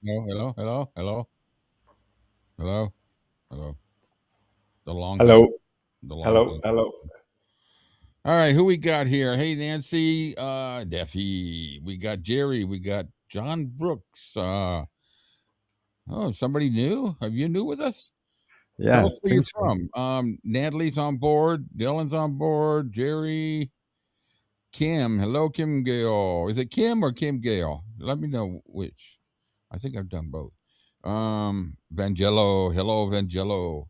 Hello, hello, hello, hello, hello. The long Hello, gone. The long hello, gone. hello. All right, who we got here? Hey, Nancy, Deffy. We got Jerry. We got John Brooks. Oh, somebody new? Have you new with us? Tell Yeah, us I where you're think so. from. Natalie's on board. Dylan's on board. Jerry, Kim. Hello, Kim Gale. Is it Kim or Kim Gale? Let me know which. I think I've done both. Vangelo. Hello, Vangelo.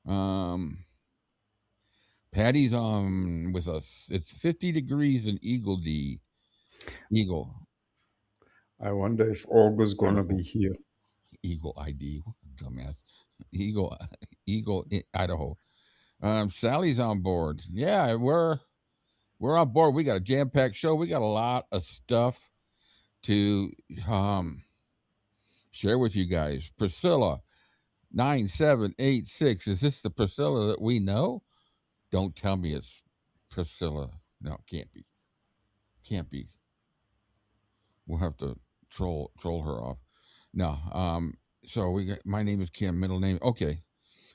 Um, Patty's on with us. It's 50 degrees in Eagle D. Eagle. I wonder if August gonna Idaho. be here. Eagle ID. Dumbass. Eagle Idaho. Sally's on board. Yeah, we're on board. We got a jam-packed show. We got a lot of stuff to share with you guys. Priscilla 9786. Is this the Priscilla that we know? Don't tell me it's Priscilla. No, it can't be. Can't be. We'll have to troll her off. No. So we got my name is Kim, middle name. Okay.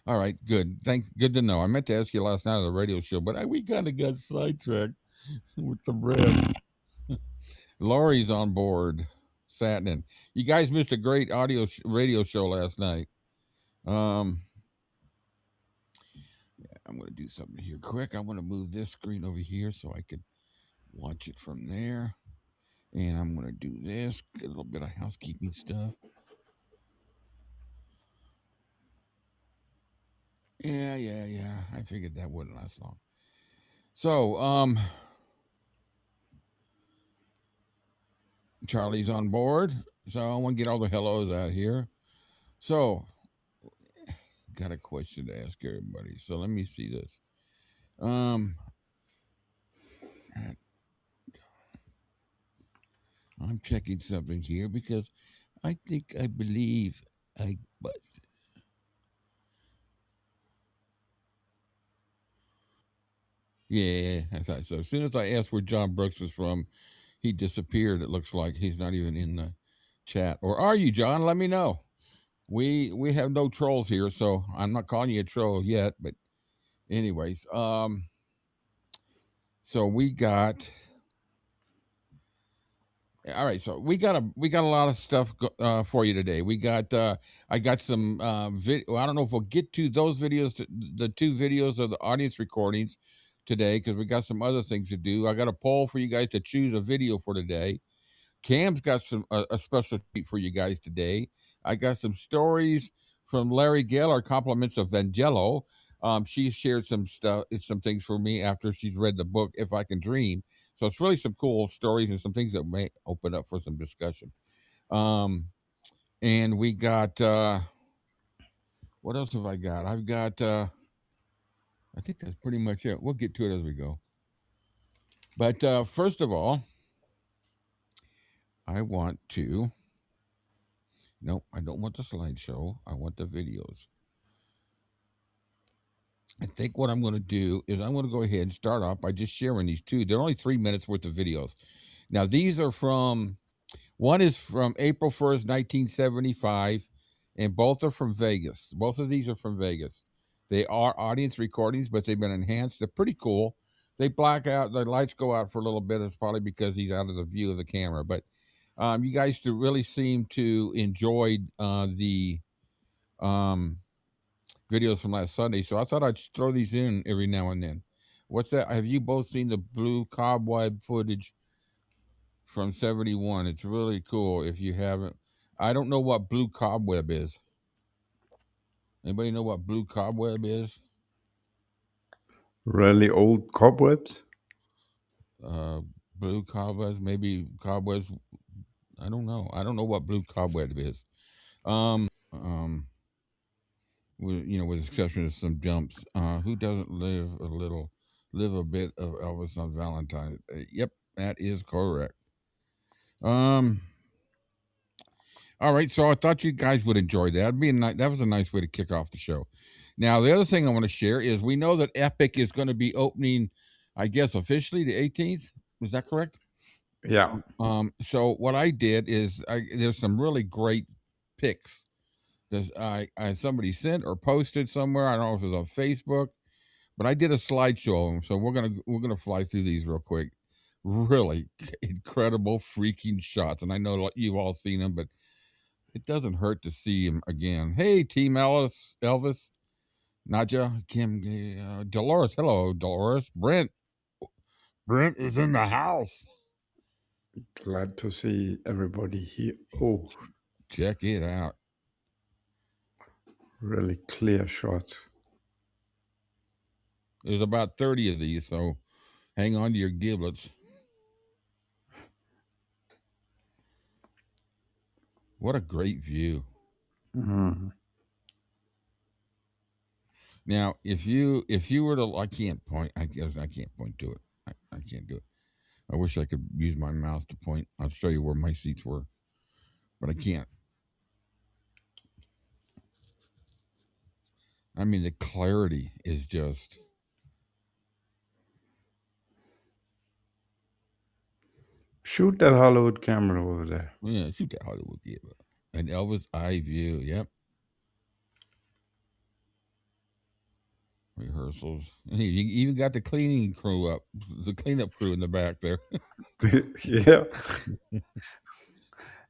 All right, good. Thanks. Good to know. I meant to ask you last night on the radio show, but we kind of got sidetracked with the red. Lori's on board. Satnin. You guys missed a great radio show last night. Um, I'm going to do something here quick. I want to move this screen over here so I can watch it from there. And I'm going to do this, a little bit of housekeeping stuff. Yeah. I figured that wouldn't last long. So, Charlie's on board. So I want to get all the hellos out here. So, got a question to ask everybody. So let me see this. Um, I'm checking something here because I believe but yeah, I thought so. As soon as I asked where John Brooks was from, he disappeared. It looks like he's not even in the chat. Or are you, John? Let me know. We have no trolls here, so I'm not calling you a troll yet. But anyways, so we got all right. So we got a lot of stuff for you today. We got I got some well, I don't know if we'll get to those videos, the two videos of the audience recordings today, because we got some other things to do. I got a poll for you guys to choose a video for today. Cam's got some a special treat for you guys today. I got some stories from Larry Geller, compliments of Vangelo. She shared some stuff, some things for me after she's read the book If I Can Dream. So it's really some cool stories and some things that may open up for some discussion. Um, and we got what else have I got? I've got I think that's pretty much it. We'll get to it as we go. But first of all, I want to. Nope, I don't want the slideshow. I want the videos. I think what I'm going to do is I'm going to go ahead and start off by just sharing these two. They're only 3 minutes worth of videos. Now, these are from, one is from April 1st, 1975, and both are from Vegas. Both of these are from Vegas. They are audience recordings, but they've been enhanced. They're pretty cool. They black out, the lights go out for a little bit. It's probably because he's out of the view of the camera. But you guys really seem to enjoy the um, videos from last Sunday, so I thought I'd throw these in every now and then. What's that? Have you both seen the blue cobweb footage from '71? It's really cool. If you haven't, I don't know what blue cobweb is. Anybody know what blue cobweb is? Really old cobwebs? Uh, Blue cobwebs, maybe cobwebs. I don't know. I don't know what blue cobweb is. Um, with exception of some jumps. Who doesn't live a bit of Elvis on Valentine's? Yep, that is correct. Um, all right, so I thought you guys would enjoy that. That was a nice way to kick off the show. Now, the other thing I want to share is we know that Epic is going to be opening, I guess, officially the 18th. Is that correct? Yeah. So what I did is there's some really great pics that I somebody sent or posted somewhere. I don't know if it was on Facebook, but I did a slideshow of them. So we're gonna fly through these real quick. Really incredible freaking shots, and I know you've all seen them, but it doesn't hurt to see him again. Hey, Team Elvis, Nadja, Kim, Dolores. Hello, Dolores. Brent is in the house. Glad to see everybody here. Oh, Check it out. really clear shots. There's about 30 of these, so hang on to your giblets. What a great view. Mm. Now, if you were to, I can't point. I guess I can't point to it. I can't do it. I wish I could use my mouse to point. I'll show you where my seats were, but I can't. I mean, the clarity is just. Shoot that Hollywood camera over there. Yeah, shoot that Hollywood give up. An Elvis-A-Z view. Yep. Rehearsals. Hey, you even got the cleaning crew up, the cleanup crew in the back there. Yeah.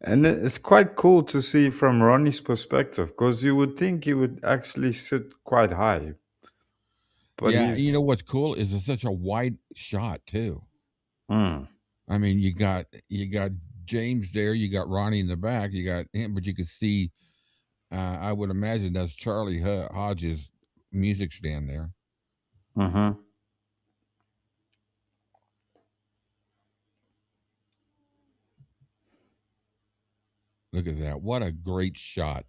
And it's quite cool to see from Ronnie's perspective, because you would think he would actually sit quite high. But Yeah, you he's. know what's cool is it's such a wide shot too. Mm. I mean, you got James there, you got Ronnie in the back, you got him, but you could see. I would imagine that's Charlie Hodges' music stand there. Mm-hmm. Look at that! What a great shot!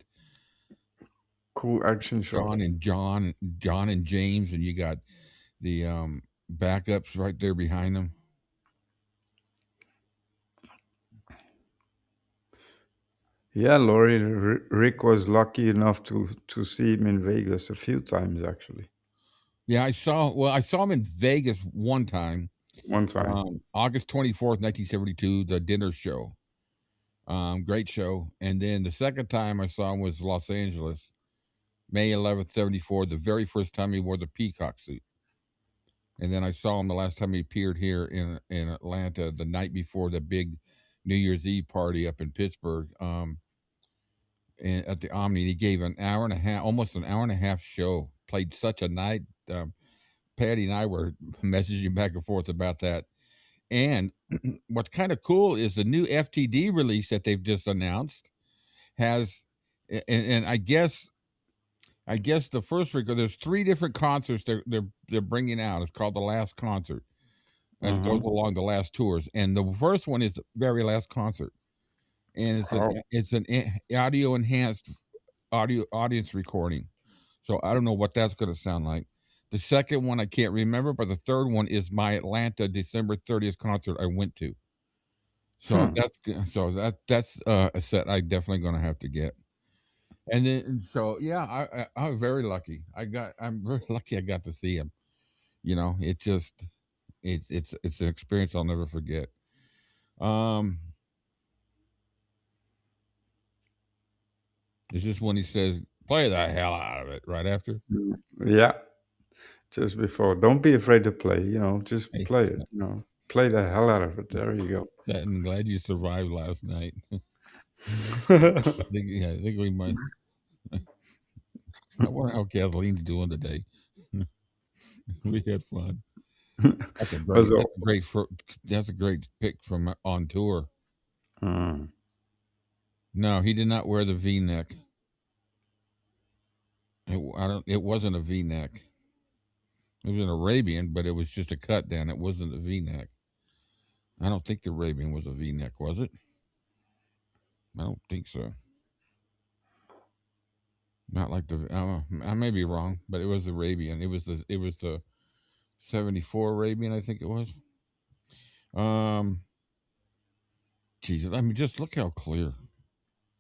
Cool action shot. John and James, and you got the backups right there behind them. Yeah, Laurie, Rick was lucky enough to see him in Vegas a few times, actually. Yeah, I saw him in Vegas one time. One time. August 24th, 1972, the dinner show. Great show. And then the second time I saw him was Los Angeles, May 11th, 74, the very first time he wore the peacock suit. And then I saw him the last time he appeared here in Atlanta the night before the big New Year's Eve party up in Pittsburgh. At the Omni, he gave an hour and a half, almost an hour and a half show. Played such a night. Patty and I were messaging back and forth about that. And what's kind of cool is the new FTD release that they've just announced has, and I guess the first record. There's 3 different concerts they're bringing out. It's called The Last Concert, and it goes along the last tours. And the first one is the very last concert, and it's an audio enhanced audience recording. So I don't know what that's going to sound like. The second one I can't remember, but the third one is my Atlanta December 30th concert I went to. So that's a set I definitely going to have to get. And then so yeah, I'm very lucky. I'm very lucky I got to see him. You know, it just it's an experience I'll never forget. It's just when he says, "Play the hell out of it," right after. Yeah. Just before. Don't be afraid to play, just Hey, play it, Play the hell out of it. There you go. I'm glad you survived last night. I think we might. I wonder how Kathleen's doing today. We had fun. That's a great. That's a great pick from on tour. Mm. No, he did not wear the V-neck. It wasn't a V-neck. It was an Arabian, but it was just a cut down. It wasn't a V-neck. I don't think the Arabian was a V-neck, was it? I don't think so. Not like I may be wrong, but it was Arabian. It was the 74 Arabian, I think it was. Jesus, I mean, just look how clear.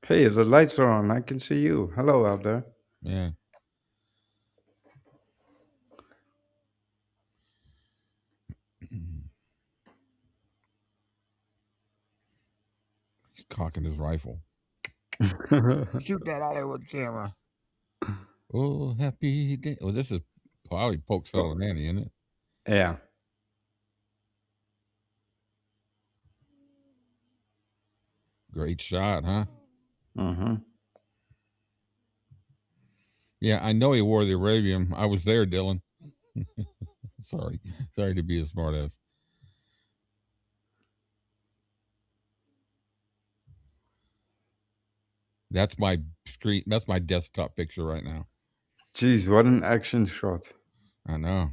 Hey, the lights are on. I can see you. Hello out there. Yeah. He's cocking his rifle. Shoot that Hollywood camera. Oh, happy day. Oh, this is probably Polk Southern Annie, isn't it? Yeah. Great shot, huh? Mm-hmm. Yeah, I know he wore the Arabian. I was there, Dylan. Sorry to be a smartass. That's my screen. That's my desktop picture right now. Jeez, what an action shot. I know.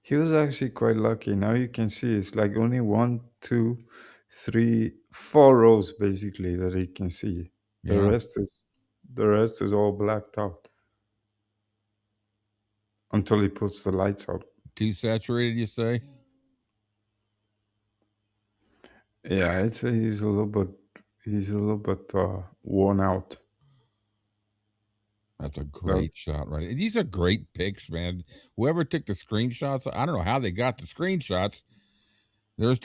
He was actually quite lucky. Now you can see it's like only 1, 2, 3, 4 rows basically that he can see. The Yeah. rest is all blacked out until he puts the lights up. Too saturated, you say? Yeah, I'd say he's a little bit worn out. That's a No. great shot, right? These are great pics, man. Whoever took the screenshots, I don't know how they got the screenshots. There's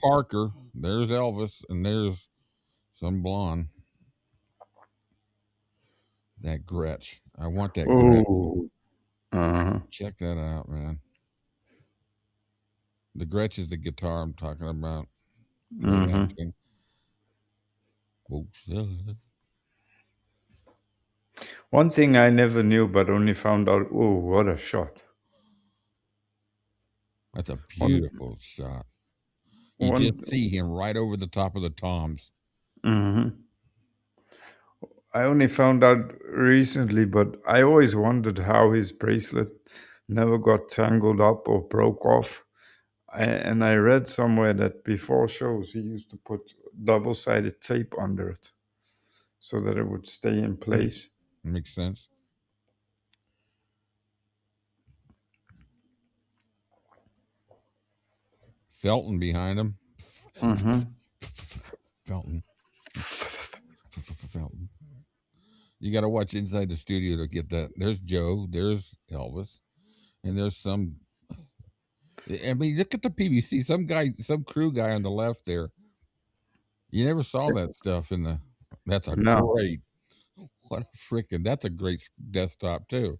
Parker, there's Elvis, and there's some blonde. That Gretsch. I want that Gretsch. Oh. Uh-huh. Check that out, man. The Gretsch is the guitar I'm talking about. Great action. One thing I never knew but only found out, oh, what a shot. That's a beautiful shot. You just see him right over the top of the toms. Mm-hmm. I only found out recently, but I always wondered how his bracelet never got tangled up or broke off. And I read somewhere that before shows he used to put double-sided tape under it so that it would stay in place. Makes sense. Felton behind him. Mm-hmm. Felton. You got to watch inside the studio to get that. There's Joe. There's Elvis. And there's some. I mean, look at the PBC. Some crew guy on the left there. You never saw that stuff in the. That's a great. What a freaking. That's a great desktop, too.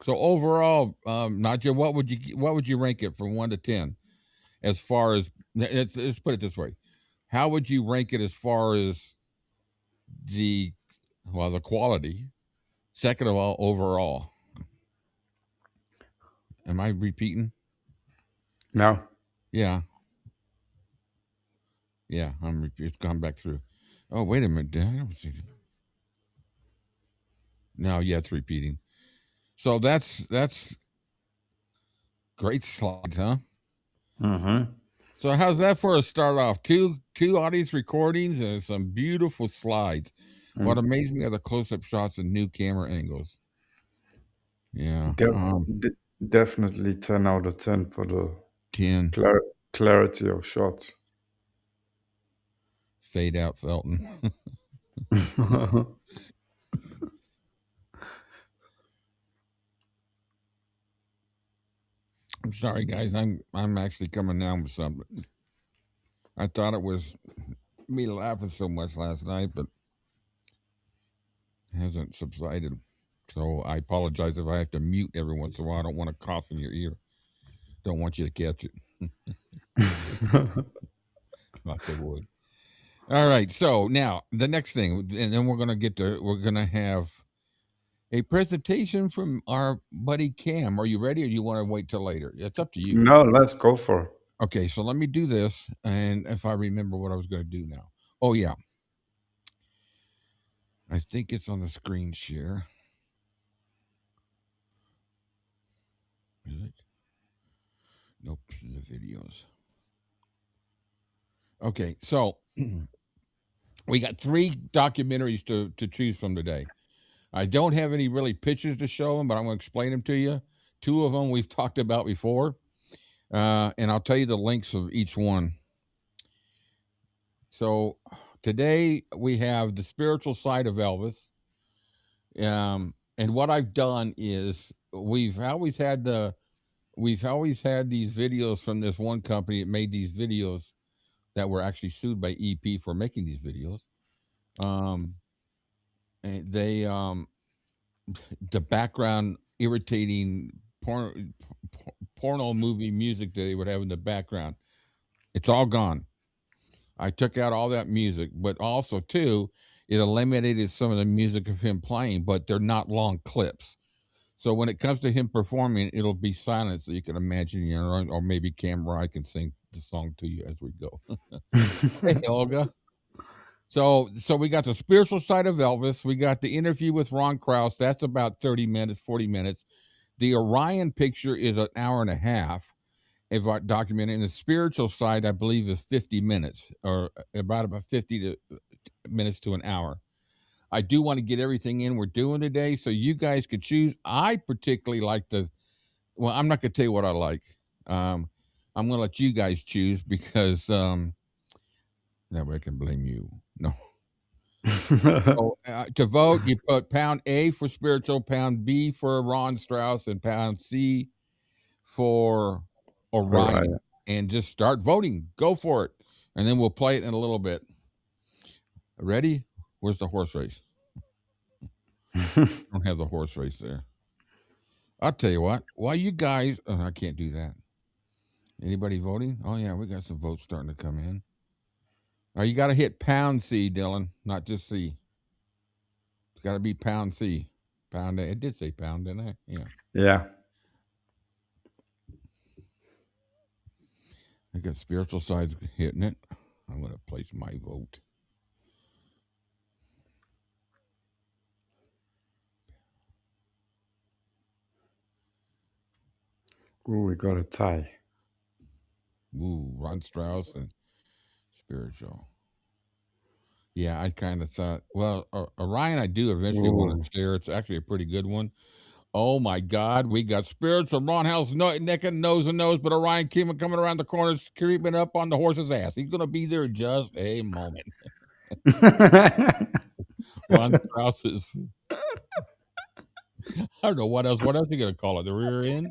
So overall, Nadja, what would you rank it from 1 to 10, as far as let's put it this way, how would you rank it as far as the quality? Second of all, overall. Am I repeating? No. Yeah. Yeah, it's gone back through. Oh, wait a minute. No, yeah, it's repeating. So that's great slides, huh? Mm-hmm. So how's that for a start off? Two audience recordings and some beautiful slides. What amazed me are the close-up shots and new camera angles. Yeah. Definitely 10 out of 10 for the 10. Clarity of shots. Fade out Felton. I'm sorry, guys. I'm actually coming down with something. I thought it was me laughing so much last night, but it hasn't subsided. So I apologize if I have to mute every once in a while. I don't want to cough in your ear. Don't want you to catch it. Knock the wood. All right. So now the next thing, and then we're gonna have a presentation from our buddy Cam. Are you ready, or do you want to wait till later? It's up to you. No, let's go for it. Okay, so let me do this, and if I remember what I was going to do now. Oh yeah, I think it's on the screen share. Is it? Nope, the videos. Okay, so we got 3 documentaries to choose from today. I don't have any really pictures to show them, but I'm going to explain them to you. 2 of them we've talked about before, and I'll tell you the links of each one. So today we have the spiritual side of Elvis. And what I've done is we've always had we've always had these videos from this one company that made these videos that were actually sued by EP for making these videos. And they the background irritating porno movie music that they would have in the background, it's all gone. I took out all that music, but also too, it eliminated some of the music of him playing, but they're not long clips. So when it comes to him performing, it'll be silent, so you can imagine, you know, or maybe Camera, I can sing the song to you as we go. Hey, Olga. So we got the spiritual side of Elvis. We got the interview with Ron Krauss. That's about 30 minutes, 40 minutes. The Orion picture is an hour and a half of our documentary. And the spiritual side, I believe, is 50 minutes, or about 50 minutes to an hour. I do want to get everything in we're doing today, so you guys could choose. I particularly like well, I'm not going to tell you what I like. I'm going to let you guys choose because that way I can blame you. No. So, to vote, you put pound A for spiritual, pound B for Ron Strauss, and pound C for Orion. Right. And just start voting. Go for it. And then we'll play it in a little bit. Ready? Where's the horse race? I don't have the horse race there. I'll tell you what. While you guys, I can't do that. Anybody voting? Oh yeah, we got some votes starting to come in. You got to hit pound C, Dylan, not just C. It's got to be pound C. Pound A. It did say pound, didn't I? Yeah. Yeah. I got spiritual sides hitting it. I'm going to place my vote. Ooh, we got a tie. Ooh, Ron Strauss and spiritual. Yeah, I kind of thought, well, Orion, I do eventually want to share. It's actually a pretty good one. Oh my God, we got spiritual Ron House neck and nose, but Orion coming around the corner, creeping up on the horse's ass. He's going to be there in just a moment. Ron Strauss is, I don't know what else. What else are you going to call it? The rear end?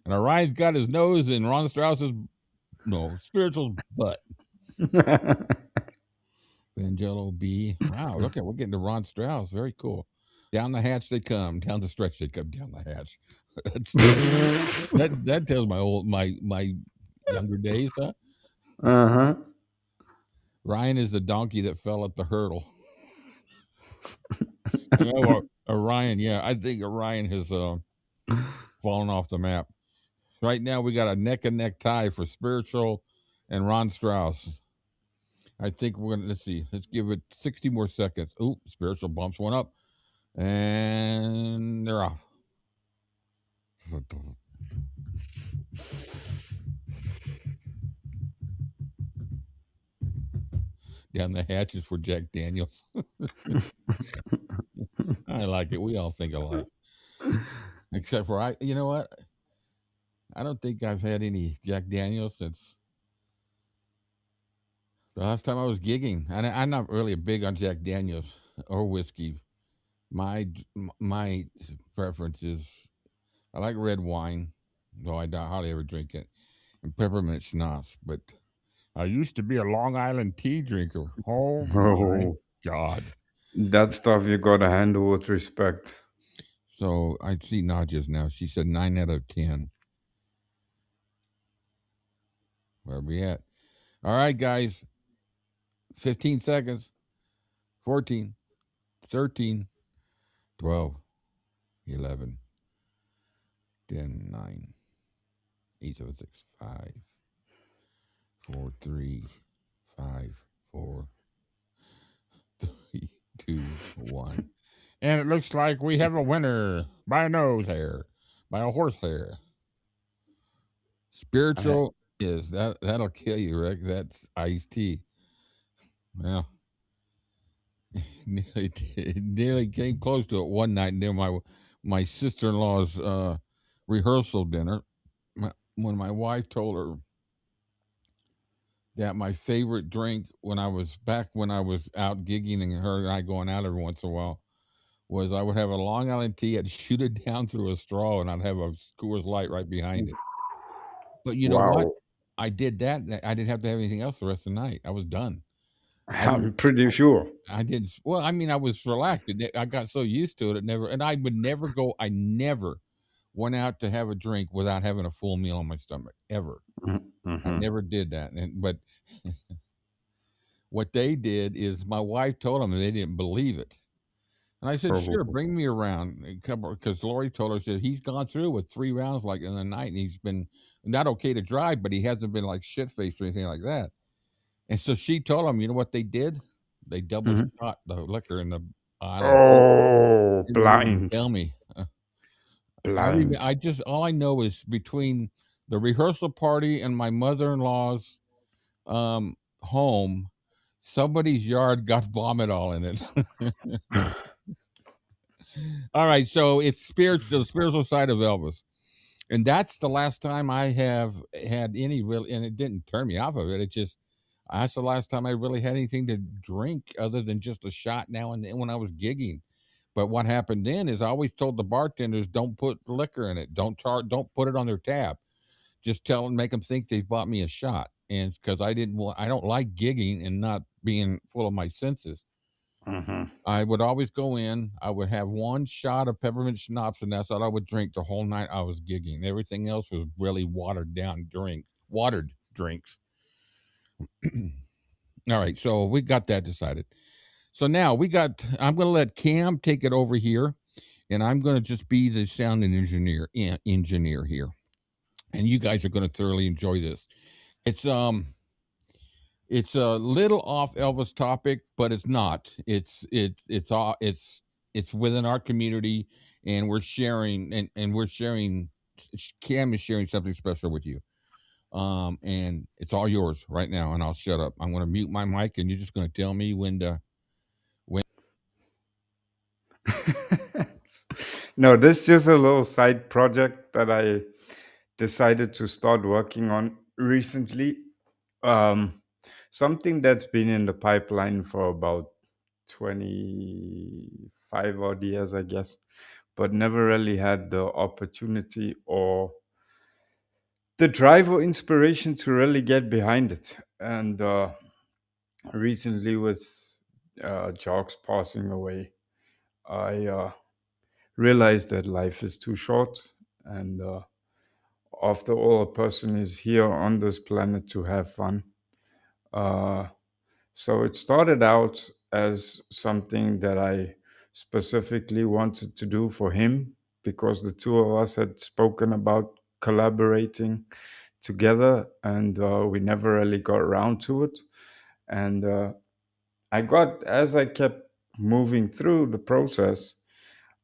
And Orion's got his nose in Ron Strauss's, spiritual's butt. Vangello B. Wow, look at, we're getting to Ron Strauss. Very cool. Down the hatch they come. Down the stretch they come. Down the hatch. that tells my younger days, huh? Uh-huh. Ryan is the donkey that fell at the hurdle. Orion, yeah, I think Orion has fallen off the map. Right now we got a neck and neck tie for spiritual and Ron Strauss. I think we're gonna let's give it 60 more seconds. Ooh, spiritual bumps one up, and they're off. Down the hatches for Jack Daniels. I like it. We all think alike, except for you know what? I don't think I've had any Jack Daniels since the last time I was gigging. I'm not really big on Jack Daniels or whiskey. My preference is I like red wine, though I hardly ever drink it, and peppermint schnapps. But I used to be a Long Island tea drinker. Oh my God! That stuff you gotta handle with respect. So I see Nadja's now. She said 9 out of 10. Where are we at? All right, guys. 15 seconds. 14, 13, 12, 11, 10, 9, 8, 7, 6, 5, 4, 3, 5, 4, 3, 2, 1. And it looks like we have a winner by a nose hair, by a horse hair. Spiritual is that'll kill you, Rick. That's iced tea. Well, it nearly came close to it one night near my sister-in-law's rehearsal dinner. When my wife told her that my favorite drink when I was out gigging and her and I going out every once in a while was I would have a Long Island tea, I'd shoot it down through a straw, and I'd have a Coors Light right behind it. But you know what? Wow. I did that, and I didn't have to have anything else the rest of the night. I was done. I didn't I'm pretty sure. I didn't well, I mean, I was relaxed. I got so used to it, I would never go I never went out to have a drink without having a full meal on my stomach, ever. I Mm-hmm. never did that, but what they did is my wife told them, and they didn't believe it. And I said, "Sure, Probably. bring me around." Because Lori told her, said he's gone through with 3 rounds like in the night, and he's been not okay to drive, but he hasn't been like shit faced or anything like that. And so she told him, you know what they did? They double Mhm. shot the liquor in the bottle. Oh, Didn't even blind. tell me. Blind. I just all I know is between the rehearsal party and my mother-in-law's home, somebody's yard got vomit all in it. All right, so it's spiritual, the spiritual side of Elvis, and that's the last time I have had any real, and it didn't turn me off of it. It just that's the last time I really had anything to drink other than just a shot now and then when I was gigging. But what happened then is I always told the bartenders, don't put liquor in it, don't put it on their tab. Just tell them, make them think they've bought me a shot, and because I don't like gigging and not being full of my senses. Mm-hmm. I would always go in. I would have one shot of peppermint schnapps, and that's all I would drink the whole night I was gigging. Everything else was really watered drinks. All right, so we got that decided. So now I'm going to let Cam take it over here, and I'm going to just be the sound and engineer here, and you guys are going to thoroughly enjoy this. It's a little off Elvis topic, but it's not. It's within our community, and we're sharing, and we're sharing. Cam is sharing something special with you, and it's all yours right now. And I'll shut up. I'm going to mute my mic, and you're just going to tell me when to. No, this is just a little side project that I decided to start working on recently. Um, Something that's been in the pipeline for about 25 odd years, I guess, but never really had the opportunity or the drive or inspiration to really get behind it. And recently, with Jocks passing away, I realized that life is too short. And after all, a person is here on this planet to have fun. Uh, so it started out as something that I specifically wanted to do for him because the two of us had spoken about collaborating together, and we never really got around to it. And as I kept moving through the process,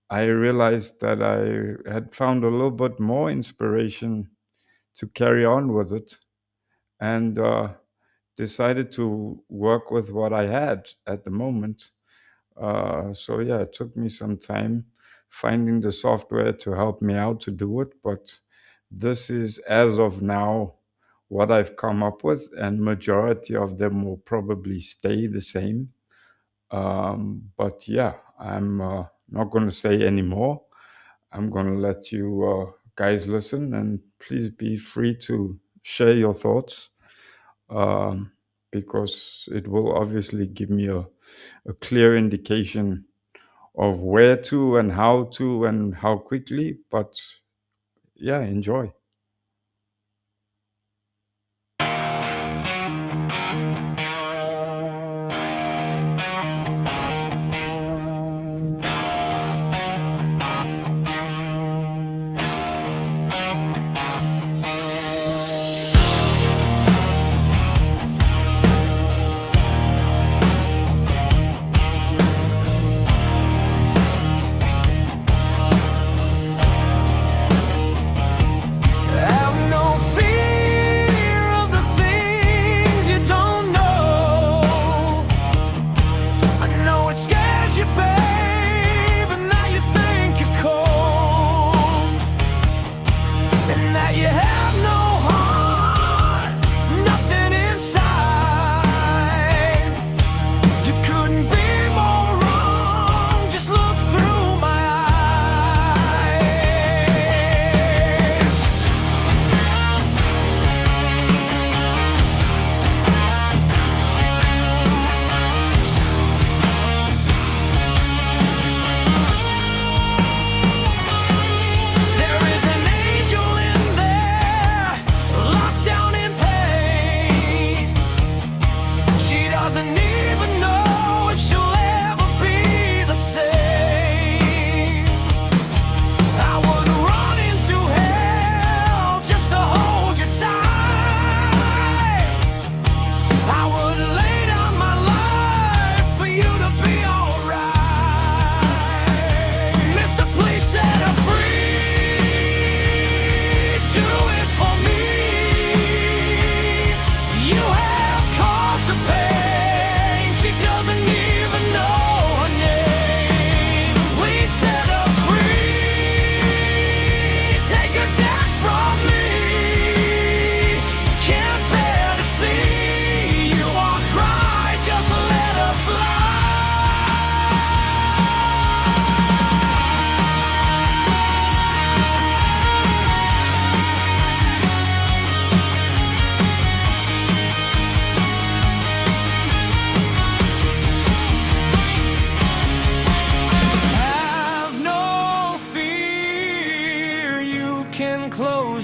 I realized that I had found a little bit more inspiration to carry on with it, and decided to work with what I had at the moment. So yeah, it took me some time finding the software to help me out to do it, but this is, as of now, what I've come up with, and majority of them will probably stay the same. But yeah, I'm not going to say any more. I'm going to let you guys listen, and please be free to share your thoughts, because it will obviously give me a clear indication of where to and how quickly. But yeah, enjoy.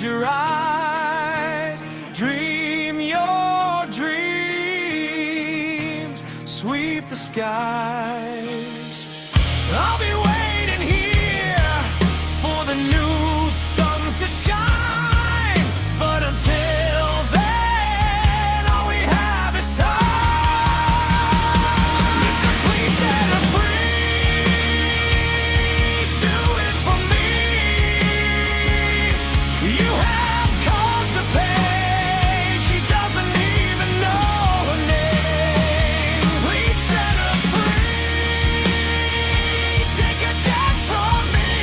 your eyes, dream your dreams, sweep the skies. I'll be waiting here for the new sun to shine, but until then, all we have is time. Mister, please set her free. Do it for me. You have cause to pay. She doesn't even know her name. Please set her free. Take her debt from me.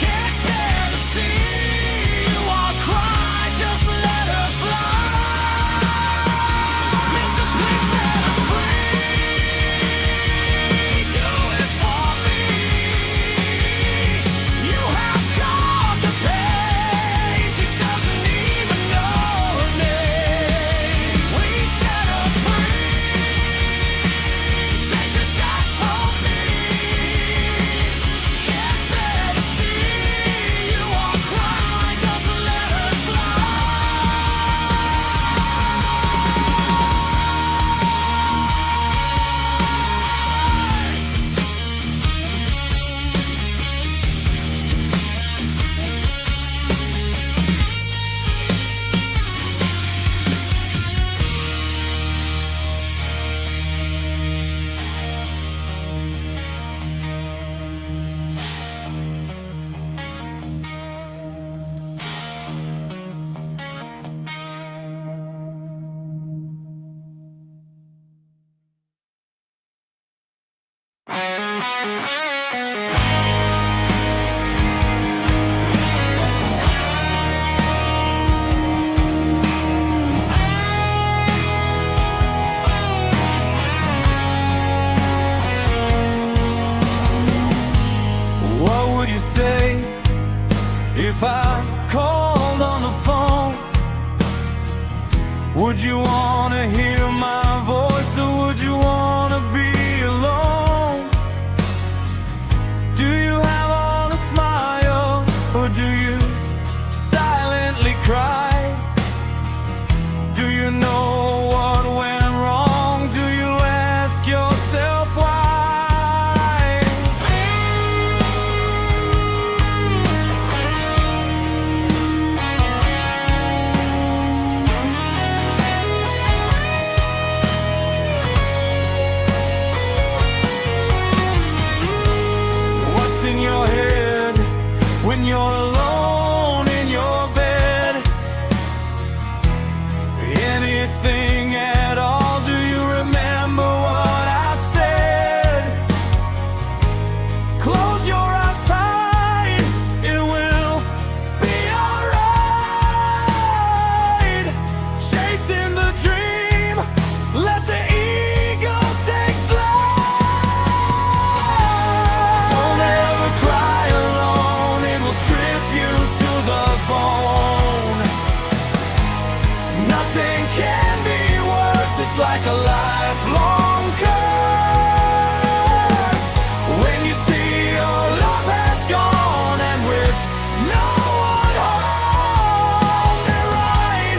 Can't bear to see you all cry. Just let her fly. Mister, please set her free. Do it for me. You have cause to pay. She doesn't even know her name. Please set her free. Take her debt from me. Can't bear to see you all cry. Just let her fly. What would you say if I called on the phone? Would you wanna hear my voice, or would you wanna be alone? Do you have on a smile, or do you silently cry? Do you know what went wrong? Do you ask yourself why? What's in your head when you're alone in your bed? Anything at all? Do you remember what I said? Close your eyes tight, it will be alright. Chasing the dream, let the ego take flight. Don't ever cry alone, it will strip you to the bone. Nothing can be worse, it's like a lifelong curse. When you see your love has gone, and with no one home, then right,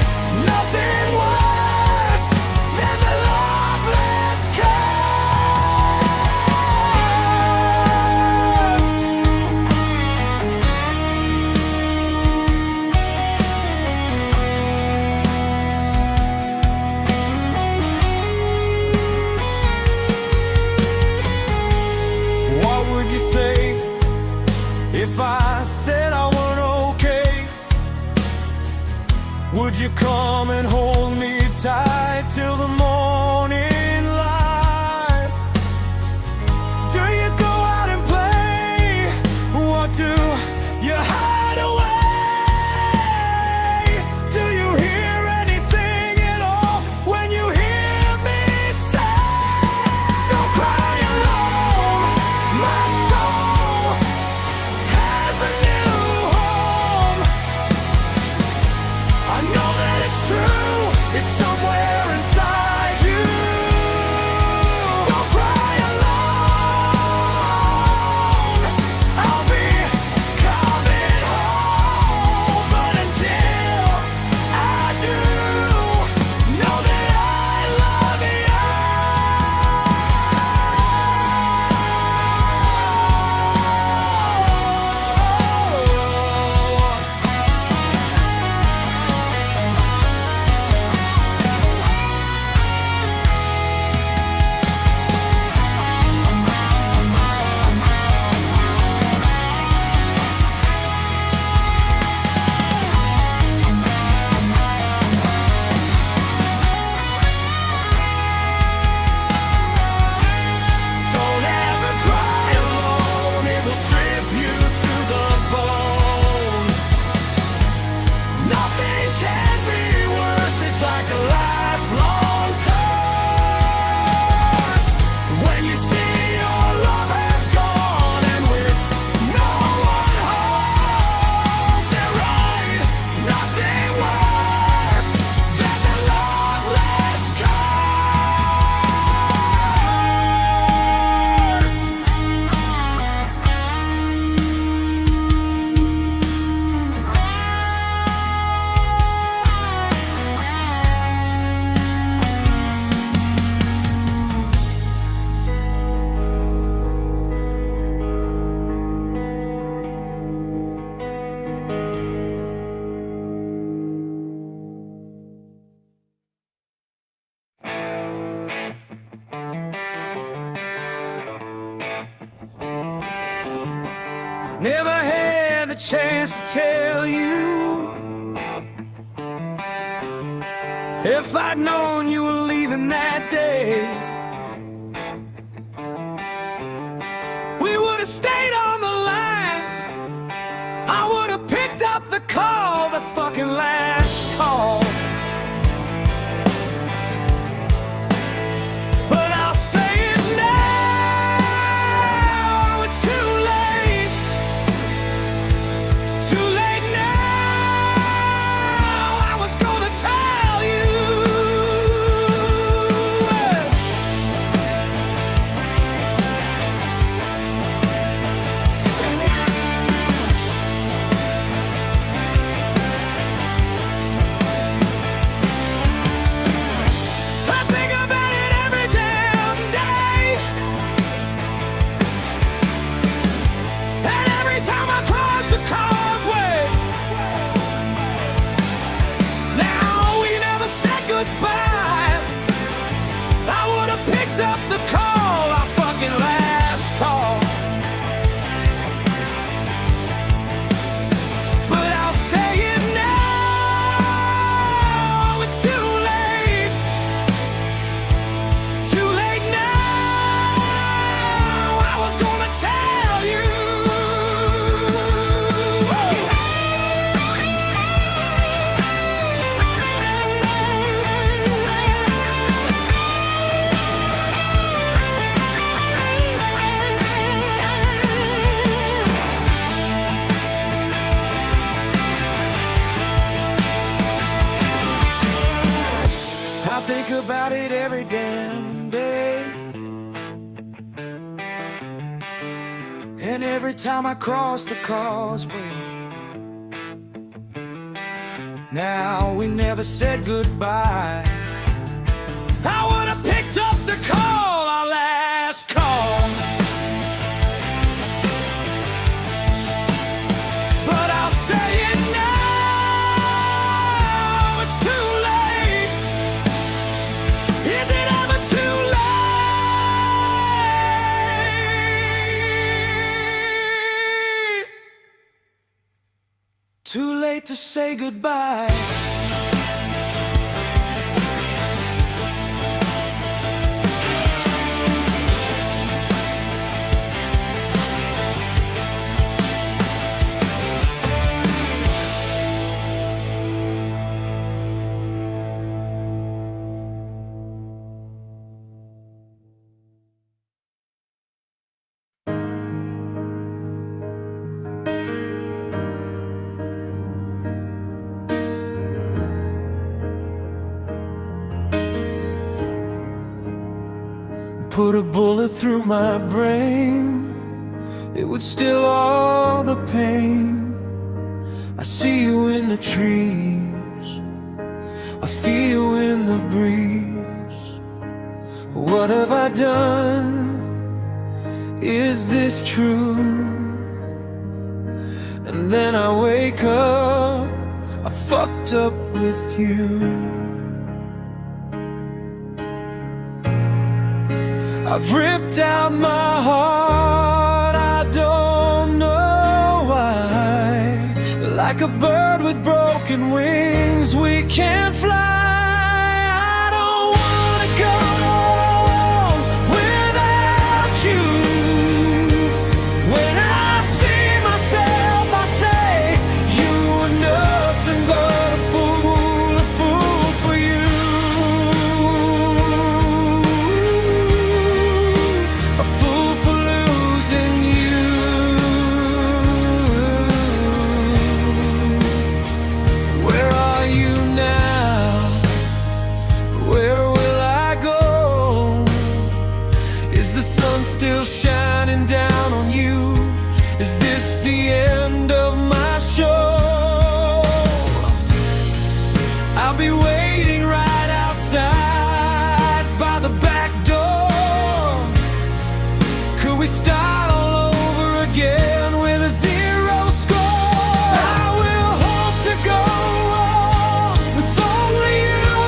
nothing worse than the loveless curse. What would you say if I said I weren't okay? Would you come and hold me tight till the morning light? Do you go out and play? What do you hide away? Do you hear anything at all when you hear me say, don't cry alone, my soul has a new home. I know that it's true, it's somewhere inside you. Never had the chance to tell you. If I'd known you were leaving that day, we would have stayed on the line. I would have picked up the call, the fucking last call. But I'll say it now, it's too late. Too late now, I was gonna tell you. I think about it every damn day, and every time I cross the causeway. Now we never said goodbye. I would have picked up the call, our fucking last call. But I'll say it now, it's too late. Too late now, I was gonna tell you. I think about it every damn day, and every time I cross the causeway. Now we never said goodbye. I would have picked up the call, our last call. But I'll say it now, it's too late. Is it ever too late? Too late to say goodbye. Put a bullet through my brain, it would still all the pain. I see you in the trees, I feel you in the breeze. What have I done? Is this true? And then I wake up, I fucked up with you. I've ripped out my heart, I don't know why. Like a bird with broken wings, we can't fly. I don't wanna go without you. When I see myself, I say you were nothing but a fool for you. A fool for losing you. Where are you now? Where will I go? Is the sun still shining down on you? Is this the end of my show? I'll be waiting right outside by the back door. Could we start all over again with a zero score? I will hope to go on with only you.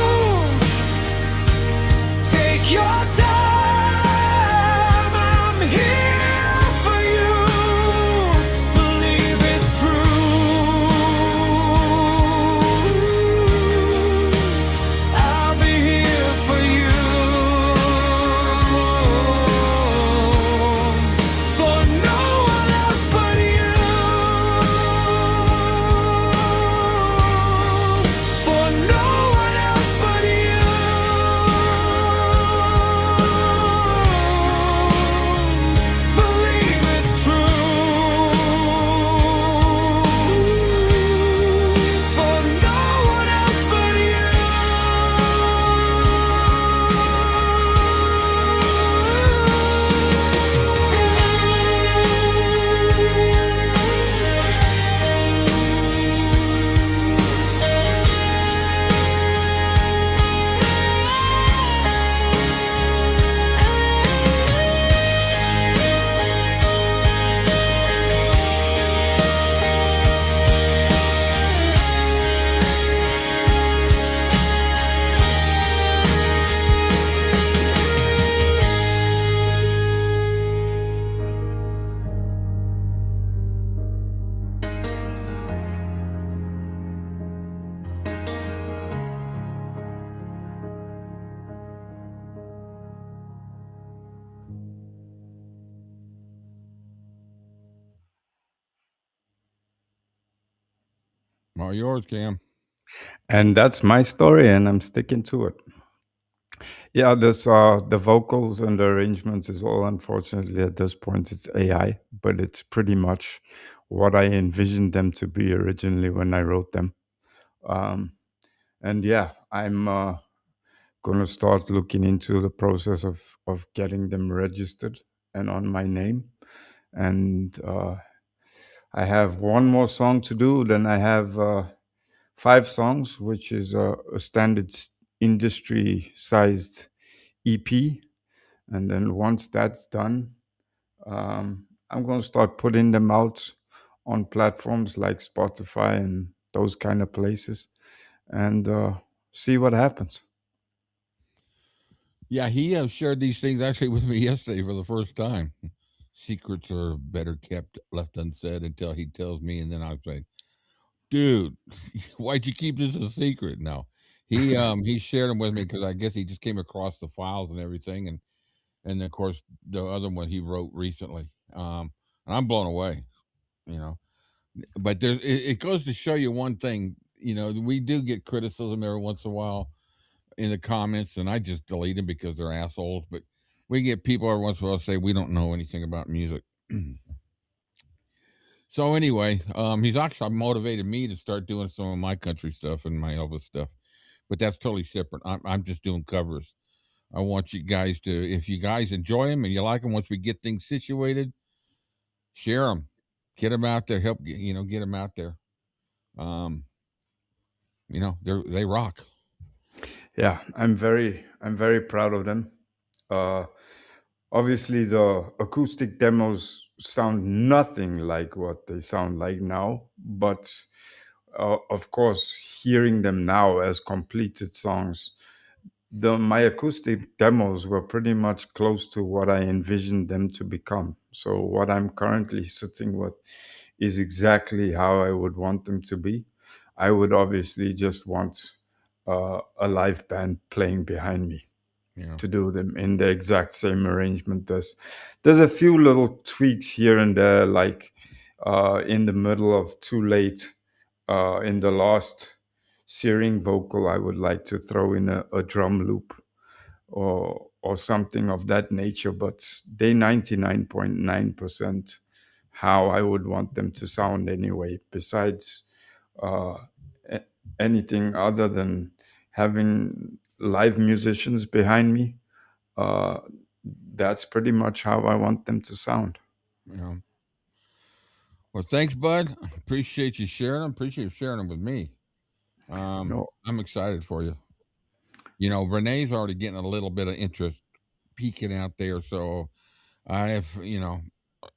Take your time, I'm here for you. All yours, Cam. And that's my story, and I'm sticking to it. Yeah, this the vocals and the arrangements is all, unfortunately at this point it's AI, but it's pretty much what I envisioned them to be originally when I wrote them. Um, and yeah, I'm gonna start looking into the process of getting them registered and on my name. And I have one more song to do. Then I have 5 songs, which is a standard industry-sized EP. And then once that's done, I'm going to start putting them out on platforms like Spotify and those kind of places, and see what happens. Yeah, he shared these things actually with me yesterday for the first time. Secrets are better kept left unsaid until he tells me, and then I say, "Dude, why'd you keep this a secret?" No, he shared them with me because I guess he just came across the files and everything, and then of course the other one he wrote recently. And I'm blown away, you know. But it goes to show you one thing, you know, we do get criticism every once in a while in the comments, and I just delete them because they're assholes. But we get people every once in a while say we don't know anything about music. So anyway, he's actually motivated me to start doing some of my country stuff and my Elvis stuff, but that's totally separate. I'm just doing covers. I want you guys to, if you guys enjoy them and you like them, once we get things situated, share them, get them out there, help get them out there. They rock. Yeah, I'm very proud of them. Uh, Obviously, the acoustic demos sound nothing like what they sound like now, but of course, hearing them now as completed songs, my acoustic demos were pretty much close to what I envisioned them to become. So what I'm currently sitting with is exactly how I would want them to be. I would obviously just want a live band playing behind me Yeah. to do them in the exact same arrangement. There's a few little tweaks here and there, like in the middle of Too Late, in the last searing vocal, I would like to throw in a drum loop or something of that nature, but they 99.9% how I would want them to sound anyway, besides uh, anything other than having live musicians behind me. uh, that's pretty much how I want them to sound. Yeah. Well, thanks, bud. Appreciate you sharing them. Appreciate you sharing them with me. No. I'm excited for you. You know, Renee's already getting a little bit of interest peeking out there. So I have,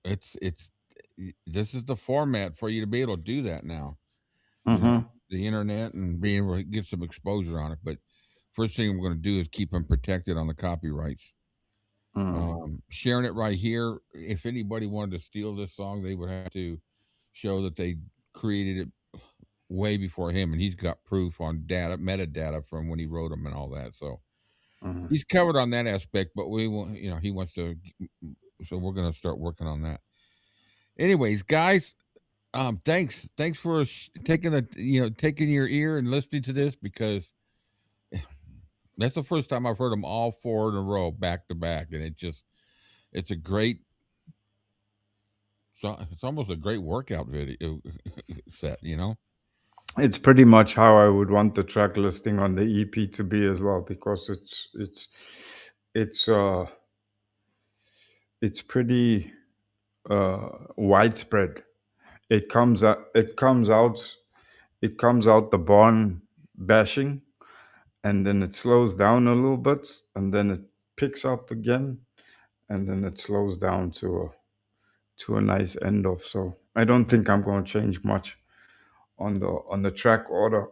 it's this is the format for you to be able to do that now. Mm-hmm. The internet and being able to get some exposure on it. But first thing we're going to do is keep them protected on the copyrights. Sharing it right here. If anybody wanted to steal this song, they would have to show that they created it way before him, and he's got proof on metadata from when he wrote them and all that. So he's covered on that aspect. But we want, he wants to. So we're going to start working on that. Anyways, guys, thanks for taking your ear and listening to this, because that's the first time I've heard them all 4 in a row back to back, and it's a great. So it's almost a great workout video set, It's pretty much how I would want the track listing on the EP to be as well, because it's pretty widespread. It comes out the barn bashing, and then it slows down a little bit, and then it picks up again, and then it slows down to a nice end off. So I don't think I'm going to change much on the track order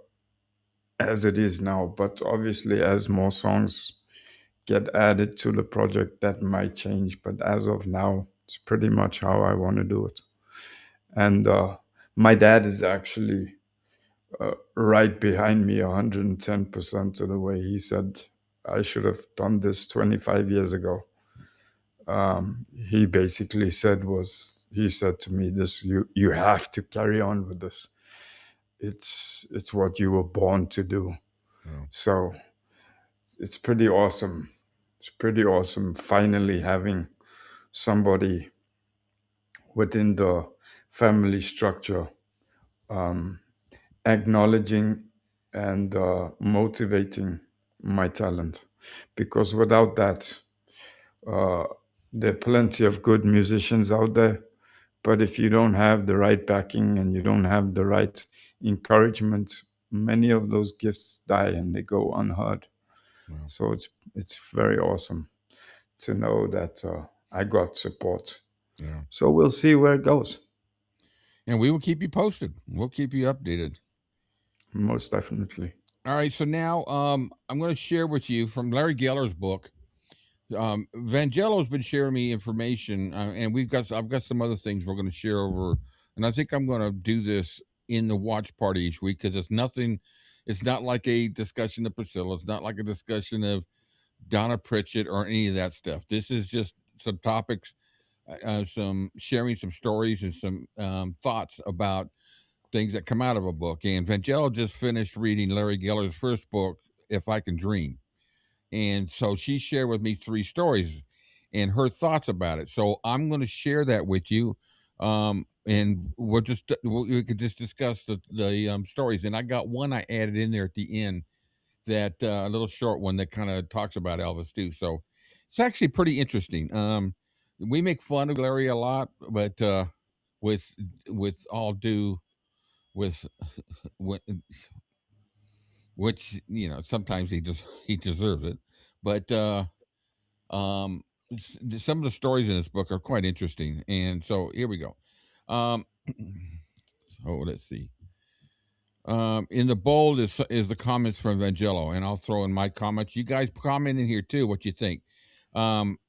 as it is now, but obviously as more songs get added to the project, that might change. But as of now, it's pretty much how I want to do it. And my dad is actually right behind me 110% of the way. He said I should have done this 25 years ago. He basically said to me, this, you have to carry on with this. it's what you were born to do. Yeah. So it's pretty awesome. It's pretty awesome finally having somebody within the family structure acknowledging and motivating my talent, because without that, there are plenty of good musicians out there, but if you don't have the right backing and you don't have the right encouragement, many of those gifts die and they go unheard. Wow. So it's very awesome to know that I got support. Yeah. So we'll see where it goes. And we will keep you posted. We'll keep you updated. Most definitely. All right. So now I'm going to share with you from Larry Geller's book. Vangelo's been sharing me information, and I've got some other things we're going to share over, and I think I'm going to do this in the watch party each week because it's not like a discussion of Priscilla, it's not like a discussion of Donna Pritchett or any of that stuff. This is just some topics, some sharing some stories and some thoughts about things that come out of a book. And Vangelo just finished reading Larry Geller's first book, If I Can Dream. And so she shared with me 3 stories and her thoughts about it. So I'm going to share that with you. And we could just discuss the stories. And I got one I added in there at the end, that a little short one that kind of talks about Elvis too. So it's actually pretty interesting. We make fun of Larry a lot, but with all due with which sometimes he deserves it, but some of the stories in this book are quite interesting. And so here we go. So let's see. In the bold is the comments from Vangelo, and I'll throw in my comments. You guys comment in here too what you think.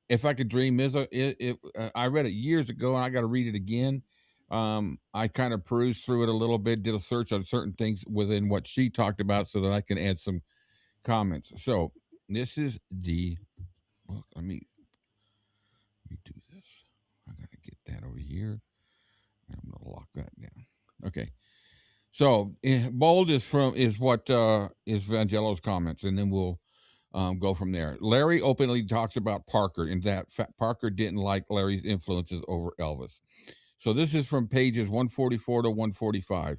If I Could Dream I read it years ago and I got to read it again. I kind of perused through it a little bit, did a search on certain things within what she talked about so that I can add some comments. So this is the book. Let me do this. I gotta get that over here. I'm gonna lock that down. Okay. So bold is what is Vangelo's comments, and then we'll go from there. Larry openly talks about Parker and that Parker didn't like Larry's influences over Elvis. So this is from pages 144 to 145.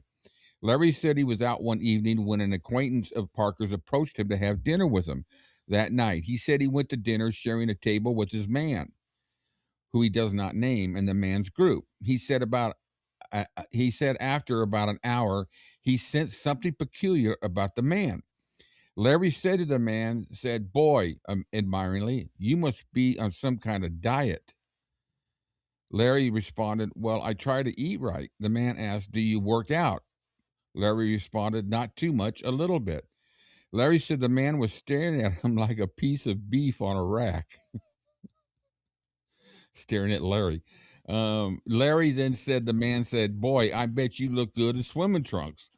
Larry said he was out one evening when an acquaintance of Parker's approached him to have dinner with him that night. He said he went to dinner sharing a table with his man, who he does not name, in the man's group. He said after about an hour, he sensed something peculiar about the man. Larry said to the man, "Boy," admiringly, "you must be on some kind of diet." Larry responded, "Well, I try to eat right." The man asked, "Do you work out?" Larry responded, "Not too much, a little bit." Larry said the man was staring at him like a piece of beef on a rack. Staring at Larry. Larry then said, the man said, "Boy, I bet you look good in swimming trunks."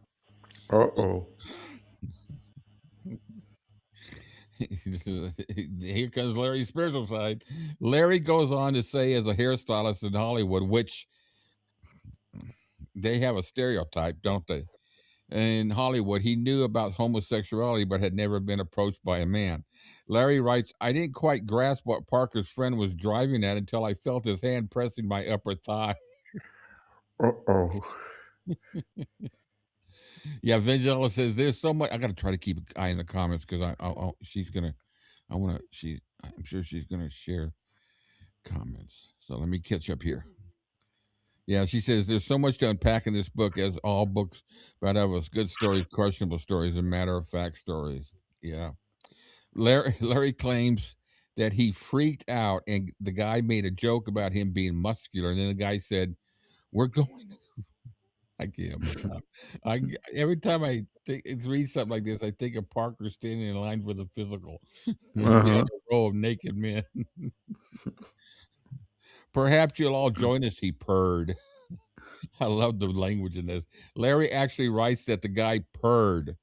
Uh-oh. Here comes Larry's spiritual side. Larry goes on to say, as a hairstylist in Hollywood, which they have a stereotype, don't they? In Hollywood, he knew about homosexuality but had never been approached by a man. Larry writes, "I didn't quite grasp what Parker's friend was driving at until I felt his hand pressing my upper thigh." Uh-oh. Yeah, Vangela says there's so much. I got to try to keep an eye in the comments because I'm sure she's gonna share comments. So let me catch up here. Yeah, she says there's so much to unpack in this book, as all books about Elvis. Good stories, questionable stories, and matter-of-fact stories. Yeah. Larry claims that he freaked out, and the guy made a joke about him being muscular, and then the guy said, "We're going." I can't. Every time I read something like this, I think of Parker standing in line for the physical behind a row of naked men. "Perhaps you'll all join us," he purred. I love the language in this. Larry actually writes that the guy purred.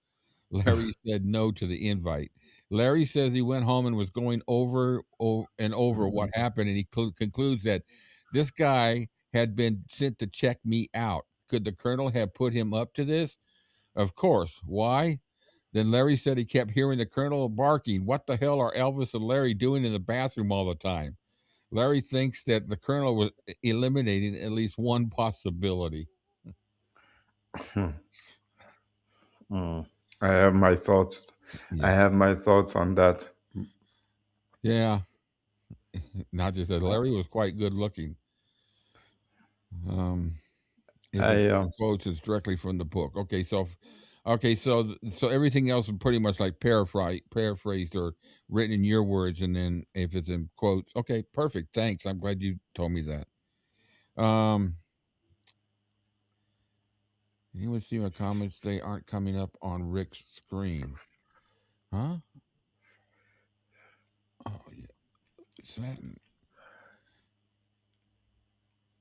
Larry said no to the invite. Larry says he went home and was going over what happened, and he concludes that this guy had been sent to check me out. Could the colonel have put him up to this? Of course. Why? Then Larry said he kept hearing the Colonel barking. What the hell are Elvis and Larry doing in the bathroom all the time? Larry thinks that the Colonel was eliminating at least one possibility. I have my thoughts. Yeah. I have my thoughts on that. Yeah. Not just that Larry was quite good looking. If it's quotes, it's directly from the book. Okay, so everything else is pretty much like paraphrased or written in your words, and then if it's in quotes, okay, perfect. Thanks. I'm glad you told me that. Anyone see my comments? They aren't coming up on Rick's screen. Huh? Oh yeah. Is that?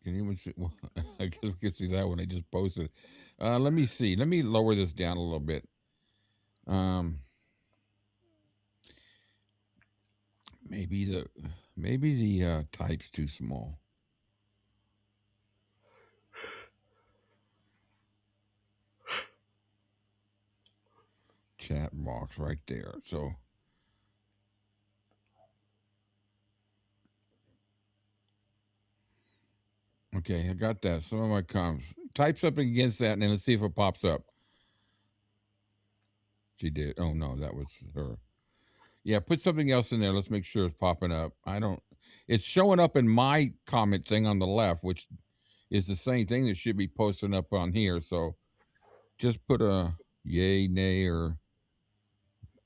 Can anyone see? Well, I guess we can see that one. I just posted. Let me see. Let me lower this down a little bit. Maybe the type's too small. Chat box right there. So okay, I got that. Some of my comments. Type something against that, and then let's see if it pops up. She did. Oh no, that was her. Yeah, put something else in there. Let's make sure it's popping up. It's showing up in my comment thing on the left, which is the same thing that should be posting up on here. So just put a yay, nay, or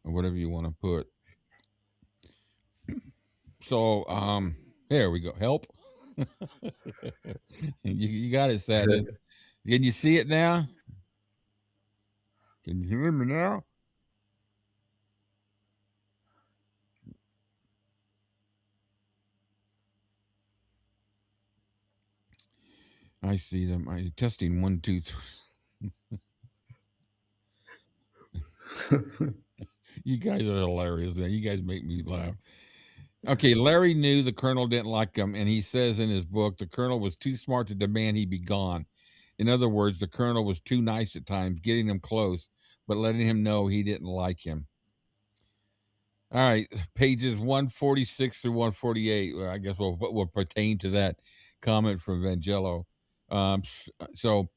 whatever you want to put. So there we go. Help. you got it, Satin. Can you see it now? Can you hear me now? I see them. I testing 1, 2, 3. You guys are hilarious, man. You guys make me laugh. Okay, Larry knew the Colonel didn't like him, and he says in his book the Colonel was too smart to demand he be gone. In other words, the Colonel was too nice at times, getting him close, but letting him know he didn't like him. All right, pages 146 through 148. I guess will pertain to that comment from Vangello. So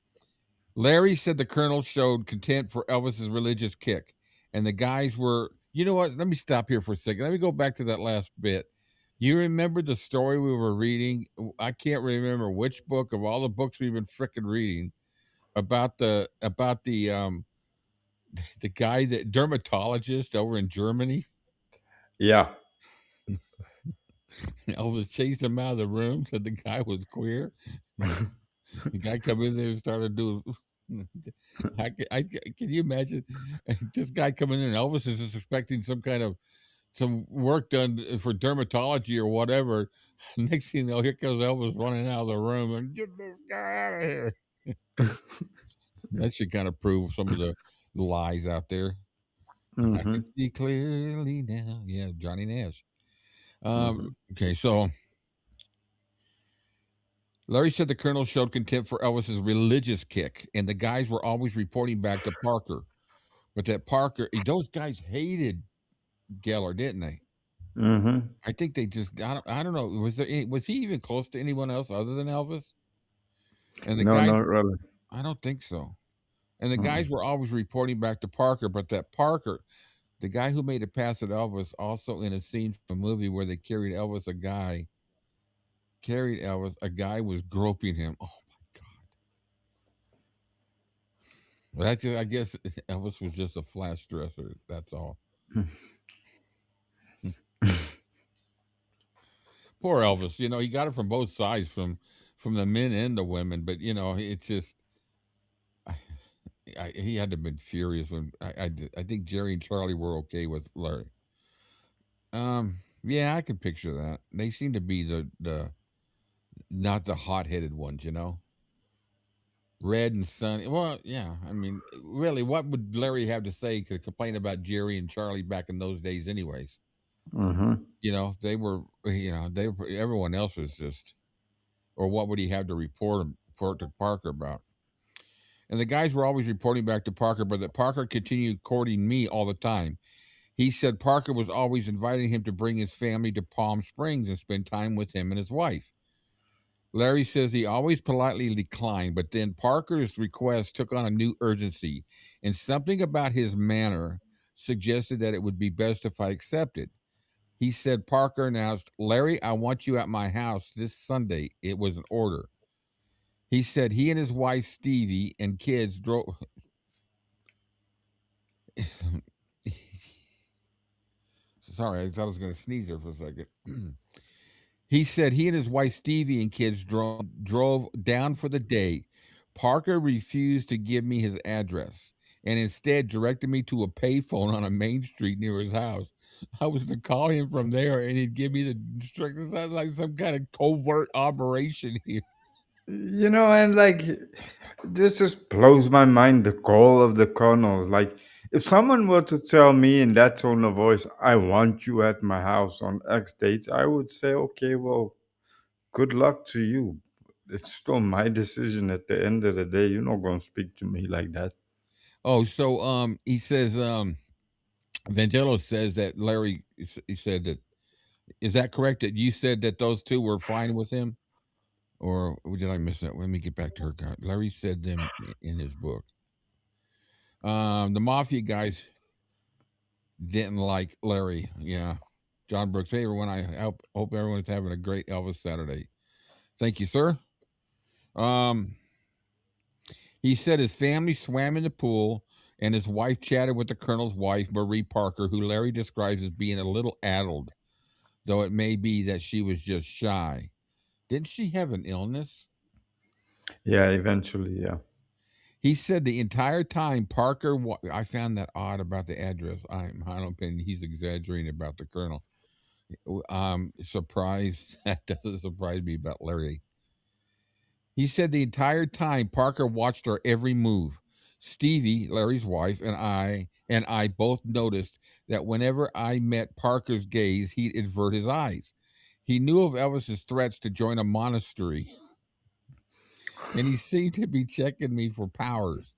Larry said the Colonel showed contempt for Elvis's religious kick, and the guys were. You know what? Let me stop here for a second. Let me go back to that last bit. You remember the story we were reading? I can't remember which book of all the books we've been frickin' reading about the the guy, that dermatologist over in Germany. Yeah. Elvis chased him out of the room, said the guy was queer. The guy come in there and started doing. Can you imagine this guy coming in? And Elvis is just expecting some work done for dermatology or whatever. Next thing you know, here comes Elvis running out of the room and get this guy out of here. That should kind of prove some of the lies out there. Mm-hmm. I can see clearly now. Yeah, Johnny Nash. Okay, so Larry said the Colonel showed contempt for Elvis's religious kick, and the guys were always reporting back to Parker. But that Parker, those guys hated Geller, didn't they? Mm-hmm. I think they just I don't know. Was he even close to anyone else other than Elvis? And the guys, not really. I don't think so. And the guys were always reporting back to Parker, but that Parker, the guy who made it past at Elvis, also in a scene from a movie where they carried Elvis, a guy was groping him. Oh my God. Well, that's just, I guess Elvis was just a flash dresser. That's all. Poor Elvis. He got it from both sides, from the men and the women. But it's just he had to have been furious when I think Jerry and Charlie were okay with Larry. Yeah, I can picture that. They seem to be the not the hot-headed ones, Red and Sunny. Well, yeah. I mean, really, what would Larry have to say to complain about Jerry and Charlie back in those days, anyways? Mm-hmm. They were. Everyone else was just. Or what would he have to report to Parker about? and the guys were always reporting back to Parker, but that Parker continued courting me all the time. He said Parker was always inviting him to bring his family to Palm Springs and spend time with him and his wife. Larry says he always politely declined, but then Parker's request took on a new urgency, and something about his manner suggested that it would be best if I accepted. He said Parker announced, Larry, I want you at my house this Sunday. It was an order. He said he and his wife, Stevie, and kids drove. Sorry, I thought I was going to sneeze there for a second. He said he and his wife, Stevie, and kids drove down for the day. Parker refused to give me his address and instead directed me to a payphone on a main street near his house. I was to call him from there and he'd give me the instructions. Sounds like some kind of covert operation here. And like, this just blows my mind, the call of the colonels. Like, if someone were to tell me in that tone of voice, I want you at my house on X dates, I would say, okay, well, good luck to you. It's still my decision at the end of the day. You're not going to speak to me like that. Oh, so he says Vangelos says that Larry he said that, is that correct that you said that those two were fine with him? Or did I miss that? Let me get back to her. Larry said them in his book. The mafia guys didn't like Larry. Yeah. John Brooks. Hey, everyone. I hope everyone's having a great Elvis Saturday. Thank you, sir. He said his family swam in the pool and his wife chatted with the colonel's wife, Marie Parker, who Larry describes as being a little addled, though it may be that she was just shy. Didn't she have an illness? Yeah, eventually, yeah. He said the entire time Parker, I found that odd about the address. I don't think he's exaggerating about the colonel. I'm surprised. That doesn't surprise me about Larry. He said the entire time Parker watched her every move. Stevie, Larry's wife, and I both noticed that whenever I met Parker's gaze, he'd avert his eyes. He knew of Elvis's threats to join a monastery, and he seemed to be checking me for powers,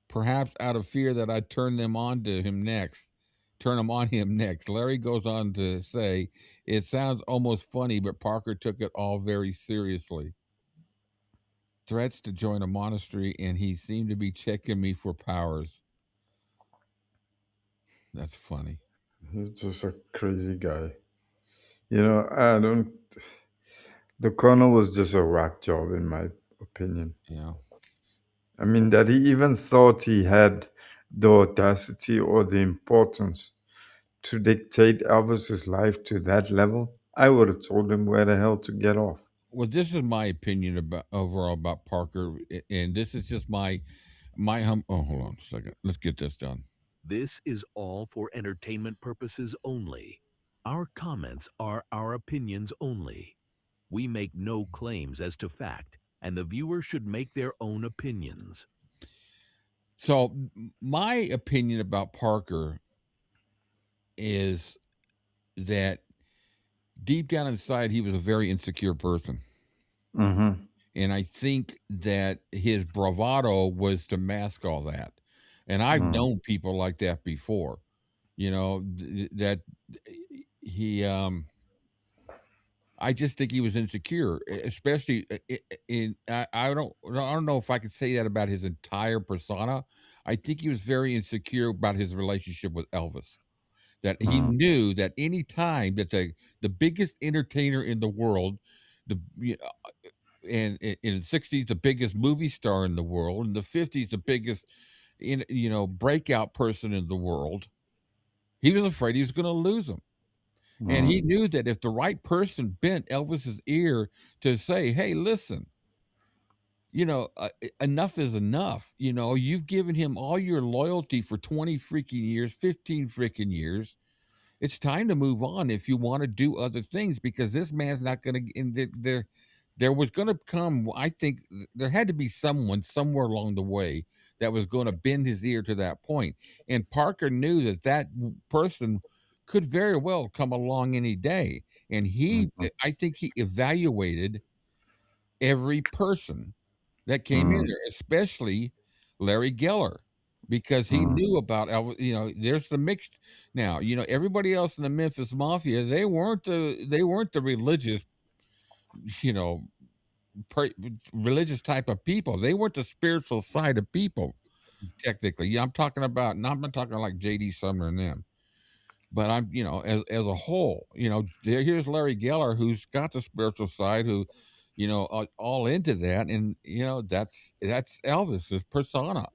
perhaps out of fear that I'd turn them on to him next. Turn them on him next. Larry goes on to say, it sounds almost funny, but Parker took it all very seriously. Threats to join a monastery, and he seemed to be checking me for powers. That's funny. He's just a crazy guy. I don't. The colonel was just a whack job, in my opinion. Yeah. I mean, that he even thought he had the audacity or the importance to dictate Elvis's life to that level, I would have told him where the hell to get off. Well, this is my opinion about overall about Parker, and this is just my hold on a second. Let's get this done. This is all for entertainment purposes only. Our comments are our opinions only. We make no claims as to fact, and the viewer should make their own opinions. So, my opinion about Parker is that deep down inside, he was a very insecure person. Mm-hmm. And I think that his bravado was to mask all that. And I've known people like that before, that he, I just think he was insecure, especially I don't know if I could say that about his entire persona. I think he was very insecure about his relationship with Elvis. That he knew that any time that the biggest entertainer in the world, and in the 60s the biggest movie star in the world, in the 50s the biggest breakout person in the world, he was afraid he was going to lose him. And he knew that if the right person bent Elvis's ear to say, hey, listen, enough is enough. You've given him all your loyalty for 20 freaking years, 15 freaking years. It's time to move on if you want to do other things, because this man's not going to, there was going to come, I think there had to be someone somewhere along the way that was going to bend his ear to that point. And Parker knew that person could very well come along any day. And I think he evaluated every person that came in there, especially Larry Geller, because he Mm. knew about Elvis. There's the mixed. Now, everybody else in the Memphis Mafia, they weren't the religious, you know, religious type of people. They weren't the spiritual side of people. Technically, yeah, I'm not talking like J.D. Sumner and them, but I'm, as a whole, here's Larry Geller, who's got the spiritual side, who, all into that, and that's Elvis's persona.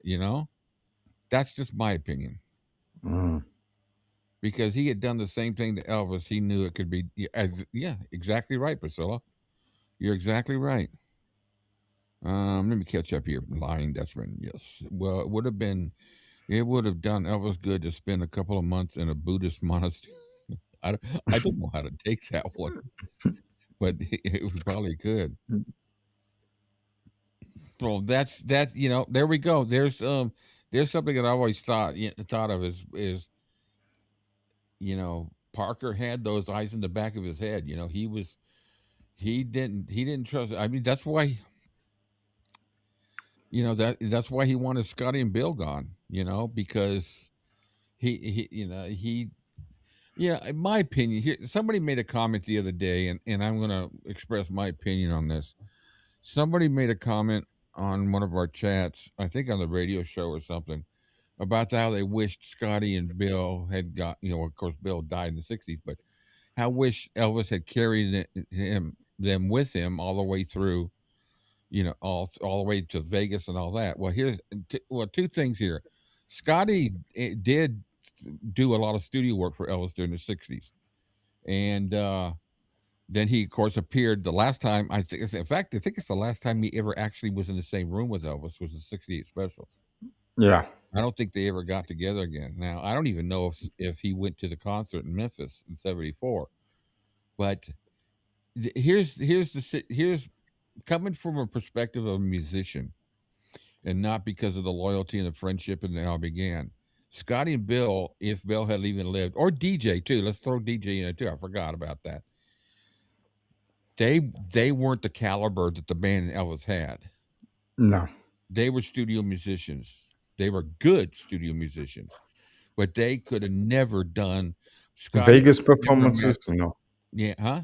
That's just my opinion, Mm. because he had done the same thing to Elvis. He knew it could be, yeah, exactly right, Priscilla. You're exactly right. Let me catch up here. Lying Dutchman. Yes. Well, it would have done Elvis good to spend a couple of months in a Buddhist monastery. I don't know how to take that one, but it probably could. Well, that's that. There we go. There's something that I always thought of is Parker had those eyes in the back of his head. He didn't trust. I mean, that's why. That's why he wanted Scotty and Bill gone. Because he yeah, in my opinion, here somebody made a comment the other day, and I'm going to express my opinion on this. Somebody made a comment on one of our chats, I think on the radio show or something, about how they wished Scotty and Bill had got, of course, Bill died in the '60s, but how wish Elvis had carried them with him all the way through, all the way to Vegas and all that. Well, two things here. Scotty did do a lot of studio work for Elvis during the '60s, and then he, of course, appeared the last time. I think it's the last time he ever actually was in the same room with Elvis was the '68 special. Yeah. I don't think they ever got together again. Now, I don't even know if he went to the concert in Memphis in '74, but here's coming from a perspective of a musician, and not because of the loyalty and the friendship and they all began. Scotty and Bill, if Bill had even lived, or DJ too, let's throw DJ in it too. I forgot about that. They weren't the caliber that the band Elvis had. No. They were studio musicians. They were good studio musicians, but they could have never done Scotty. Vegas Never met. performances? No. Yeah, huh?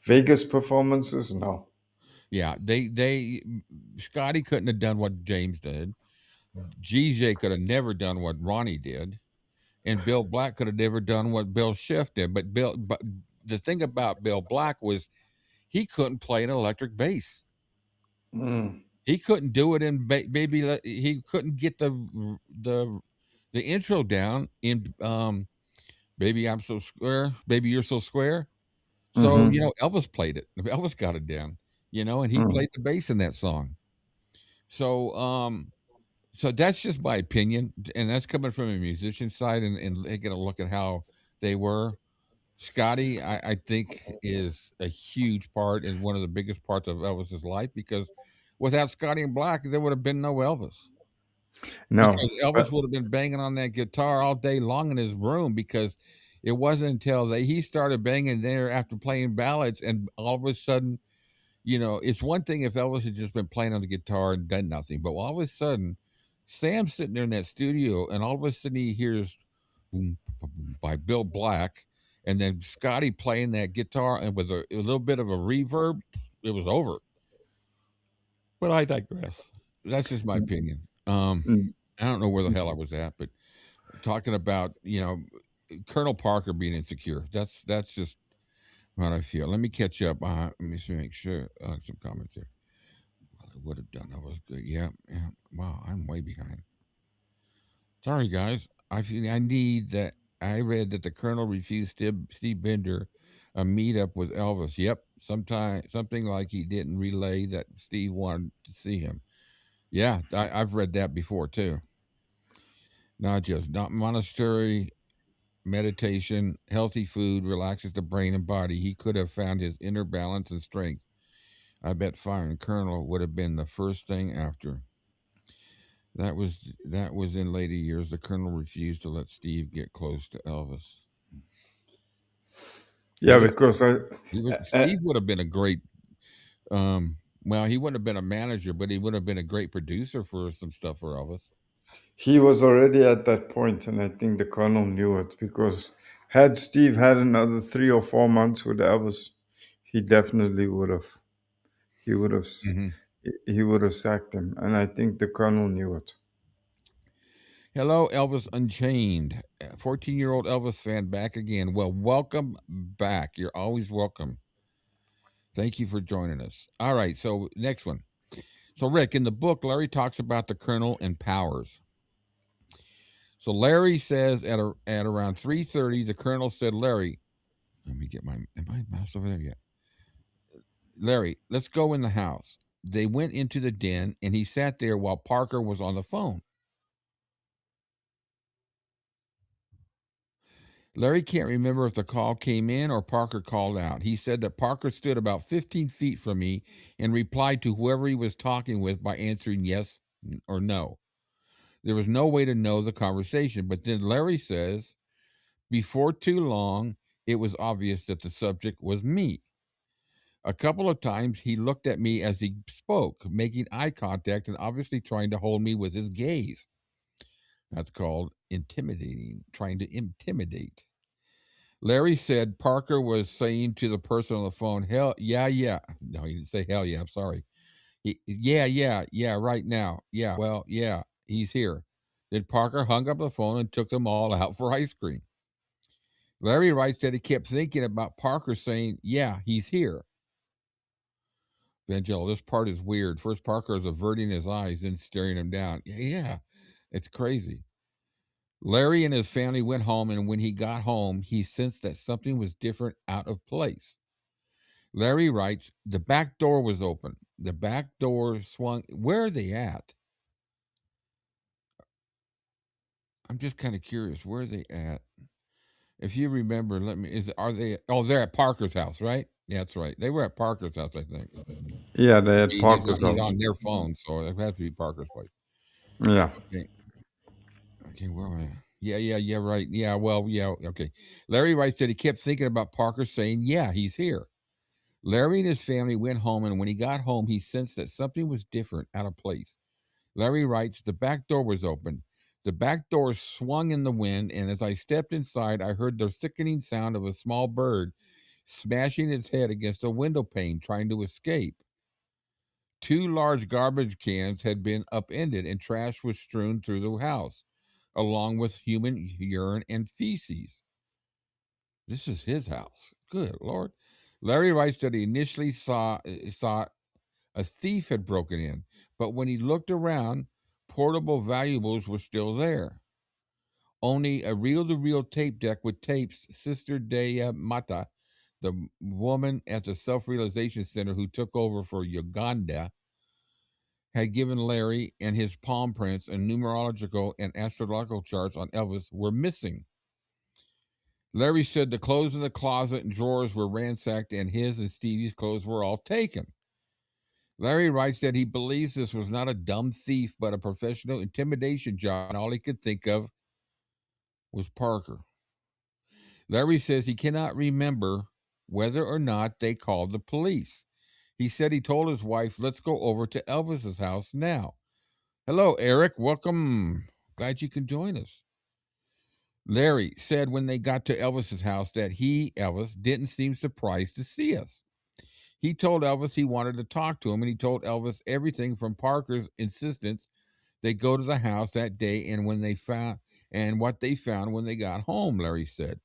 Vegas performances? No. Yeah, Scotty couldn't have done what James did. GJ could have never done what Ronnie did, and Bill Black could have never done what Bill Schiff did. But the thing about Bill Black was he couldn't play an electric bass. Mm. He couldn't do it in baby. He couldn't get the intro down in "Baby I'm So Square," "Baby You're So Square." So Mm-hmm. Elvis played it. Elvis got it down. And he Mm. played the bass in that song. So that's just my opinion, and that's coming from a musician side, and taking a look at how they were. Scotty, I think, is a huge part and one of the biggest parts of Elvis's life, because without Scotty and Black, there would have been no Elvis. No. Because Elvis would have been banging on that guitar all day long in his room, because it wasn't until he started banging there after playing ballads, and all of a sudden, it's one thing if Elvis had just been playing on the guitar and done nothing, but all of a sudden, Sam's sitting there in that studio, and all of a sudden he hears "Boom, boom" by Bill Black, and then Scotty playing that guitar, and with a little bit of a reverb, it was over. But I digress. That's just my opinion. Mm. I don't know where the hell I was at, but talking about Colonel Parker being insecure. That's just what I feel. Let me catch up. Let me make sure some comments here. Well, I would have done. That was good. Yeah. Wow, I'm way behind. Sorry, guys. I need that. I read that the Colonel refused Steve Bender a meetup with Elvis. Yep, something like he didn't relay that Steve wanted to see him. Yeah, I've read that before too. Not monastery, meditation, healthy food relaxes the brain and body. He could have found his inner balance and strength. I bet firing Colonel would have been the first thing after. That was in later years. The Colonel refused to let Steve get close to Elvis. Yeah, because Steve would have been a great Well, he wouldn't have been a manager, but he would have been a great producer for some stuff for Elvis. He was already at that point, and I think the Colonel knew it because had Steve had another 3 or 4 months with Elvis, he definitely would have. He would have. Mm-hmm. He would have sacked him, and I think the Colonel knew it. Hello, Elvis Unchained. 14-year-old Elvis fan back again. Well, welcome back. You're always welcome. Thank you for joining us. All right, so next one. So, Rick, in the book, Larry talks about the Colonel and powers. So Larry says at around 3:30, the Colonel said, Larry, let me get my mouse over there yet? Larry, let's go in the house. They went into the den, and he sat there while Parker was on the phone. Larry can't remember if the call came in or Parker called out. He said that Parker stood about 15 feet from me and replied to whoever he was talking with by answering yes or no. There was no way to know the conversation, but then Larry says, before too long, it was obvious that the subject was me. A couple of times he looked at me as he spoke, making eye contact and obviously trying to hold me with his gaze. That's called intimidating, trying to intimidate. Larry said Parker was saying to the person on the phone, hell, yeah. No, he didn't say hell yeah, I'm sorry. Yeah, right now. Yeah, well, yeah, he's here. Then Parker hung up the phone and took them all out for ice cream. Larry writes that he kept thinking about Parker saying, yeah, he's here. Vangelo, this part is weird. First, Parker is averting his eyes, then staring him down. Yeah, it's crazy. Larry and his family went home, and when he got home, he sensed that something was different, out of place. Larry writes, the back door was open. The back door swung. Where are they at? I'm just kind of curious. Where are they at? If you remember, they're at Parker's house, right? Yeah, that's right. They were at Parker's house, I think. Yeah, they had Parker's He's house. on their phone, so it has to be Parker's place. Yeah. Okay, where am I? Yeah, right. Yeah, well, yeah, okay. Larry writes that he kept thinking about Parker saying, yeah, he's here. Larry and his family went home, and when he got home, he sensed that something was different, out of place. Larry writes, the back door was open. The back door swung in the wind, and as I stepped inside, I heard the sickening sound of a small bird smashing its head against a window pane, trying to escape. 2 large garbage cans had been upended, and trash was strewn through the house, along with human urine and feces. This is his house. Good Lord. Larry writes that he initially saw a thief had broken in, but when he looked around, portable valuables were still there. Only a reel-to-reel tape deck with tapes. Sister Dea Mata, the woman at the Self-Realization Center who took over for Uganda, had given Larry, and his palm prints and numerological and astrological charts on Elvis were missing. Larry said the clothes in the closet and drawers were ransacked, and his and Stevie's clothes were all taken. Larry writes that he believes this was not a dumb thief, but a professional intimidation job, and all he could think of was Parker. Larry says he cannot remember whether or not they called the police. He said he told his wife, let's go over to Elvis's house now. Hello, Eric. Welcome. Glad you can join us. Larry said when they got to Elvis's house that he, Elvis, didn't seem surprised to see us. He told Elvis he wanted to talk to him, and he told Elvis everything from Parker's insistence they go to the house that day and when they found and what they found when they got home, Larry said.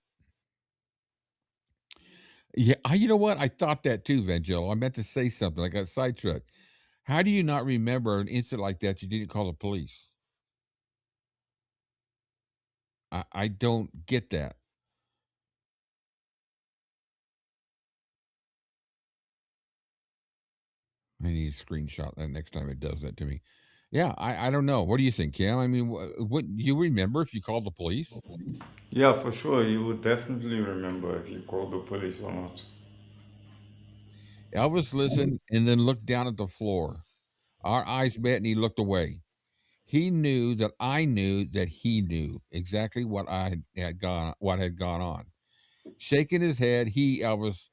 Yeah, you know what? I thought that too, Vangelo. I meant to say something. I got sidetracked. How do you not remember an incident like that you didn't call the police? I don't get that. I need to screenshot that next time it does that to me. Yeah, I don't know. What do you think, Cam? I mean, wouldn't you remember if you called the police? Yeah, for sure. You would definitely remember if you called the police or not. Elvis listened and then looked down at the floor. Our eyes met and he looked away. He knew that I knew that he knew exactly what had gone on. Shaking his head, Elvis,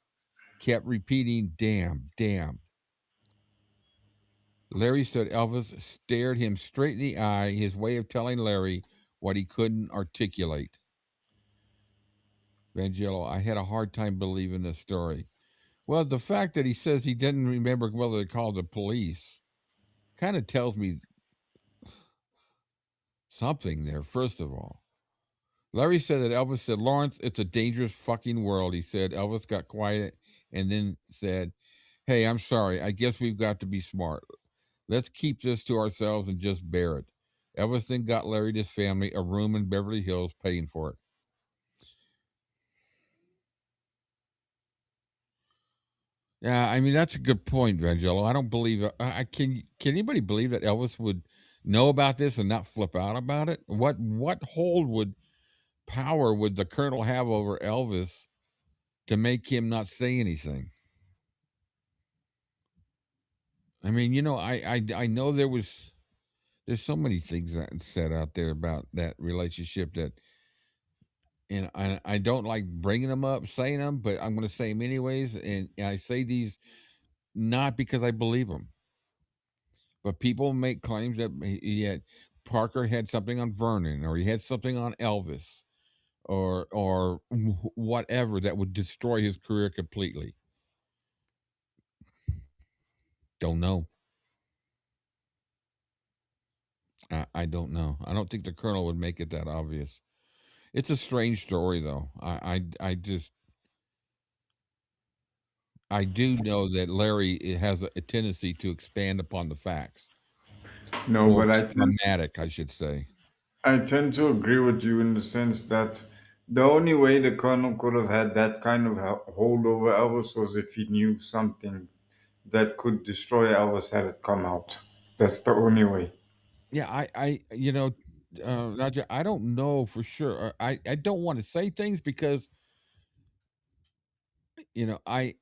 kept repeating, damn, damn. Larry said Elvis stared him straight in the eye, his way of telling Larry what he couldn't articulate. Vangello, I had a hard time believing this story. Well, the fact that he says he didn't remember whether to call the police kind of tells me something there, first of all. Larry said that Elvis said, Lawrence, it's a dangerous fucking world, he said. Elvis got quiet and then said, hey, I'm sorry. I guess we've got to be smart. Let's keep this to ourselves and just bear it. Elvis then got Larry and his family a room in Beverly Hills, paying for it. Yeah, I mean, that's a good point, Vangello. I don't believe can anybody believe that Elvis would know about this and not flip out about it? What power would the Colonel have over Elvis to make him not say anything? I mean, I know there's so many things that said out there about that relationship that, and I don't like bringing them up, saying them, but I'm going to say them anyways. And I say these not because I believe them, but people make claims that Parker had something on Vernon, or he had something on Elvis, or whatever that would destroy his career completely. Don't know. I don't know. I don't think the Colonel would make it that obvious. It's a strange story, though. I do know that Larry has a tendency to expand upon the facts. No, Or but dramatic, I should say. I tend to agree with you in the sense that the only way the Colonel could have had that kind of hold over Elvis was if he knew something that could destroy Elvis had it come out. That's the only way. Yeah, Roger, I don't know for sure. I don't want to say things because, I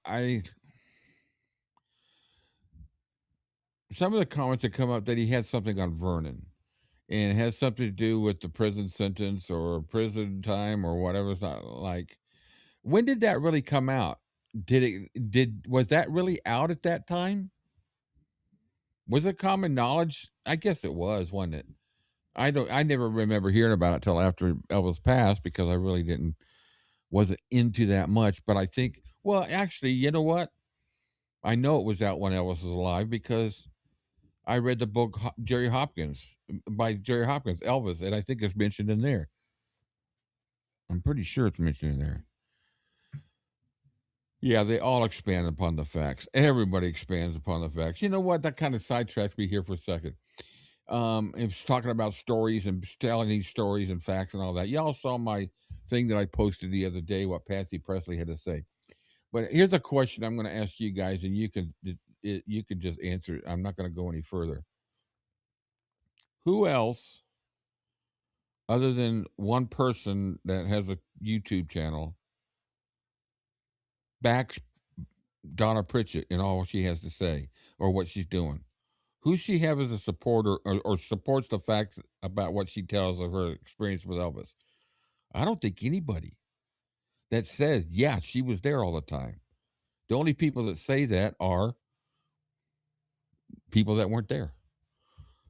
some of the comments that come up that he had something on Vernon, and it has something to do with the prison sentence or prison time or whatever. It's not like, when did that really come out? Was that really out at that time? Was it common knowledge? I guess it was, wasn't it? I never remember hearing about it till after Elvis passed, because I really wasn't into that much. But I think, well, actually, you know what? I know it was out when Elvis was alive because I read the book by Jerry Hopkins, Elvis, and I think it's mentioned in there. I'm pretty sure it's mentioned in there. Yeah, they all expand upon the facts. Everybody expands upon the facts. You know what? That kind of sidetracks me here for a second. It's talking about stories and telling these stories and facts and all that. Y'all saw my thing that I posted the other day, what Patsy Presley had to say. But here's a question I'm going to ask you guys, and you can just answer it. I'm not going to go any further. Who else, other than one person that has a YouTube channel, backs Donna Pritchett in all she has to say or what she's doing? Who she have as a supporter, or supports the facts about what she tells of her experience with Elvis? I don't think anybody that says, yeah, she was there all the time. The only people that say that are people that weren't there.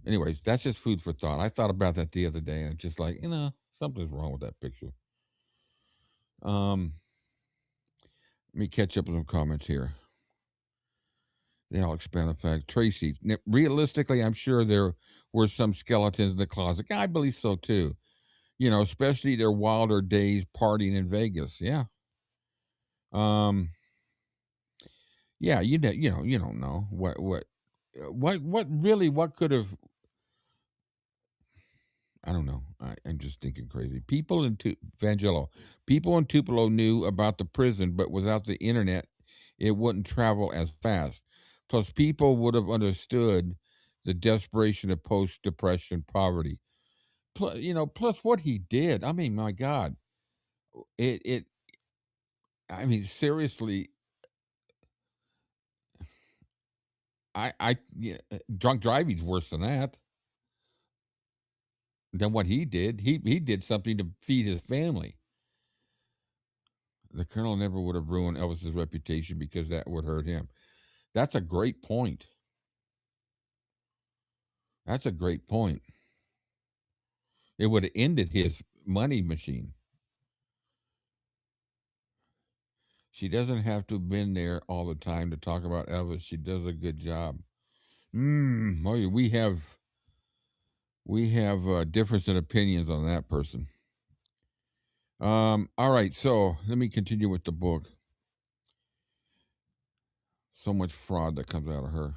Anyways, that's just food for thought. I thought about that the other day, and it's just like, something's wrong with that picture. Let me catch up with some comments here. They all expand the fact. Tracy, realistically, I'm sure there were some skeletons in the closet. I believe so too. Especially their wilder days partying in Vegas. Yeah. Yeah, you don't know what could have. I don't know. I'm just thinking crazy. People in Tupelo knew about the prison, but without the internet, it wouldn't travel as fast. Plus, people would have understood the desperation of post-depression poverty. Plus what he did. I mean, my God, it. I mean, seriously, yeah, drunk driving's worse than that. Than what he did. He did something to feed his family. The Colonel never would have ruined Elvis's reputation because that would hurt him. That's a great point. That's a great point. It would have ended his money machine. She doesn't have to have been there all the time to talk about Elvis. She does a good job. We have difference in opinions on that person. All right, so let me continue with the book. So much fraud that comes out of her.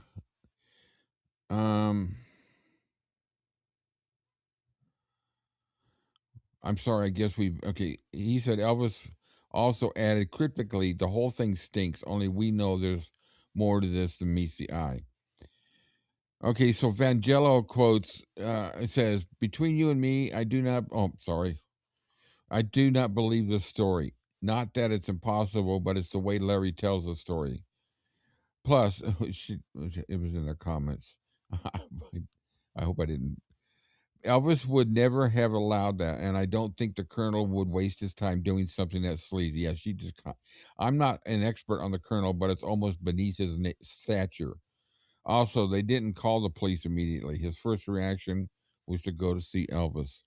I'm sorry, I guess okay. He said Elvis also added cryptically, the whole thing stinks, only we know there's more to this than meets the eye. Okay, so Vangello quotes, it says, between you and me, I do not believe this story. Not that it's impossible, but it's the way Larry tells the story. Plus, it was in the comments. I hope I didn't. Elvis would never have allowed that, and I don't think the Colonel would waste his time doing something that sleazy. Yeah, I'm not an expert on the Colonel, but it's almost beneath his stature. Also, they didn't call the police immediately. His first reaction was to go to see Elvis.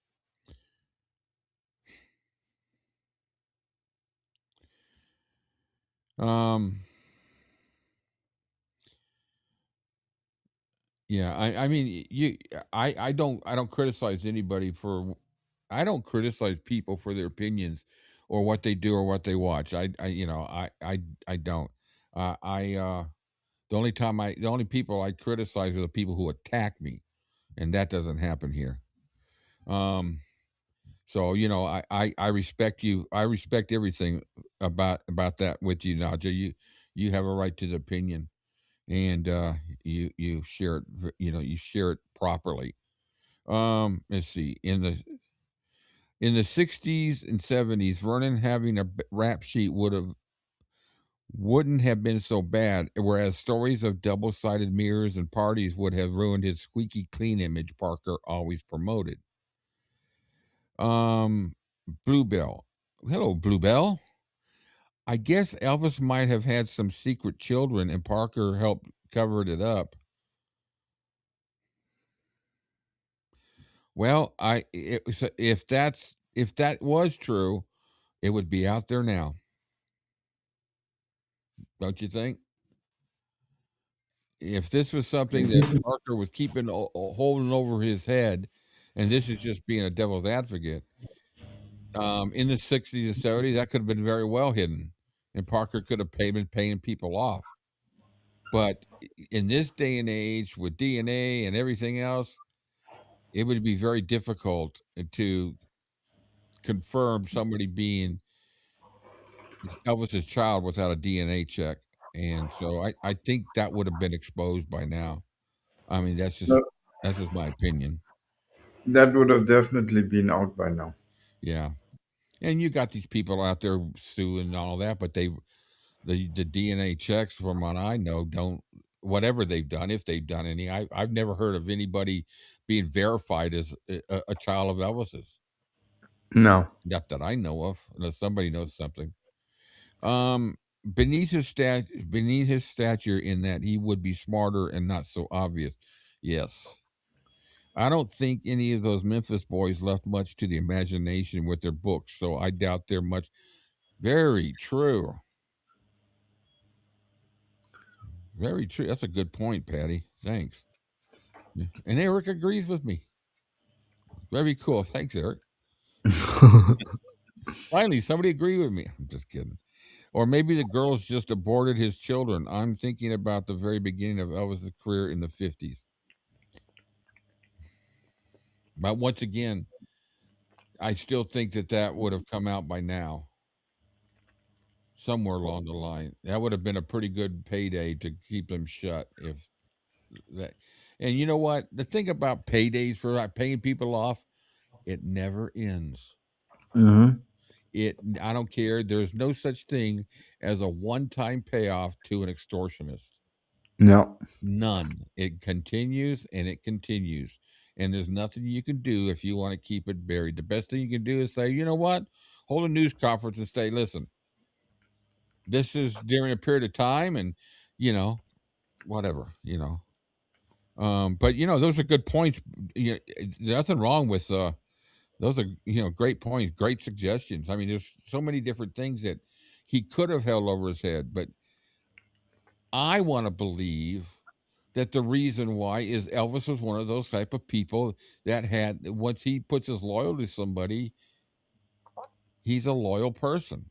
Yeah, I mean, I don't criticize anybody for, I don't criticize people for their opinions or what they do or what they watch. I don't. The only people I criticize are the people who attack me, and that doesn't happen here. So I respect you. I respect everything about that with you, Naja. You have a right to the opinion, and you share it. You share it properly. Let's see. In the 60s and 70s, Vernon having a rap sheet wouldn't have been so bad, whereas stories of double-sided mirrors and parties would have ruined his squeaky clean image Parker always promoted. Bluebell. Hello, Bluebell. I guess Elvis might have had some secret children and Parker helped covered it up. Well, if that was true, it would be out there now. Don't you think? If this was something that Parker was keeping holding over his head, and this is just being a devil's advocate, in the 60s and 70s, that could have been very well hidden, and Parker could have been paying people off. But in this day and age, with DNA and everything else, it would be very difficult to confirm somebody being Elvis's child without a DNA check. And so I think that would have been exposed by now. I mean, that's just my opinion. That would have definitely been out by now. Yeah. And you got these people out there suing and all that, but the DNA checks, from what I know, don't, whatever they've done, if they've done any, I've never heard of anybody being verified as a child of Elvis's. No. Not that I know of, unless somebody knows something. Beneath his stature, in that he would be smarter and not so obvious. Yes. I don't think any of those Memphis boys left much to the imagination with their books, so I doubt they're much. Very true. Very true. That's a good point, Patty. Thanks. And Eric agrees with me. Very cool. Thanks, Eric. Finally, somebody agreed with me. I'm just kidding. Or maybe the girls just aborted his children. I'm thinking about the very beginning of Elvis's career in the 50s. But once again, I still think that would have come out by now. Somewhere along the line. That would have been a pretty good payday to keep them shut if that. And you know what? The thing about paydays for paying people off, it never ends. Mm-hmm. I don't care. There's no such thing as a one-time payoff to an extortionist. No. None. It continues and it continues. And there's nothing you can do if you want to keep it buried. The best thing you can do is say, you know what? Hold a news conference and say, listen, this is during a period of time, and whatever. But those are good points. Nothing wrong with those are great points, great suggestions. I mean, there's so many different things that he could have held over his head, but I want to believe that the reason why is Elvis was one of those type of people that had, once he puts his loyalty to somebody, he's a loyal person.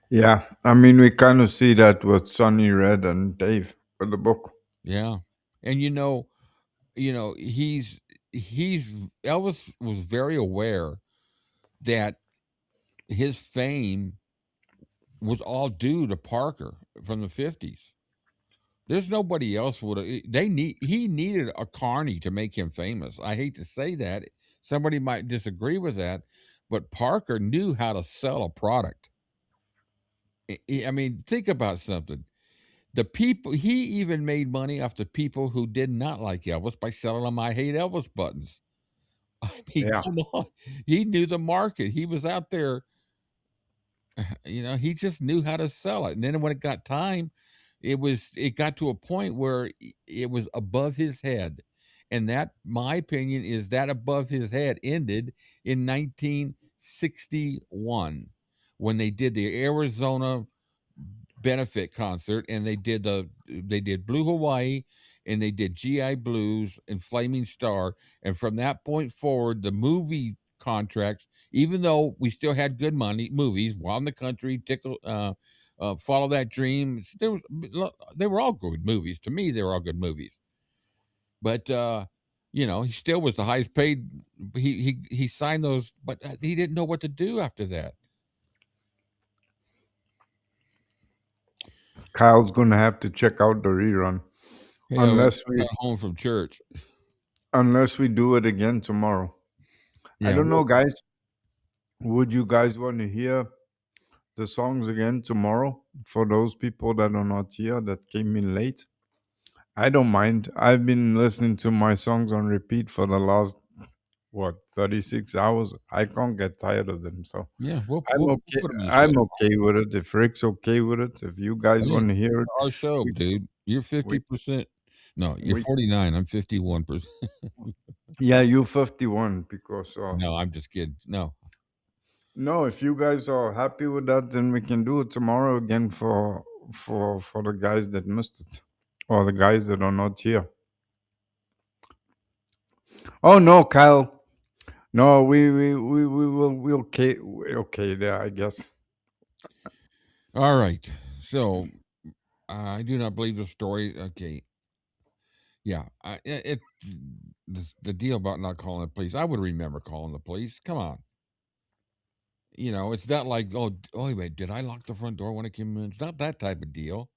Yeah, I mean, we kind of see that with Sonny Red and Dave with the book. Yeah. And he's Elvis was very aware that his fame was all due to Parker from the 50s. There's nobody else would have. He needed a Carney to make him famous. I hate to say that. Somebody might disagree with that, but Parker knew how to sell a product. I mean, think about something. The people, he even made money off the people who did not like Elvis by selling them "I Hate Elvis" buttons. I mean, Yeah. come on. He knew the market. He was out there. He just knew how to sell it. And then when it got time, it got to a point where it was above his head. And that, my opinion, is that above his head ended in 1961 when they did the Arizona benefit concert, and they did Blue Hawaii, and they did GI Blues and Flaming Star. And from that point forward, the movie contracts, even though we still had good money movies, Wild in the Country, Tickle, Follow That Dream, they were all good movies. To me, they were all good movies. But he still was the highest paid. He signed those, but he didn't know what to do after that. Kyle's gonna have to check out the rerun Hey, unless we got home from church. do it again tomorrow. I Yeah, don't know, guys. Would you guys want to hear the songs again tomorrow for those people that are not here that came in late? I don't mind. I've been listening to my songs on repeat for the last 36 hours. I can't get tired of them, so yeah, I'm we'll okay. put them in the show. I'm okay with it. If Rick's okay with it, if you guys Hey, want to hear it, our show, we, dude. You're 50%. No, you're we 49. I'm 51%. yeah, you 51 because No, I'm just kidding. No. no, if you guys are happy with that, then we can do it tomorrow again for the guys that missed it or the guys that are not here. Oh no, Kyle. No, we'll okay there, I guess. All right. So I do not believe the story. Okay. Yeah. The deal about not calling the police. I would remember calling the police. Come on. It's not like, oh, wait, did I lock the front door when I came in? It's not that type of deal.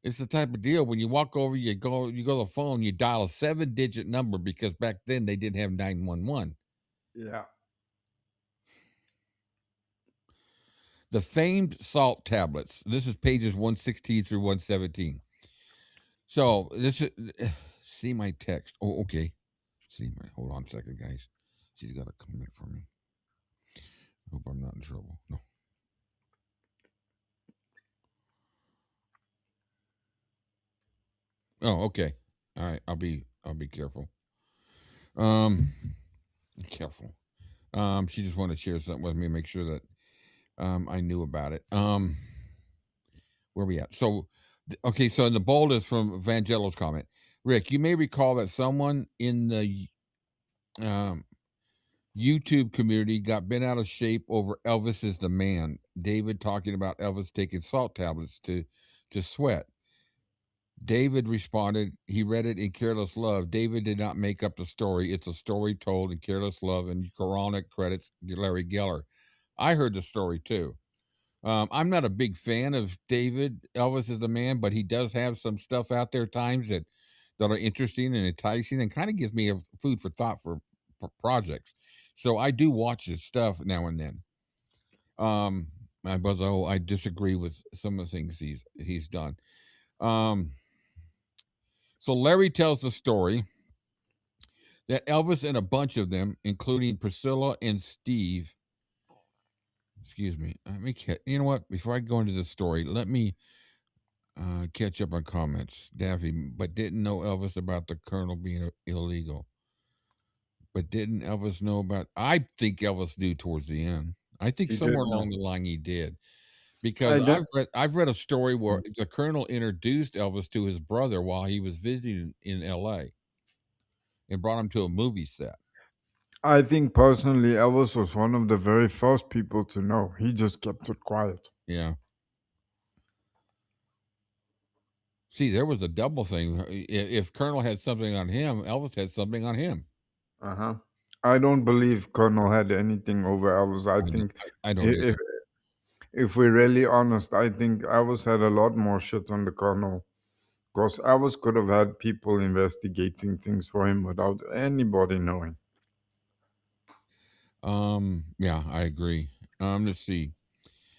It's the type of deal when you walk over, you go to the phone, you dial a 7-digit number, because back then they didn't have 911. Yeah. The famed salt tablets. This is pages 116 through 117. So this is see my text. Oh, okay. Hold on a second, guys. She's got a comment for me. Hope I'm not in trouble. No. Oh, okay. All right. I'll be careful. Careful. She just wanted to share something with me, make sure that I knew about it. Where we at? So okay, so in the bold is from Vangelo's comment. Rick, you may recall that someone in the YouTube community got bent out of shape over Elvis is the man. David talking about Elvis taking salt tablets to sweat. David responded, he read it in Careless Love. David did not make up the story. It's a story told in Careless Love, and Quranic credits Larry Geller. I heard the story too. I'm not a big fan of David Elvis is the man, but he does have some stuff out there times that are interesting and enticing, and kind of gives me a food for thought for projects. So I do watch his stuff now and then. Although I disagree with some of the things he's done. So Larry tells the story that Elvis and a bunch of them, including Priscilla and Steve, excuse me, you know what? Before I go into the story, let me Catch up on comments. Daffy, but didn't know Elvis about the colonel being illegal. But didn't Elvis know about? I think Elvis knew towards the end. I think He did somewhere know. along the line he did, because I did. I've read a story where the colonel introduced Elvis to his brother while he was visiting in L.A. and brought him to a movie set. I think personally, Elvis was one of the very first people to know. He just kept it quiet. Yeah. See, there was a double thing. If Colonel had something on him, Elvis had something on him. Uh huh. I don't believe Colonel had anything over Elvis. I think I don't i- either. if if we're really honest, I think Elvis had a lot more shit on the Colonel. Because Elvis could have had people investigating things for him without anybody knowing. Yeah, I agree. Let's see.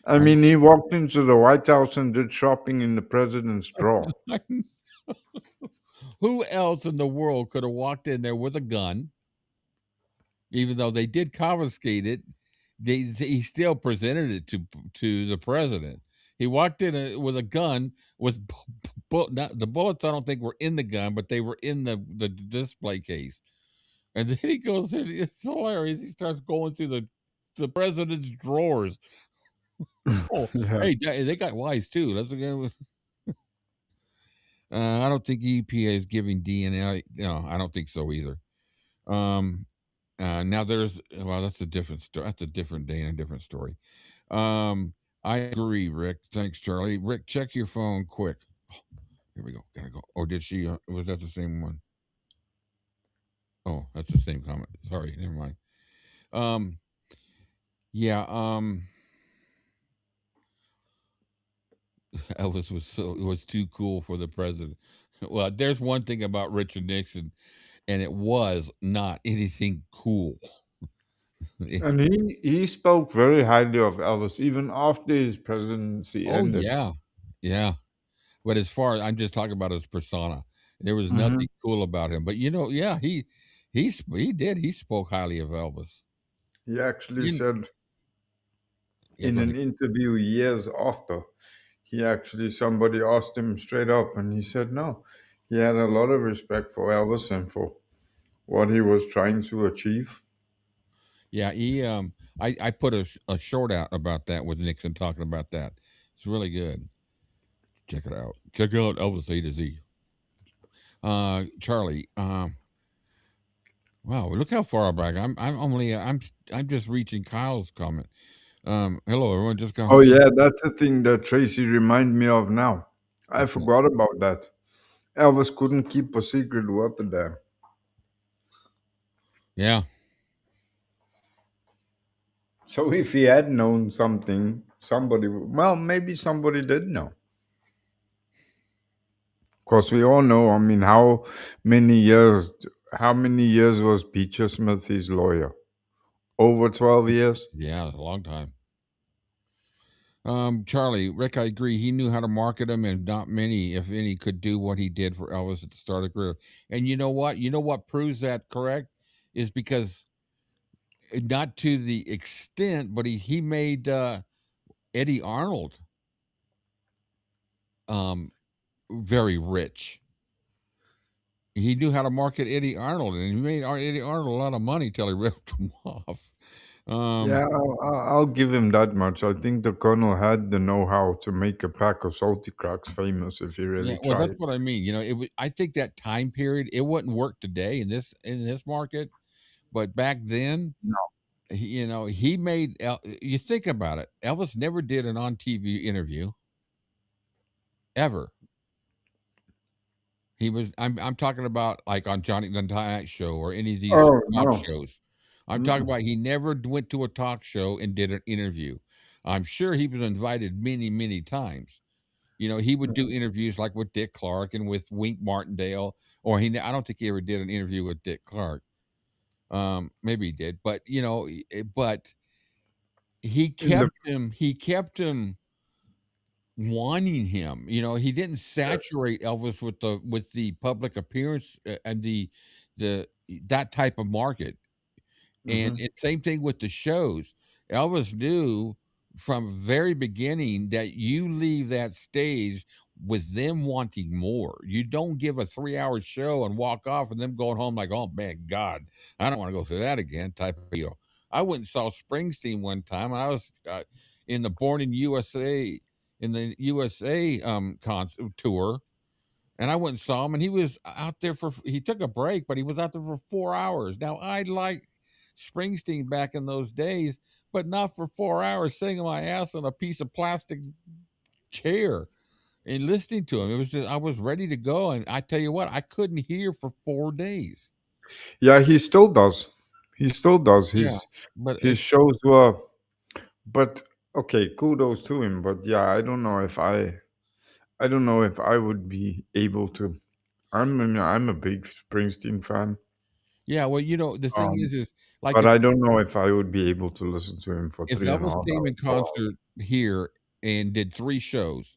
I mean, he walked into the White House and did shopping in the president's drawer. Who else in the world could have walked in there with a gun? Even though they did confiscate it, he still presented it to the president. He walked in with a gun with not, the bullets. I don't think were in the gun, but they were in the display case. And then he goes, it's hilarious. He starts going through the president's drawers. Oh, Yeah. hey, they got wise too. That's again. I don't think EPA is giving DNA. No, I don't think so either. Now that's a different story. That's a different day and a different story. I agree, Rick. Thanks, Charlie. Rick, check your phone quick. Oh, here we go. Gotta go. Oh, did she? Was that the same one? Oh, that's the same comment. Sorry, never mind. Yeah. Elvis was too cool for the president. Well, there's one thing about Richard Nixon, and it was not anything cool. And he spoke very highly of Elvis even after his presidency Oh ended. yeah, yeah. But as far as I'm just talking about his persona, there was Mhm. nothing cool about him. But yeah, he did. He spoke highly of Elvis. He actually You, said yeah, in go an ahead. interview years after, somebody asked him straight up, and he said no. He had a lot of respect for Elvis and for what he was trying to achieve. Yeah, I put a short out about that with Nixon talking about that. It's really good. Check it out. Check out Elvis-A-Z. Charlie. Wow, look how far back. I'm just reaching Kyle's comment. Hello everyone. Just got Oh home. yeah, that's the thing that Tracy remind me of now. I What's that? forgot about that. Elvis couldn't keep a secret worth a damn. Yeah. So if he had known something, well, maybe somebody did know. Because we all know, I mean, how many years was Beecher Smith his lawyer? Over 12 years? Yeah, a long time. Charlie, Rick, I agree. He knew how to market him, and not many, if any, could do what he did for Elvis at the start of the career. And you know what? You know what proves that correct is because not to the extent, but he made Eddie Arnold very rich. He knew how to market Eddie Arnold, and he made Eddie Arnold a lot of money till he ripped him off. Yeah, I'll give him that much. I think the Colonel had the know-how to make a pack of salty cracks famous if he Yeah, really well, that's tried. what I mean. I think that time period it wouldn't work today in this market, but back then, No. he made. You think about it. Elvis never did an on TV interview ever. He was. I'm talking about like on Johnny the Tonight Show or any of these Oh, talk no. shows. I'm talking Mm-mm. about he never went to a talk show and did an interview. I'm sure he was invited many, many times. He would do interviews like with Dick Clark and with Wink Martindale, or I don't think he ever did an interview with Dick Clark. Maybe he did, but but In the he kept him wanting him. He didn't saturate Elvis with the public appearance and the that type of market. And Mhm. same thing with the shows. Elvis knew from very beginning that you leave that stage with them wanting more. You don't give a 3-hour show and walk off and them going home like, oh man, God, I don't want to go through that again type of deal. I went and saw Springsteen one time. And I was in the Born in the USA concert tour, and I went and saw him, and he was out there he took a break, but he was out there for 4 hours. Now, I like Springsteen back in those days, but not for 4 hours singing my ass on a piece of plastic chair and listening to him. It was just, I was ready to go. And I tell you what, I couldn't hear for 4 days. Yeah, he still does. He still does. Yeah. But His shows were, but okay, kudos to him. But yeah, I don't know if I would be able to. I'm a big Springsteen fan. yeah, well, the thing is like But I don't know if I would be able to listen to him for if three and a Elvis half came in hours. 4 hours. concert here and did 3 shows,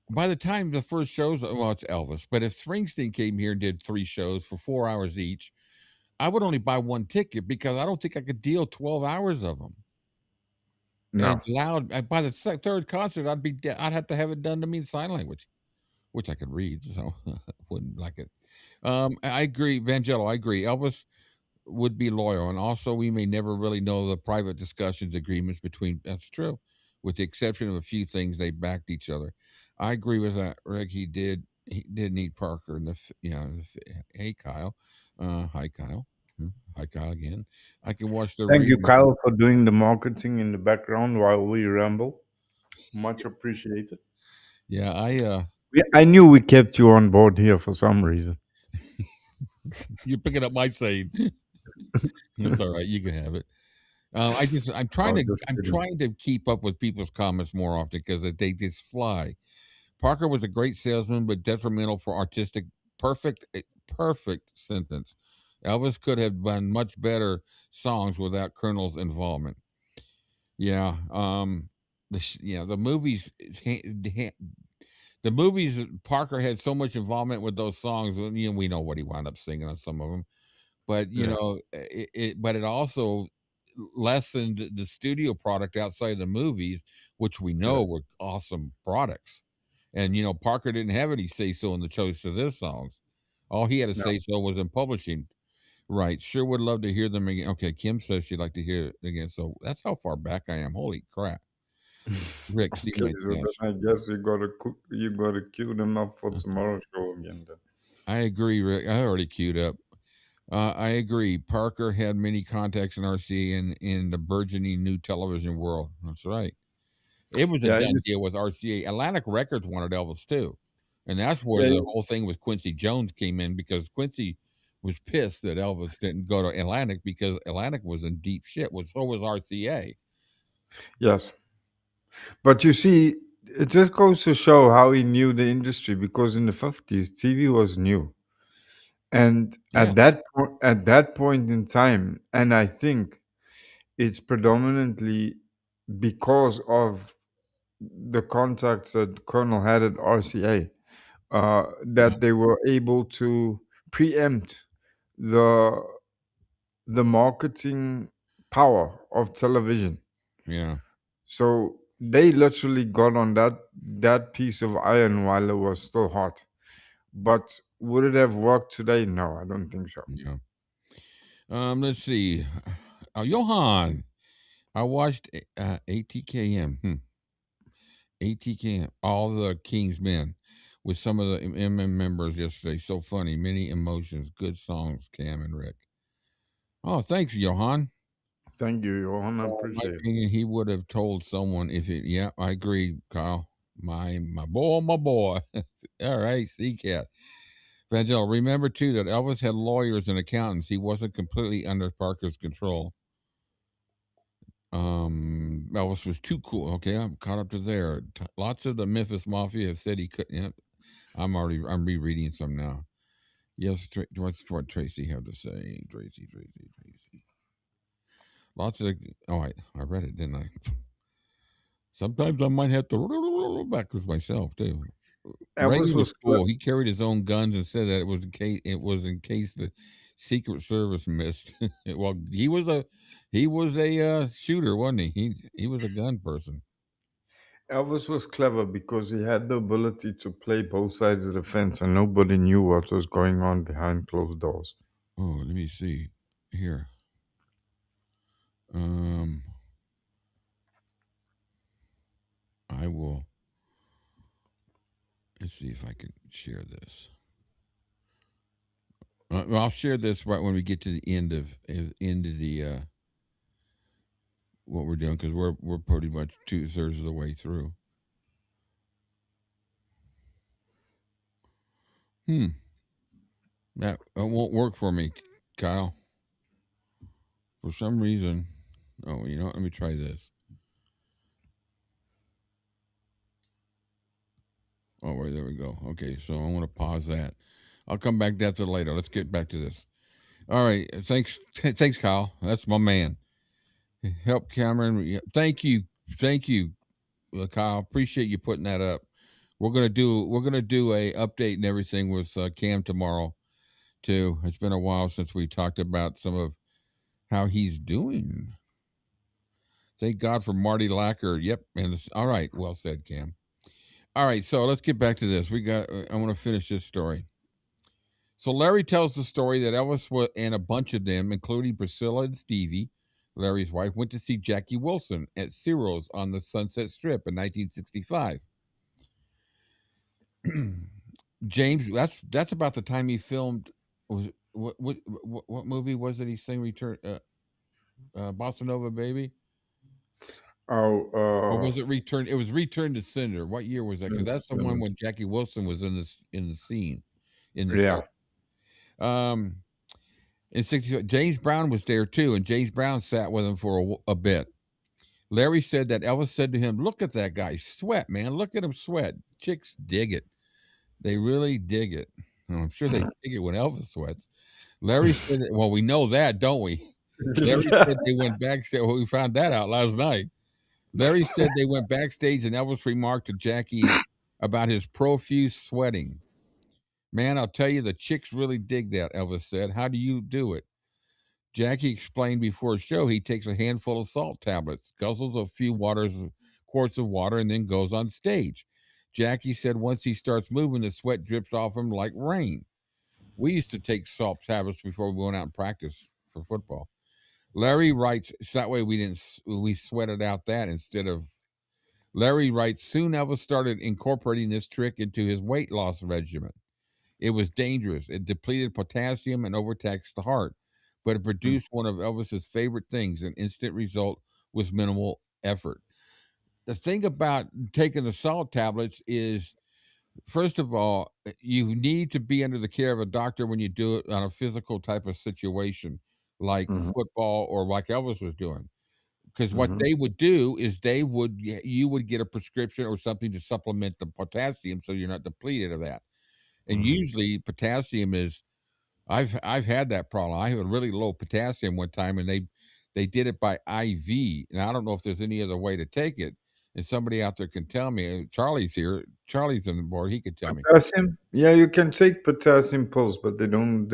by the time the first shows, well, it's Elvis, but if Springsteen came here and did 3 shows for 4 hours each, I would only buy 1 ticket because I don't think I could deal 12 hours of them. No. And loud. By the third concert, I'd have to have it done to me in sign language, which I could read, so wouldn't like it. I agree, Vangello. I agree. Elvis would be loyal, and also we may never really know the private discussions, agreements between. That's true, with the exception of a few things, they backed each other. I agree with that, Rick. He did need Parker, and hey Kyle, hi Kyle. Hi Kyle again. I can watch the. Thank you, Kyle, for doing the marketing in the background while we ramble. Much appreciated. Yeah, I knew we kept you on board here for some reason. You're picking up my saying. That's all right. You can have it. I'm trying to keep up with people's comments more often because they just fly. Parker was a great salesman, but detrimental for artistic. Perfect sentence. Elvis could have done much better songs without Colonel's involvement. Yeah. The movies. The movies. Parker had so much involvement with those songs. We know what he wound up singing on some of them, but but it also lessened the studio product outside the movies, which we know were awesome products. And Parker didn't have any say so in the choice of their songs. All he had to say so was in publishing. Right. Sure would love to hear them again. Okay, Kim says she'd like to hear it again. So that's how far back I am. Holy crap. Rick, see Okay, so then I guess you gotta queue them up for tomorrow's show again. Then I agree, Rick. I already queued up. I agree. Parker had many contacts in RCA in the burgeoning new television world. That's right. It was a done deal with RCA. Atlantic Records wanted Elvis too, and that's where the whole thing with Quincy Jones came in, because Quincy was pissed that Elvis didn't go to Atlantic because Atlantic was in deep shit. So was RCA. Yes, but you see, it just goes to show how he knew the industry, because in the 50s, TV was new. And at that point in time, and I think it's predominantly because of the contacts that Colonel had at RCA, that they were able to preempt the marketing power of television. Yeah. So they literally got on that piece of iron while it was still hot. But would it have worked today? No, I don't think so. Yeah. Let's see. Johan, I watched 𝐷𝐞𝐬𝐬𝐷. 𝐷𝐞𝐬𝐬𝐷, all the King's Men, with some of the MM members yesterday. So funny. Many emotions. Good songs, Cam and Rick. Oh, thanks, Johan. Thank you, Johan. I appreciate it. In my opinion, he would have told someone if it. Yeah, I agree, Kyle. My boy. All right, C-Cat. Vangel, remember too that Elvis had lawyers and accountants. He wasn't completely under Parker's control. Elvis was too cool. Okay, I'm caught up to there. Lots of the Memphis Mafia have said he couldn't. Yeah, I'm rereading some now. Yes, what's what Tracy have to say? Tracy. Lots of I read it, didn't I? Sometimes I might have to backwards myself too. Elvis was cool. He carried his own guns and said that it was in case the Secret Service missed. Well, he was a shooter, wasn't he? He was a gun person. Elvis was clever because he had the ability to play both sides of the fence, and nobody knew what was going on behind closed doors. Oh, let me see here. I will. Let's see if I can share this. I'll share this right when we get to the end of the what we're doing, because we're pretty much 2/3 of the way through. That won't work for me, Kyle. For some reason. Oh, you know what? Let me try this. Oh, wait, there we go. Okay, so I want to pause that. I'll come back to that later. Let's get back to this. All right, thanks, Kyle. That's my man. Help Cameron. Thank you, Kyle. Appreciate you putting that up. We're gonna do a update and everything with Cam tomorrow too. It's been a while since we talked about some of how he's doing. Thank God for Marty Lacker. Yep, and all right. Well said, Cam. All right, so let's get back to this. I want to finish this story. So Larry tells the story that Elvis and a bunch of them, including Priscilla and Stevie, Larry's wife, went to see Jackie Wilson at Ciro's on the Sunset Strip in 1965. James, that's about the time he filmed. What movie was it? He sang Return, Bossa Nova Baby. Or was it Return? It was Return to Cinder. What year was that? Because that's the one when Jackie Wilson was in the scene, in the Yeah. set. In 60, James Brown was there too, and James Brown sat with him for a bit. Larry said that Elvis said to him, "Look at that guy sweat, man. Look at him sweat. Chicks dig it. They really dig it. And I'm sure they dig it when Elvis sweats." Larry said, "Well, we know that, don't we?" Larry said they went backstage. Well, we found that out last night. Larry said they went backstage, and Elvis remarked to Jackie about his profuse sweating. "Man, I'll tell you, the chicks really dig that," Elvis said. "How do you do it?" Jackie explained before a show he takes a handful of salt tablets, guzzles a few quarts of water, and then goes on stage. Jackie said once he starts moving, the sweat drips off him like rain. We used to take salt tablets before we went out and practice for football. Larry writes, so that way we sweated out that instead of. Larry writes, soon Elvis started incorporating this trick into his weight loss regimen. It was dangerous. It depleted potassium and overtaxed the heart, but it produced one of Elvis's favorite things, an instant result with minimal effort. The thing about taking the salt tablets is, first of all, you need to be under the care of a doctor when you do it on a physical type of situation like football or like Elvis was doing. Because what they would do is you would get a prescription or something to supplement the potassium so you're not depleted of that. And usually potassium is, I've had that problem. I had a really low potassium one time, and they did it by IV. And I don't know if there's any other way to take it. And somebody out there can tell me. Charlie's here. Charlie's on the board. He could tell me. Potassium? Yeah, you can take potassium pills, but they don't.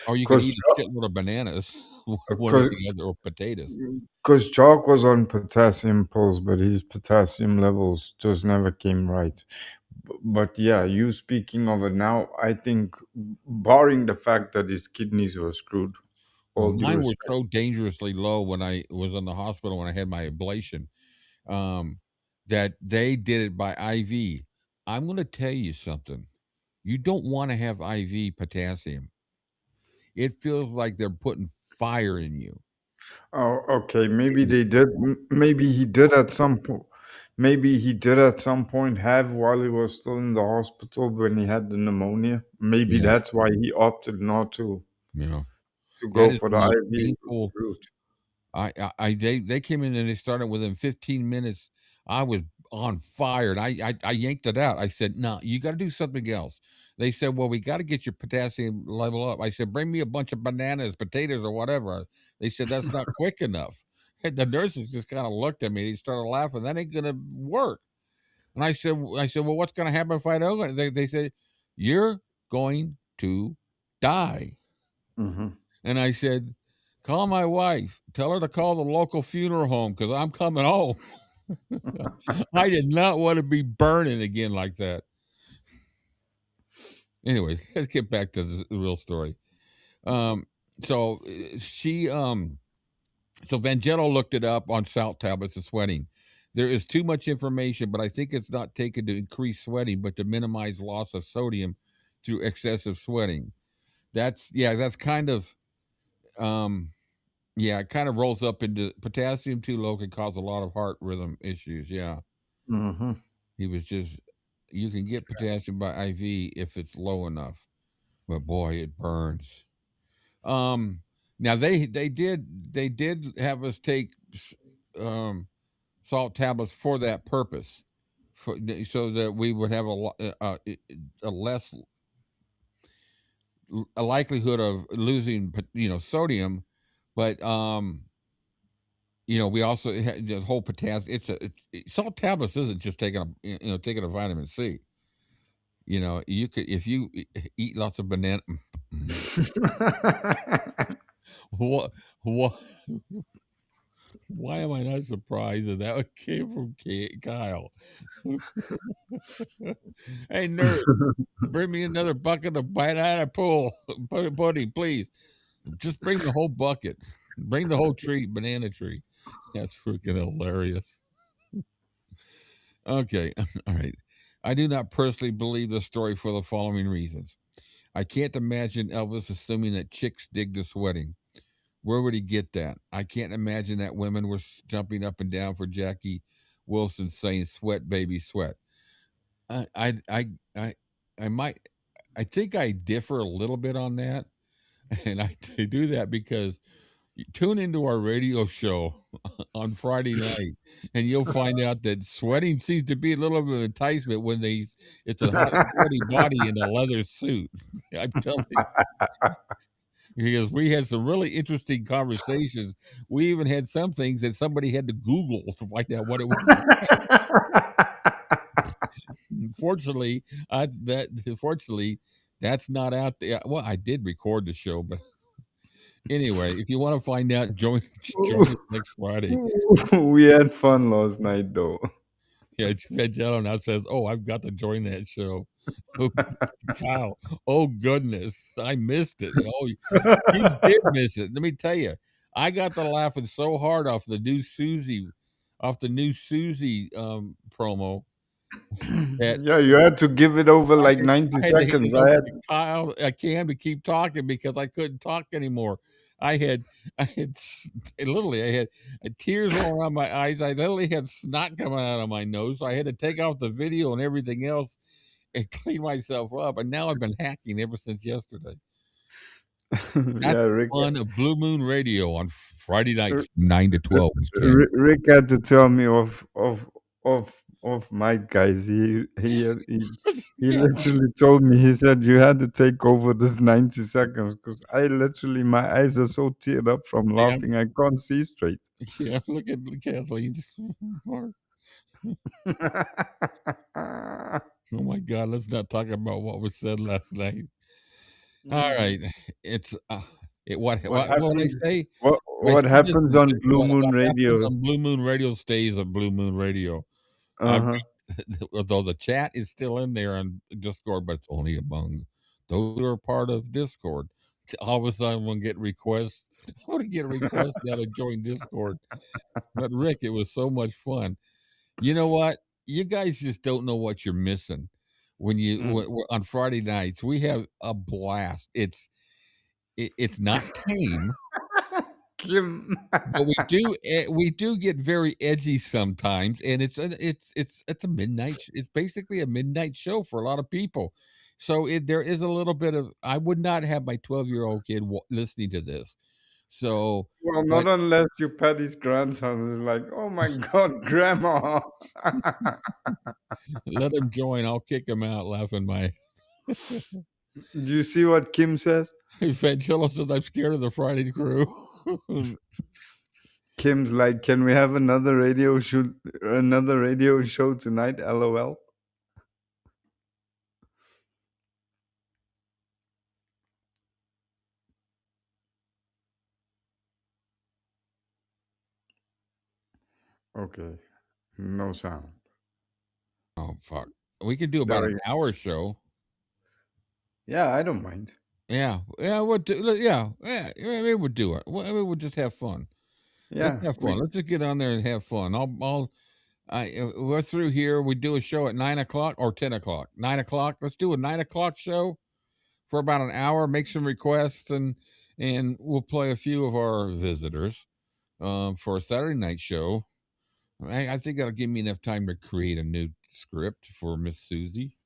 Or you can eat a shitload of bananas, one or the other, or potatoes. Because Chalk was on potassium pills, but his potassium levels just never came right. But yeah, you speaking of it now, I think, barring the fact that his kidneys were screwed, Well, mine were so dangerously low when I was in the hospital when I had my ablation, that they did it by IV. I'm going to tell you something. You don't want to have IV potassium. It feels like they're putting fire in you. Oh, okay. Maybe they did. Maybe he did at some point. Maybe he did at some point have while he was still in the hospital when he had the pneumonia. Maybe that's why he opted not to. To go for the IV route. They came in and they started within 15 minutes. I was on fire, and I yanked it out. I said, "No, you got to do something else." They said, "Well, we got to get your potassium level up." I said, "Bring me a bunch of bananas, potatoes, or whatever." They said, "That's not quick enough." And the nurses just kind of looked at me. They started laughing. That ain't gonna work. And I said, "Well, what's gonna happen if I don't?" They said, "You're going to die." And I said, "Call my wife. Tell her to call the local funeral home because I'm coming home." I did not want to be burning again like that. Anyways, let's get back to the real story. Um, so she so Vangello looked it up on salt tablets of sweating. There is too much information, but I think it's not taken to increase sweating, but to minimize loss of sodium through excessive sweating. That's kind of it kind of rolls up into potassium too low can cause a lot of heart rhythm issues. Yeah. Hmm. He was just you can get potassium by IV if it's low enough. But boy, it burns. Um Now they did have us take um salt tablets for that purpose, so that we would have a less a likelihood of losing sodium, but we also had the whole potassium. Salt tablets isn't just taking a vitamin C. You could if you eat lots of banana. what what Why am I not surprised that that came from Kyle? Hey, nerd, bring me another bucket of banana pudding, please. Just bring the whole bucket. Bring the whole tree, banana tree. That's freaking hilarious. Okay, all right. I do not personally believe the story for the following reasons. I can't imagine Elvis assuming that chicks dig the sweating. Where would he get that? I can't imagine that women were jumping up and down for Jackie Wilson saying "sweat, baby, sweat." I, I, I, I, I might. I think I differ a little bit on that, and I do that because you tune into our radio show on Friday night, and you'll find out that sweating seems to be a little bit of enticement when it's a hot, sweaty body in a leather suit. I'm telling you, because we had some really interesting conversations. We even had some things that somebody had to Google to find out what it was. Fortunately, fortunately, that's not out there. Well, I did record the show, but anyway, if you want to find out, join us next Friday. We had fun last night, though. Yeah, Vangello now says, "Oh, I've got to join that show." Oh, Kyle, oh goodness, I missed it. Oh, you did miss it. Let me tell you, I got to laughing so hard off the new Susie promo that Yeah, you had to give it over I like had, 90 I had to hand seconds. it over to Kyle Cam to keep talking because I couldn't talk anymore. I had, I had, literally, I had tears rolling around my eyes. I literally had snot coming out of my nose. So I had to take off the video and everything else and clean myself up. And now I've been hacking ever since yesterday. That's Yeah, the fun of Blue Moon Radio on Friday nights from 9 to 12 with Cam. Rick had to tell me of my guys. He Yeah, literally told me. He said you had to take over this 90 seconds because I literally my eyes are so teared up from Cam, laughing I can't see straight. yeah, look at Kathleen's mark. Oh my God, let's not talk about what was said last night. All right, it's What what I happens? say? My What sentence happens is on Blue Moon what happens Radio? on Blue Moon Radio stays on Blue Moon Radio. I've Uh-huh. although the chat is still in there on Discord, but it's only among those who are part of Discord. All of a sudden, I'm gonna get requests. I want to get requests now to join Discord. But Rick, it was so much fun. You know what? You guys just don't know what you're missing when on Friday nights. We have a blast. It's not tame, Kim. but we do get very edgy sometimes, and it's a midnight. It's basically a midnight show for a lot of people. So there is a little bit of. I would not have my 12-year-old kid listening to this. So, Well, not but unless you pet his grandson. It's like, oh my God, grandma. let him join. I'll kick him out laughing my. Do you see what Kim says? Vangello says I'm scared of the Friday crew. Kim's like, can we have another radio show tonight? LOL. Okay. No sound. Oh fuck. We could do about an Very. hour show. Yeah, I don't mind. Yeah, we'll do. Yeah, maybe we'll do it. Maybe we'll just have fun. Let's Yeah, have fun. Let's just get on there and have fun. We're through here. We do a show at 9 o'clock or 10 o'clock. 9 o'clock. Let's do a 9 o'clock show for about an hour. Make some requests and we'll play a few of our visitors for a Saturday night show. I think that'll give me enough time to create a new script for Miss Susie.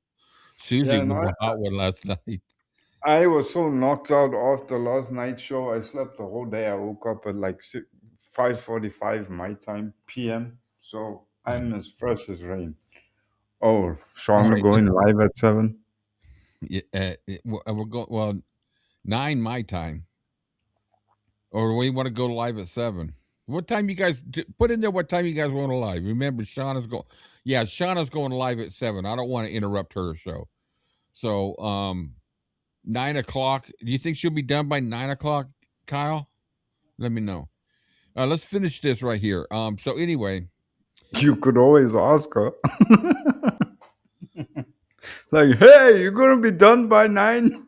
Susie yeah. was No, the hot one last night. I was so knocked out after last night's show. I slept the whole day. I woke up at like 5:45 my time p.m. So I'm as fresh as rain. Oh, All Sean right. going live at 7. We're going 9 my time, or we want to go live at 7. What time you guys put in there? What time you guys want to live? Remember, Shauna's going. Yeah, Shauna's going live at 7. I don't want to interrupt her show. So 9 o'clock. Do you think she'll be done by 9 o'clock, Kyle? Let me know. Let's finish this right here. So anyway, You could always ask her. Like, hey, you're gonna be done by 9?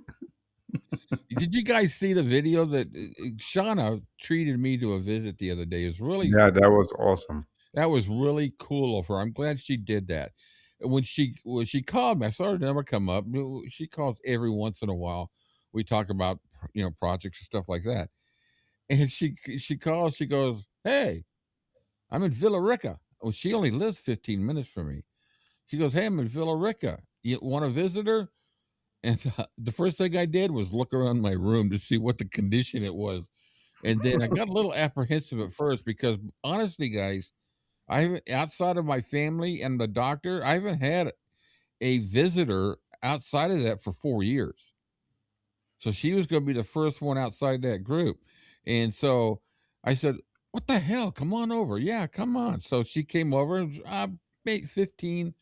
did you guys see the video that Shauna treated me to a visit the other day? It was really Yeah, that was awesome. That was really cool of her. I'm glad she did that. When she called me, I saw her never come up. She calls every once in a while. We talk about projects and stuff like that. And she calls. She goes, "Hey, I'm in Villa Rica." Well, she only lives 15 minutes from me. She goes, "Hey, I'm in Villa Rica. You want to visit her?" And the first thing I did was look around my room to see what the condition it was. And then I got a little apprehensive at first because honestly, guys, I haven't, outside of my family and the doctor, I haven't had a visitor outside of that for 4 years. So she was going to be the first one outside that group. And so I said, "What the hell? Come on over." "Yeah, come on." So she came over and made 15,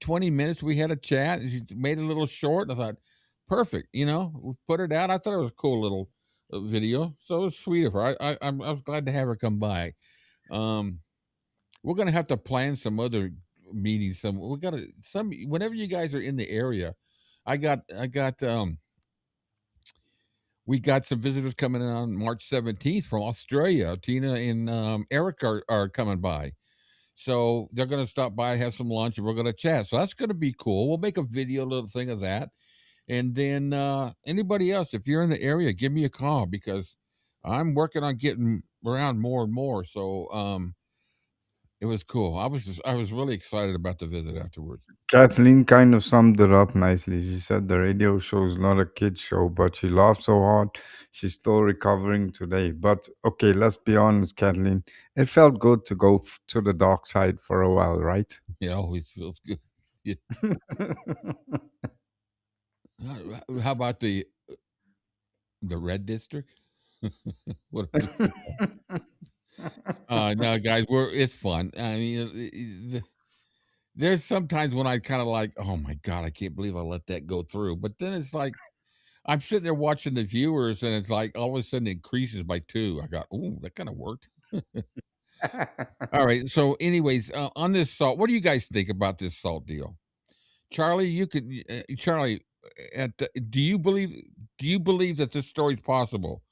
20 minutes. We had a chat and she made it a little short. And I thought, perfect. We put it out. I thought it was a cool little video. So it was sweet of her. I was glad to have her come by. We're gonna have to plan some other meetings. Whenever you guys are in the area. We got some visitors coming in on March 17th from Australia. Tina and Eric are coming by. So they're gonna stop by, have some lunch, and we're gonna chat. So that's gonna be cool. We'll make a video little thing of that. And then anybody else, if you're in the area, give me a call because I'm working on getting around more and more. So it was cool. I was really excited about the visit afterwards. Kathleen kind of summed it up nicely. She said the radio show is not a kid show, but she laughed so hard she's still recovering today. But okay, let's be honest, Kathleen. It felt good to go to the dark side for a while, right? It always feels good. How about the red district? What? No, guys, it's fun. I mean, there's sometimes when I kind of like, oh my god, I can't believe I let that go through. But then it's like I'm sitting there watching the viewers, and it's like all of a sudden it increases by 2. I got, oh, that kind of worked. All right. So, anyways, on this salt, what do you guys think about this salt deal? Charlie, Charlie, do you believe that this story is possible?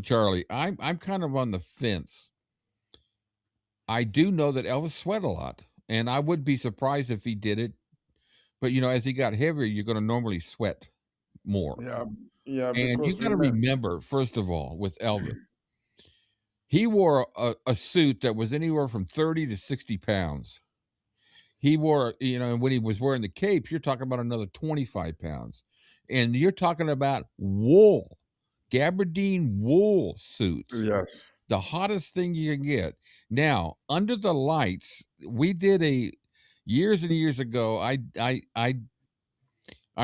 Charlie, I'm kind of on the fence. I do know that Elvis sweat a lot, and I would be surprised if he did it. But as he got heavier, you're going to normally sweat more. Yeah. And you Because got to remember, first of all, with Elvis, he wore a suit that was anywhere from 30 to 60 pounds. He wore, when he was wearing the capes, you're talking about another 25 pounds. And you're talking about wool, gabardine wool suits. Yes. The hottest thing you can get. Now, under the lights, we did years and years ago. I'm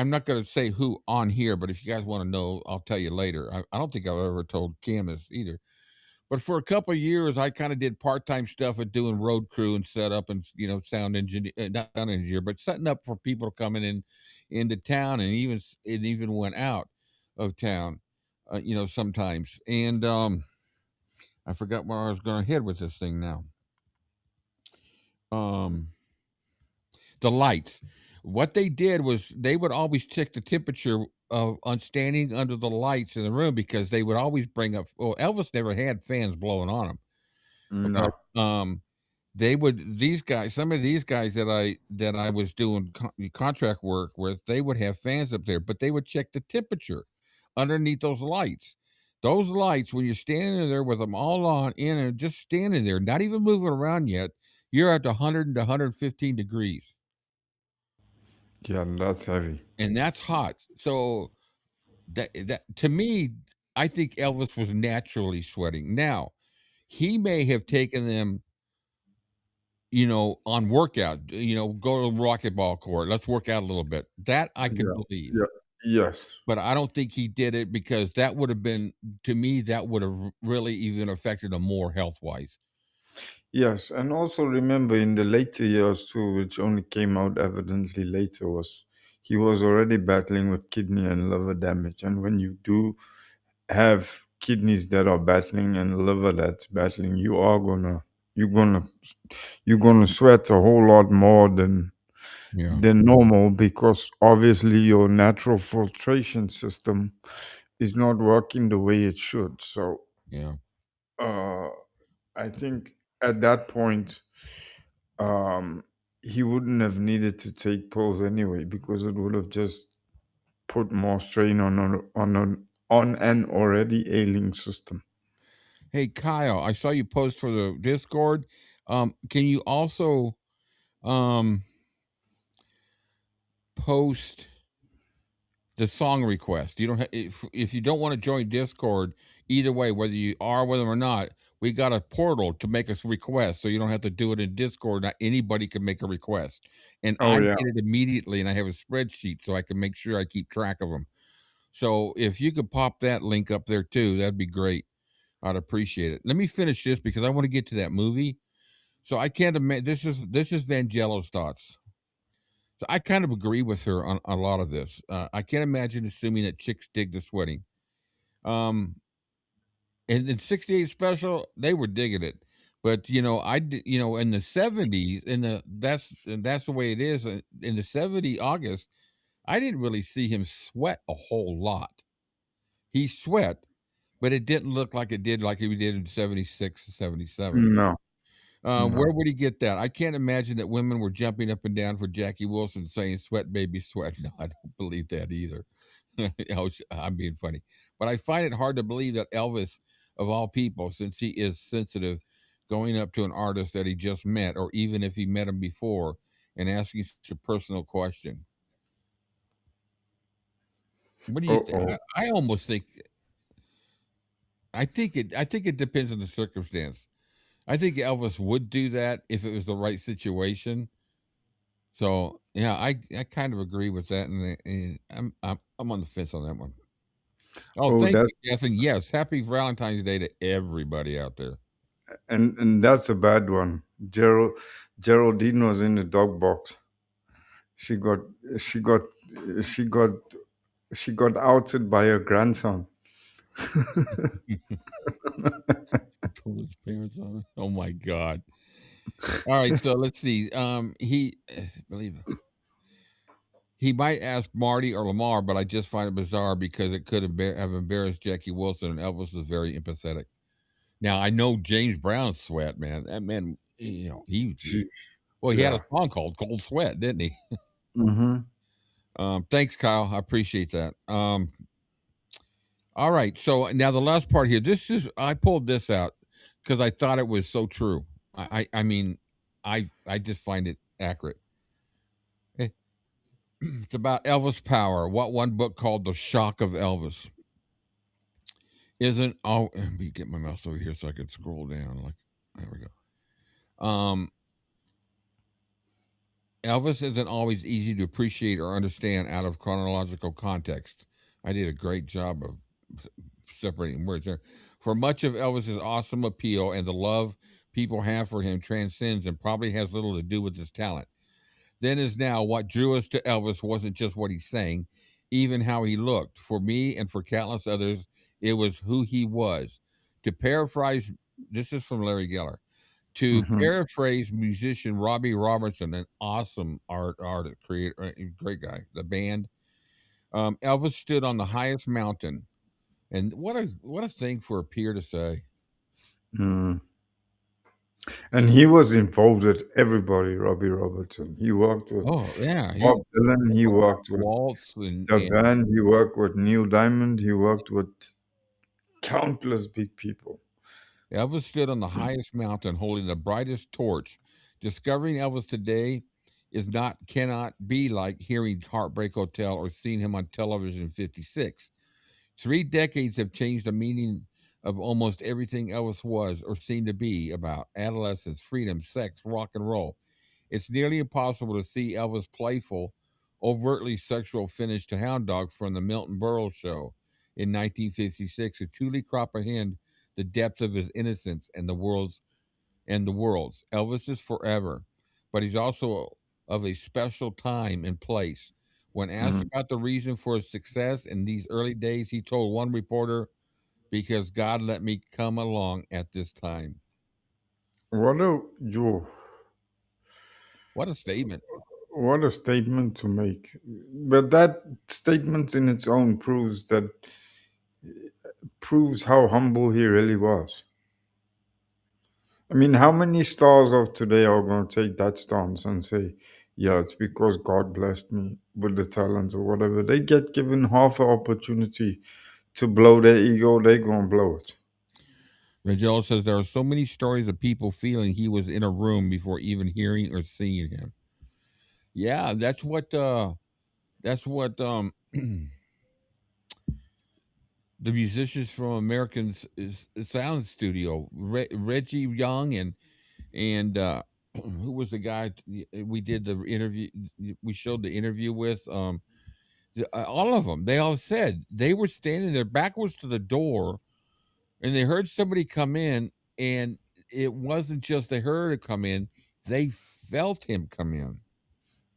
not going to say who on here, but if you guys want to know, I'll tell you later. I don't think I've ever told Cam this either. But for a couple of years, I kind of did part-time stuff at doing road crew and setup and sound engineer, not sound engineer, but setting up for people coming into town, and even went out of town, sometimes. And I forgot where I was going to head with this thing now. um the lights. What they did was they would always check the temperature of on standing under the lights in the room because they would always bring up. Well, Elvis never had fans blowing on him, No. but they would these guys. Some of these guys that I was doing contract work with, they would have fans up there, but they would check the temperature underneath those lights. Those lights, when you're standing there with them all on in and just standing there, not even moving around yet, you're at 100 to 115 degrees. Yeah, that's heavy. And that's hot. So that to me, I think Elvis was naturally sweating. Now, he may have taken them, on workout, go to the racquetball court. Let's work out a little bit. That I can Yeah. believe. Yeah. Yes. But I don't think he did it because that would have been, to me, that would have really even affected him more health wise. Yes, and also remember in the later years too, which only came out evidently later, was he was already battling with kidney and liver damage. And when you do have kidneys that are battling and liver that's battling, you're gonna you're gonna sweat a whole lot more Yeah. than normal because obviously your natural filtration system is not working the way it should. So Yeah. uh, I think at that point, um, he wouldn't have needed to take pills anyway because it would have just put more strain on an already ailing system. Hey, Kyle, I saw you post for the Discord. Can you also post the song request? You don't have if you don't want to join Discord, either way, whether you are with them or not, we got a portal to make us request, so you don't have to do it in Discord. Not anybody can make a request, and Oh I yeah. get it immediately, and I have a spreadsheet so I can make sure I keep track of them. So if you could pop that link up there too, that'd be great. I'd appreciate it. Let me finish this because I want to get to that movie. So I can't imagine this is Vangelo's thoughts. So I kind of agree with her on a lot of this. I can't imagine assuming that chicks dig the sweating. Um, and in '68 special, they were digging it, but in the '70s, that's the way it is. In the '70s August, I didn't really see him sweat a whole lot. He sweat, but it didn't look like it did like he did in '76 and '77. No. Where No. would he get that? I can't imagine that women were jumping up and down for Jackie Wilson saying "sweat, baby, sweat." No, I don't believe that either. I'm being funny, but I find it hard to believe that Elvis, of all people, since he is sensitive, going up to an artist that he just met, or even if he met him before, and asking such a personal question. What do you think? Uh-oh. I almost think. I think it depends on the circumstance. I think Elvis would do that if it was the right situation. So yeah, I kind of agree with that, and I'm on the fence on that one. Oh, Oh, thank that's you, Catherine. Yes, happy Valentine's Day to everybody out there. and that's a bad one. Geraldine was in the dog box. She got she got she got she got outed by her grandson. Told his parents on it. Oh my god! All right, so let's see. He believe it. He might ask Marty or Lamar, but I just find it bizarre because it could have embarrassed Jackie Wilson, and Elvis was very empathetic. Now I know James Brown sweat, man. That man, She, he had a yeah. song called "Cold Sweat," didn't he? Mm-hmm. Thanks, Kyle. I appreciate that. All right. So now the last part here. I pulled this out because I thought it was so true. I mean, I just find it accurate. Eh, It's about Elvis Power. What one book called "The Shock of Elvis" isn't. Oh, let me get my mouse over here so I can scroll down. Like there we go. Elvis isn't always easy to appreciate or understand out of chronological context. I did a great job of separating words there. For much of Elvis's awesome appeal and the love people have for him transcends and probably has little to do with his talent. Then as now, what drew us to Elvis wasn't just what he sang, even how he looked. For me and for countless others, it was who he was. To paraphrase, this is from Larry Geller. To Mhm. paraphrase musician Robbie Robertson, an awesome artist, creator, great guy, the band, Elvis stood on the highest mountain. And what a thing for a peer to say. Mm. And he was involved with everybody, Robbie Robertson. He worked with Oh yeah, he Bob Dylan, he worked with waltz and the band, he worked with Neil Diamond, he worked with countless big people. Elvis stood on the highest mountain holding the brightest torch. Discovering Elvis today cannot be like hearing Heartbreak Hotel or seeing him on television in 56. 3 decades have changed the meaning of almost everything Elvis was or seemed to be about: adolescence, freedom, sex, rock and roll. It's nearly impossible to see Elvis' playful, overtly sexual finish to Hound Dog from the Milton Berle show in 1956 to truly comprehend the depth of his innocence and the world's. Elvis is forever, but he's also of a special time and place. When asked Mm. about the reason for his success in these early days, he told one reporter, "Because God let me come along at this time." What a yo, What a statement. what a statement to make. But that statement in its own proves how humble he really was. I mean, how many stars of today are going to take that stance and say, yeah, it's because God blessed me with the talent or whatever? They get given half an opportunity to blow their ego, they going to blow it. Rangel says there are so many stories of people feeling he was in a room before even hearing or seeing him. Yeah, that's what the musicians from Americans Sound Studio, Reggie Young and who was the guy we did the interview, we showed the interview with, all of them, they all said they were standing there backwards to the door and they heard somebody come in, and it wasn't just they heard it come in, they felt him come in,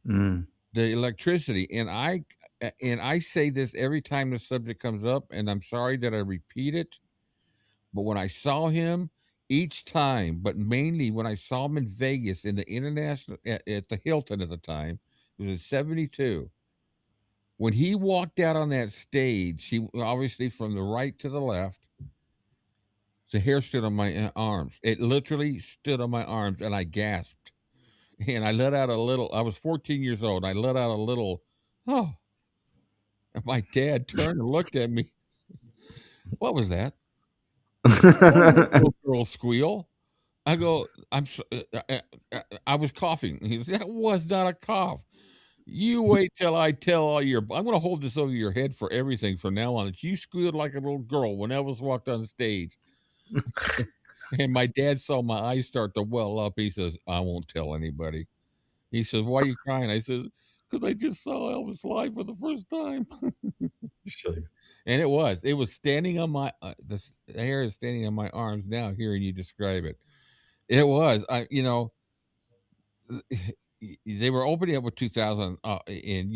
Mm. the electricity. And I say this every time the subject comes up, and I'm sorry that I repeat it, but when I saw him each time, but mainly when I saw him in Vegas in the international at the Hilton at the time, it was in 72. When he walked out on that stage, he obviously from the right to the left, the hair stood on my arms. It literally stood on my arms, and I gasped. And I let out a little. I was 14 years old. I let out a little, oh. And my dad turned and looked at me. What was that? That was a little girl squeal. I go, I was coughing. He said, that was not a cough. You wait till I tell all your. I'm going to hold this over your head for everything from now on. That you squealed like a little girl when Elvis walked on stage. And my dad saw my eyes start to well up. He says, I won't tell anybody. He says, why are you crying? I said, because I just saw Elvis live for the first time. Shame. And it was standing on my, the hair is standing on my arms now, hearing you describe it. It was, they were opening up with 2000, and,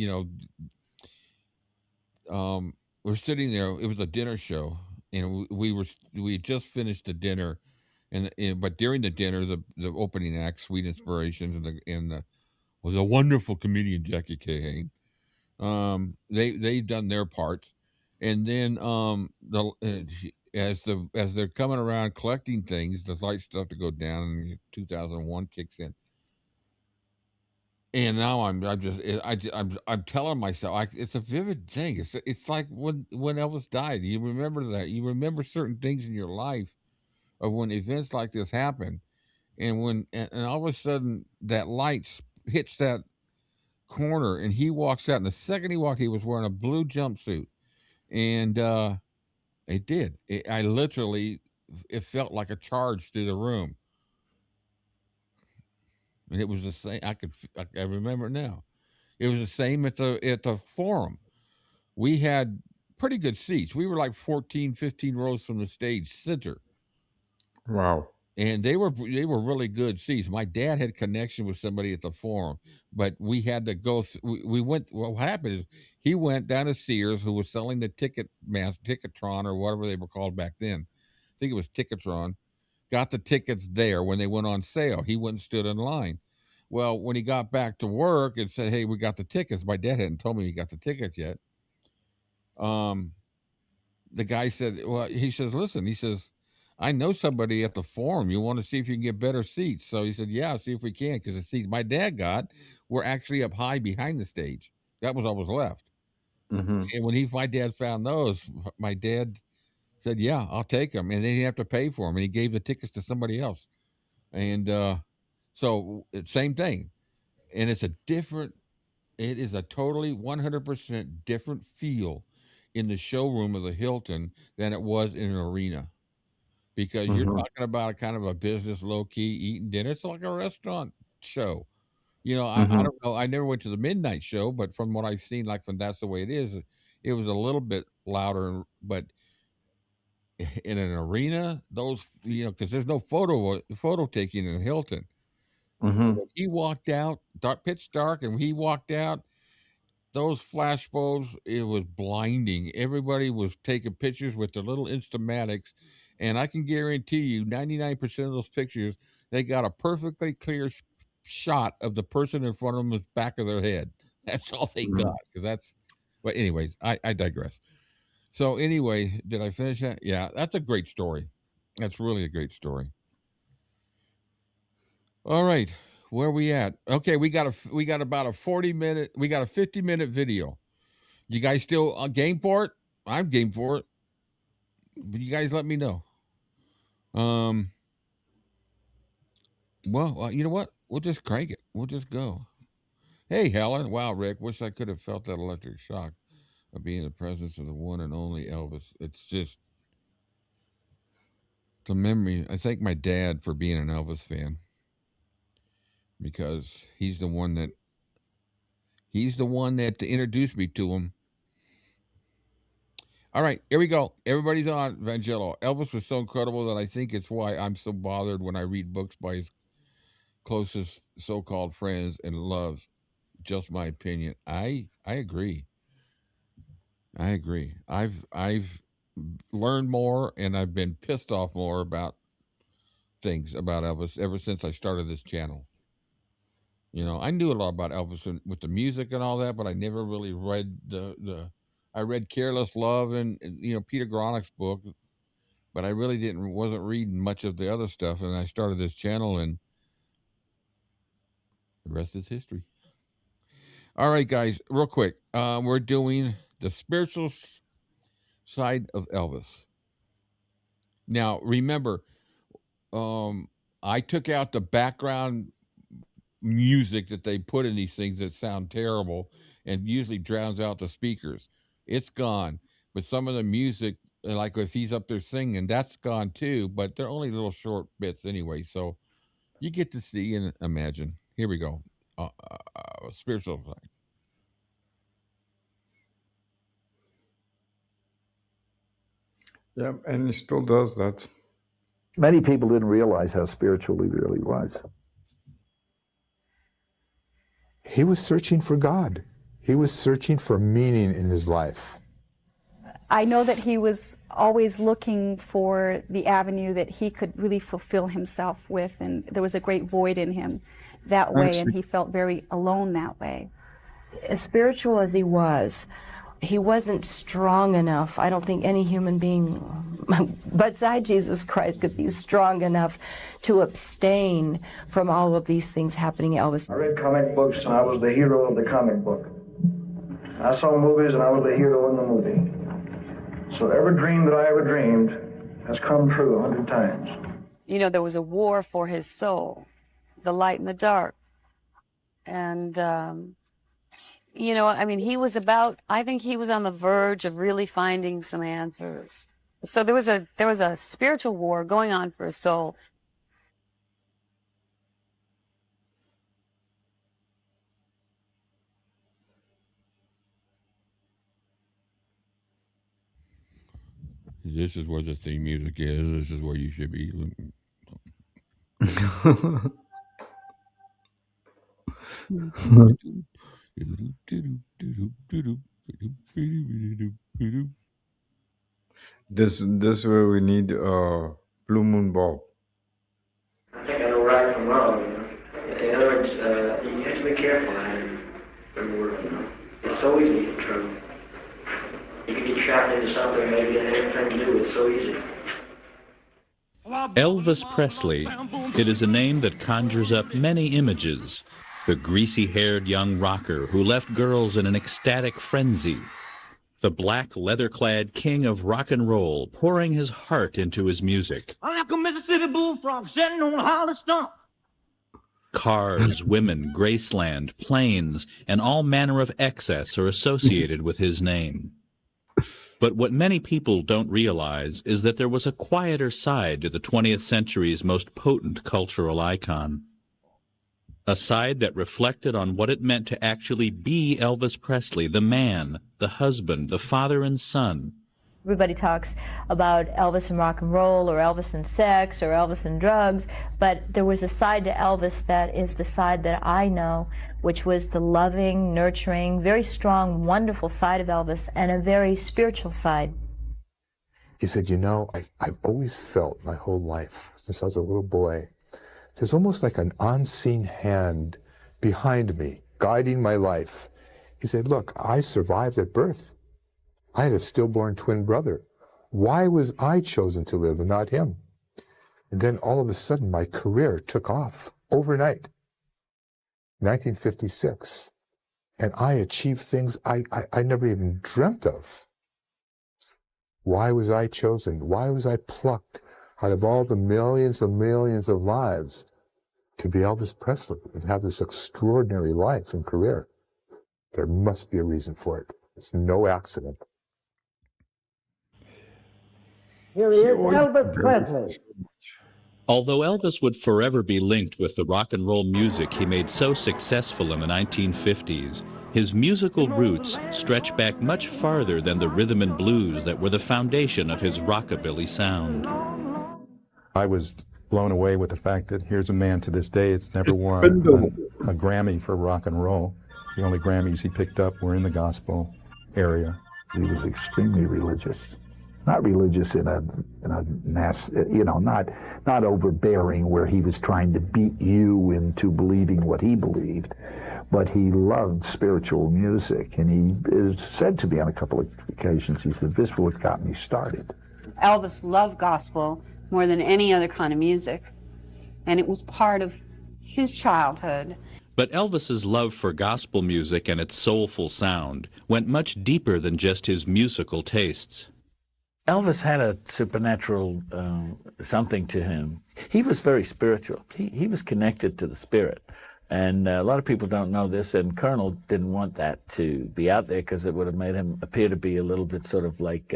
we're sitting there. It was a dinner show, and we had just finished the dinner, but during the dinner, the opening act, Sweet Inspirations, and the was a wonderful comedian, Jackie Cahan. They done their parts, and then as they're coming around collecting things, the lights start to go down, and 2001 kicks in. And now I'm telling myself, it's a vivid thing. It's like when Elvis died. You remember that. You remember certain things in your life of when events like this happen, and all of a sudden that light hits that corner, and he walks out. And the second he walked, he was wearing a blue jumpsuit, and it did. I literally, it felt like a charge through the room, and it was the same. I remember it now. It was the same at the forum. We had pretty good seats. We were like 14, 15 rows from the stage center. Wow. And they were really good seats. My dad had connection with somebody at the forum, but we had to go. We went. What happened is he went down to Sears, who was selling the Ticketron or whatever they were called back then. I think it was Ticketron. got the tickets there when they went on sale. He went and stood in line. Well, when he got back to work and said, "Hey, we got the tickets," my dad hadn't told me he got the tickets yet. The guy said, "Well," he says, "Listen," he says, "I know somebody at the Forum. You want to see if you can get better seats?" So he said, "Yeah, see if we can," because the seats my dad got were actually up high behind the stage. That was all was left. Mm-hmm. And when my dad found those, my dad said, "Yeah, I'll take them," and they didn't have to pay for them, and he gave the tickets to somebody else. And so same thing, and it is a totally 100% different feel in the showroom of the Hilton than it was in an arena, because you're Mm-hmm. talking about a kind of a business, low key eating dinner. It's like a restaurant show. I Mm-hmm. don't know. I never went to the midnight show, but from what I've seen, like when That's the Way It Is, it was a little bit louder. But in an arena, those because there's no photo taking in Hilton. Mm-hmm. When he walked out, pitch dark, and he walked out, those flash bulbs, it was blinding. Everybody was taking pictures with their little Instamatics, and I can guarantee you 99% of those pictures, they got a perfectly clear shot of the person in front of them, the back of their head. That's all they got, because that's, but anyways, I digress. So anyway, did I finish that? Yeah, that's a great story. That's really a great story. All right, where are we at? Okay, we got about a 40-minute, we got a 50-minute video. You guys still game for it? I'm game for it. But you guys let me know. Well, you know what? We'll just crank it. We'll just go. Hey, Helen. Wow, Rick. Wish I could have felt that electric shock of being in the presence of the one and only Elvis. It's just the memory. I thank my dad for being an Elvis fan, because he's the one that introduced me to him. All right, here we go. Everybody's on Vangello. Elvis was so incredible that I think it's why I'm so bothered when I read books by his closest so-called friends and loves. Just my opinion. I agree. I agree. I've learned more, and I've been pissed off more about things about Elvis ever since I started this channel. I knew a lot about Elvis with the music and all that, but I never really read I read Careless Love and Peter Gronick's book, but I really wasn't reading much of the other stuff. And I started this channel, and the rest is history. All right, guys, real quick. We're doing the spiritual side of Elvis. Now, remember, I took out the background music that they put in these things that sound terrible and usually drowns out the speakers. It's gone. But some of the music, like if he's up there singing, that's gone too. But they're only little short bits anyway. So you get to see and imagine. Here we go. Spiritual side. Yeah, and he still does that. Many people didn't realize how spiritual he really was. He was searching for God. He was searching for meaning in his life. I know that he was always looking for the avenue that he could really fulfill himself with, and there was a great void in him that way, and he felt very alone that way. As spiritual as he wasn't strong enough. I don't think any human being beside Jesus Christ could be strong enough to abstain from all of these things happening to Elvis. I read comic books and I was the hero of the comic book. I saw movies and I was the hero in the movie. So every dream that I ever dreamed has come true 100 times. There was a war for his soul, the light and the dark. And, I think he was on the verge of really finding some answers. So there was a spiritual war going on for his soul. This is where the theme music is. This is where you should be. This is where we need Blue Moon Bob. to be careful at it. It's so easy to get in trouble. You can get trapped into something maybe and everything you do. It's so easy. Elvis Presley. It is a name that conjures up many images. The greasy-haired young rocker who left girls in an ecstatic frenzy. The black, leather-clad king of rock and roll, pouring his heart into his music. I'm like a Mississippi bullfrog sitting on a hollow stump. Cars, women, Graceland, planes, and all manner of excess are associated with his name. But what many people don't realize is that there was a quieter side to the 20th century's most potent cultural icon. A side that reflected on what it meant to actually be Elvis Presley, the man, the husband, the father and son. Everybody talks about Elvis and rock and roll, or Elvis and sex, or Elvis and drugs, but there was a side to Elvis that is the side that I know, which was the loving, nurturing, very strong, wonderful side of Elvis, and a very spiritual side. He said, you know, I've always felt my whole life, since I was a little boy, there's almost like an unseen hand behind me, guiding my life. He said, look, I survived at birth. I had a stillborn twin brother. Why was I chosen to live and not him? And then all of a sudden, my career took off overnight. 1956. And I achieved things I never even dreamt of. Why was I chosen? Why was I plucked out of all the millions and millions of lives to be Elvis Presley and have this extraordinary life and career? There must be a reason for it. It's no accident. Here he is, Elvis Presley. Although Elvis would forever be linked with the rock and roll music he made so successful in the 1950s, his musical roots stretch back much farther than the rhythm and blues that were the foundation of his rockabilly sound. I was blown away with the fact that here's a man to this day that's never won a Grammy for rock and roll. The only Grammys he picked up were in the gospel area. He was extremely religious. Not religious in a mass, you know, not overbearing where he was trying to beat you into believing what he believed, but he loved spiritual music, and he is said to me on a couple of occasions, he said, this is what got me started. Elvis loved gospel more than any other kind of music, and it was part of his childhood. But Elvis's love for gospel music and its soulful sound went much deeper than just his musical tastes. Elvis had a supernatural something to him. He was very spiritual. He was connected to the spirit. And a lot of people don't know this, and Colonel didn't want that to be out there because it would have made him appear to be a little bit sort of like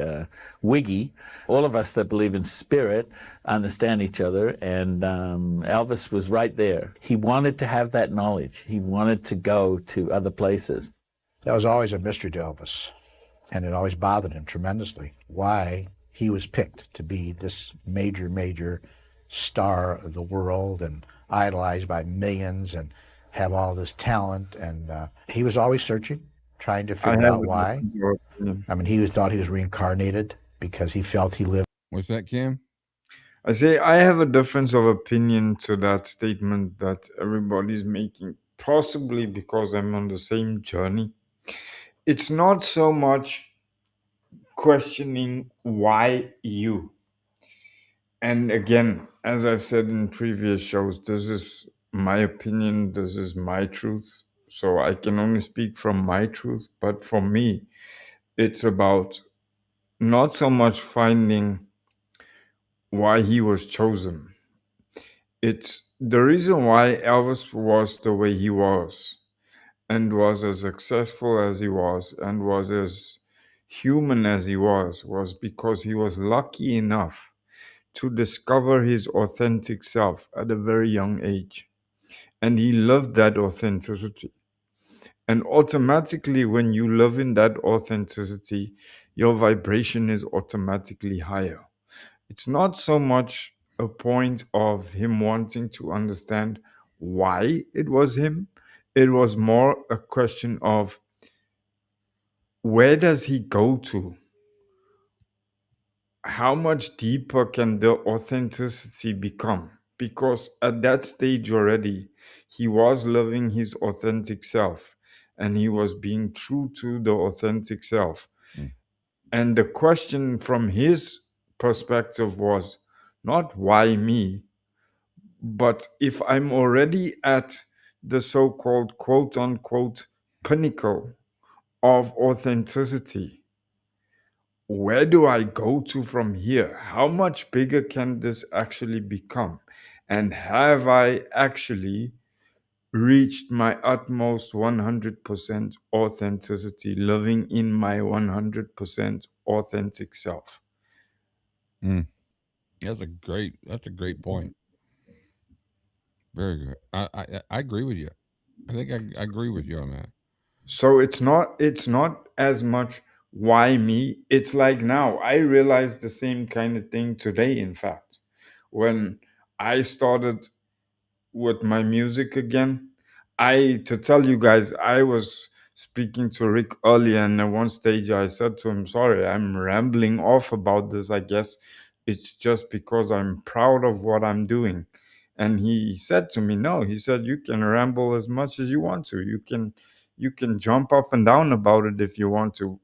wiggy. All of us that believe in spirit understand each other, and Elvis was right there. He wanted to have that knowledge. He wanted to go to other places. That was always a mystery to Elvis, and it always bothered him tremendously why he was picked to be this major star of the world and idolized by millions and have all this talent, and he was always searching, trying to figure out why. I mean, he thought he was reincarnated because he felt he lived. What's that, Cam? I say I have a difference of opinion to that statement that everybody's making, possibly because I'm on the same journey. It's not so much questioning why you. And again, as I've said in previous shows, this is my opinion, this is my truth. So I can only speak from my truth. But for me, it's about not so much finding why he was chosen. It's the reason why Elvis was the way he was and was as successful as he was and was as human as he was because he was lucky enough to discover his authentic self at a very young age. And he loved that authenticity. And automatically, when you live in that authenticity, your vibration is automatically higher. It's not so much a point of him wanting to understand why it was him. It was more a question of where does he go to? How much deeper can the authenticity become? because at that stage already, he was living his authentic self and he was being true to the authentic self. And the question from his perspective was not why me, but if I'm already at the so-called quote unquote pinnacle of authenticity, where do I go to from here? How much bigger can this actually become? And have I actually reached my utmost 100% authenticity, living in my 100% authentic self? That's a great point. Very good. I agree with you. I think I agree with you on that. So it's not as much why me. It's like now I realized the same kind of thing today, in fact, when I started with my music again. To tell you guys, I was speaking to Rick earlier, and at one stage I said to him, sorry, I'm rambling off about this. I guess it's just because I'm proud of what I'm doing. And he said to me, no, he said, you can ramble as much as you want to. You can jump up and down about it if you want to.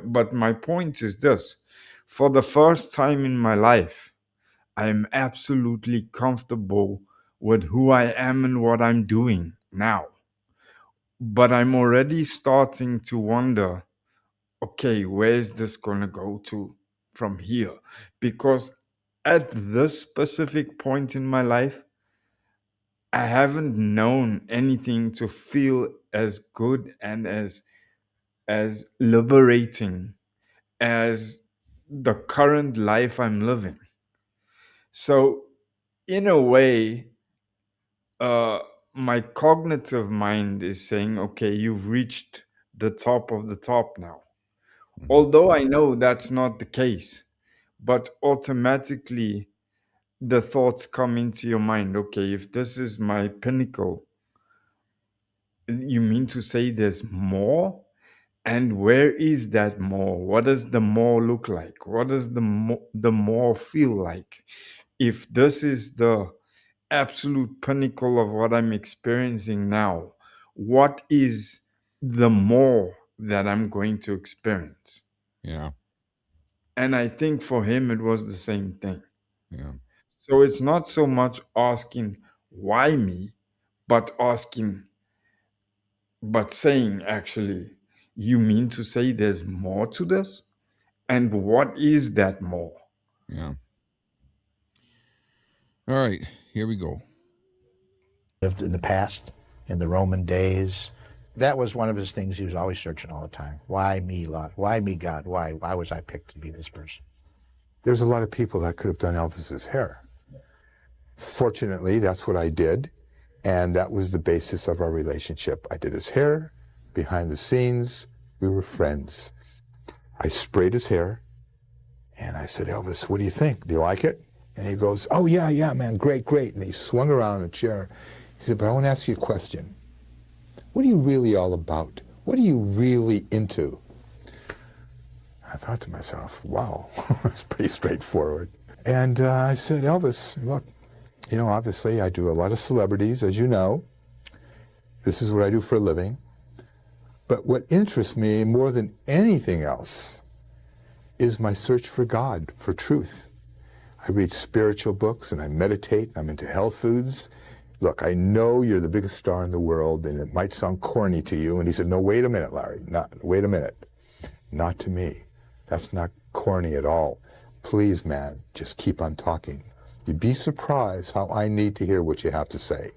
But my point is this: for the first time in my life, I am absolutely comfortable with who I am and what I'm doing now. But I'm already starting to wonder, okay, where's this going to go to from here? Because at this specific point in my life, I haven't known anything to feel as good and as liberating as the current life I'm living. So in a way, my cognitive mind is saying, okay, you've reached the top of the top now. Although I know that's not the case, but automatically the thoughts come into your mind. Okay, if this is my pinnacle, you mean to say there's more? And where is that more? What does the more look like? What does the more feel like? If this is the absolute pinnacle of what I'm experiencing now, what is the more that I'm going to experience? Yeah. And I think for him, it was the same thing. Yeah. So it's not so much asking why me, but saying actually, you mean to say there's more to this? And what is that more? Yeah. All right, here we go. Lived in the past, in the Roman days. That was one of his things. He was always searching all the time. Why me, Lord? Why me, God? Why was I picked to be this person? There's a lot of people that could have done Elvis's hair. Fortunately, that's what I did, and that was the basis of our relationship. I did his hair. Behind the scenes, we were friends. I sprayed his hair, and I said, Elvis, what do you think? Do you like it? And he goes, oh, yeah, man, great. And he swung around in a chair. He said, but I want to ask you a question. What are you really all about? What are you really into? I thought to myself, wow, that's pretty straightforward. And I said, Elvis, look, obviously I do a lot of celebrities, as you know. This is what I do for a living. But what interests me more than anything else is my search for God, for truth. I read spiritual books and I meditate. I'm into health foods. Look, I know you're the biggest star in the world and it might sound corny to you. And he said, no, wait a minute, Larry. Wait a minute. Not to me. That's not corny at all. Please, man, just keep on talking. You'd be surprised how I need to hear what you have to say.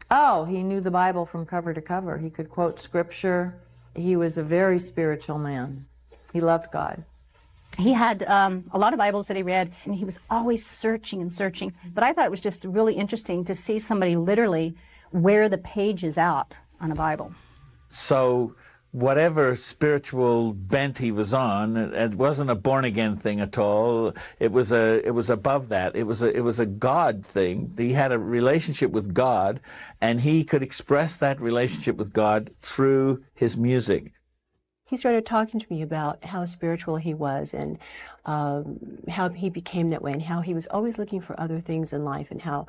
Oh, he knew the Bible from cover to cover. He could quote scripture. He was a very spiritual man. He loved God. He had a lot of Bibles that he read, and he was always searching and searching. But I thought it was just really interesting to see somebody literally wear the pages out on a Bible. So whatever spiritual bent he was on, it wasn't a born-again thing at all. It was above that. It was a God thing. He had a relationship with God, and he could express that relationship with God through his music. he started talking to me about how spiritual he was and how he became that way and how he was always looking for other things in life and how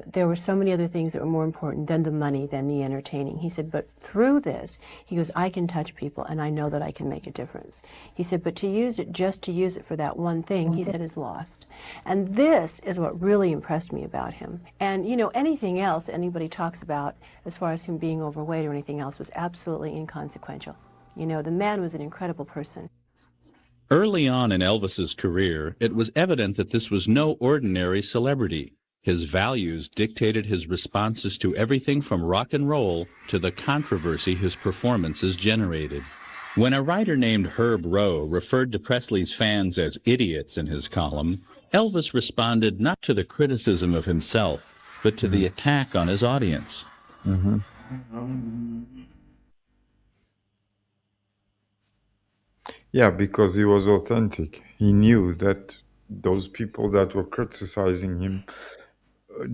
there were so many other things that were more important than the money, than the entertaining. He said, but through this, he goes, I can touch people and I know that I can make a difference. He said, but to use it, just to use it for that one thing, he said, is lost. And this is what really impressed me about him. And, you know, anything else anybody talks about as far as him being overweight or anything else was absolutely inconsequential. You know, the man was an incredible person. Early on in Elvis's career, it was evident that this was no ordinary celebrity. His values dictated his responses to everything from rock and roll to the controversy his performances generated. When a writer named Herb Rowe referred to Presley's fans as idiots in his column, Elvis responded not to the criticism of himself, but to the attack on his audience. Yeah, because he was authentic. He knew that those people that were criticizing him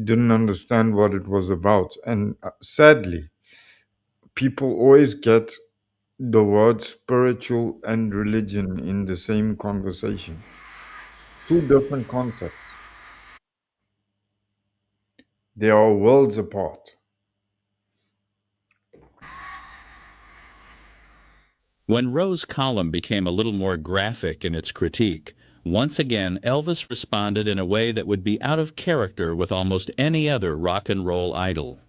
didn't understand what it was about. And sadly, people always get the word spiritual and religion in the same conversation. Two different concepts. They are worlds apart. When Rowe's column became a little more graphic in its critique, once again Elvis responded in a way that would be out of character with almost any other rock and roll idol.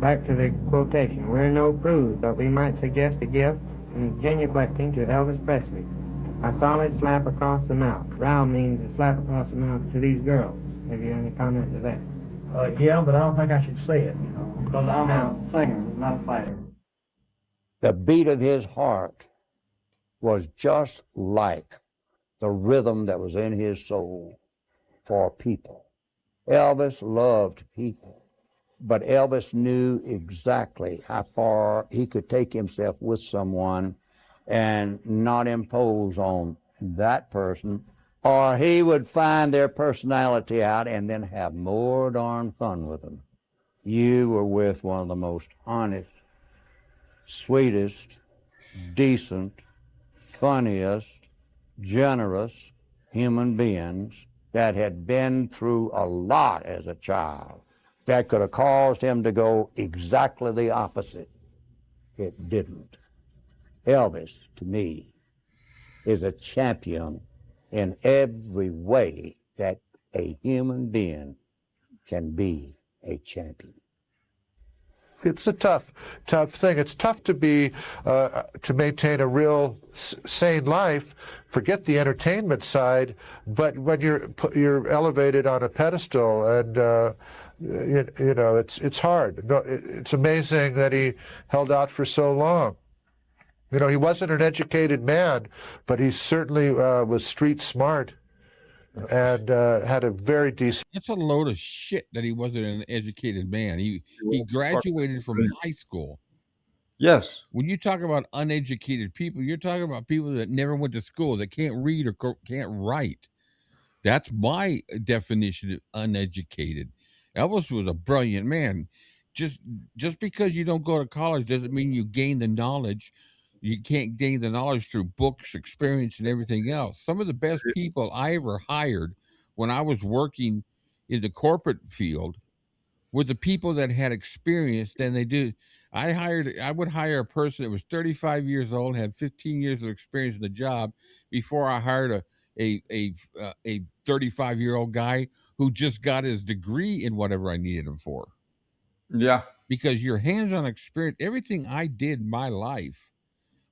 Back to the quotation. We're no prudes, but we might suggest a gift and genuflecting to Elvis Presley. A solid slap across the mouth. Row means a slap across the mouth to these girls. Have you any comment to that? Yeah, but I don't think I should say it, you know, because I'm a singer, not a fighter. The beat of his heart was just like the rhythm that was in his soul for people. Elvis loved people, but Elvis knew exactly how far he could take himself with someone and not impose on that person, or he would find their personality out and then have more darn fun with them. You were with one of the most honest, sweetest, decent, funniest, generous human beings that had been through a lot as a child that could have caused him to go exactly the opposite. It didn't. Elvis, to me, is a champion in every way that a human being can be a champion. It's a tough thing. It's tough to be to maintain a real sane life. Forget the entertainment side, but when you're elevated on a pedestal, and you know it's hard. No, it's amazing that he held out for so long. You know, he wasn't an educated man, but he certainly was street smart and had a very decent. It's a load of shit that he wasn't an educated man. He graduated from high school. Yes. When you talk about uneducated people, you're talking about people that never went to school, that can't read or can't write. That's my definition of uneducated. Elvis was a brilliant man. Just because you don't go to college doesn't mean you gain the knowledge. You can't gain the knowledge through books, experience, and everything else. Some of the best people I ever hired when I was working in the corporate field were the people that had experience than they do. I would hire a person that was 35 years old, had 15 years of experience in the job before I hired a 35-year-old guy who just got his degree in whatever I needed him for. Yeah. Because your hands-on experience, everything I did in my life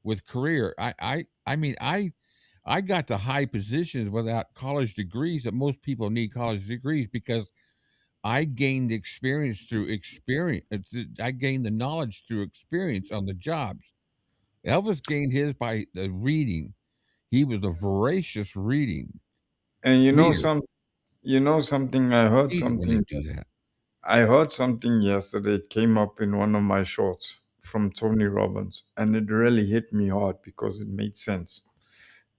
with career, I got to high positions without college degrees that most people need college degrees because I gained experience through experience. I gained the knowledge through experience on the jobs. Elvis gained his by the reading. He was a voracious reading. And you know reader. something. I heard When they something. do that. I heard something yesterday. It came up in one of my shorts from Tony Robbins, and it really hit me hard because it made sense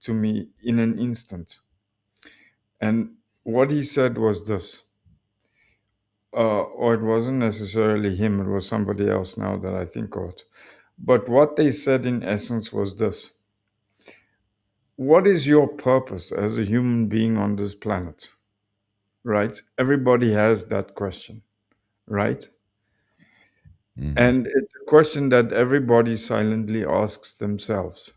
to me in an instant. And what he said was this, or it wasn't necessarily him, it was somebody else now that I think of it. But what they said in essence was this: what is your purpose as a human being on this planet? Right? Everybody has that question, right? And it's a question that everybody silently asks themselves.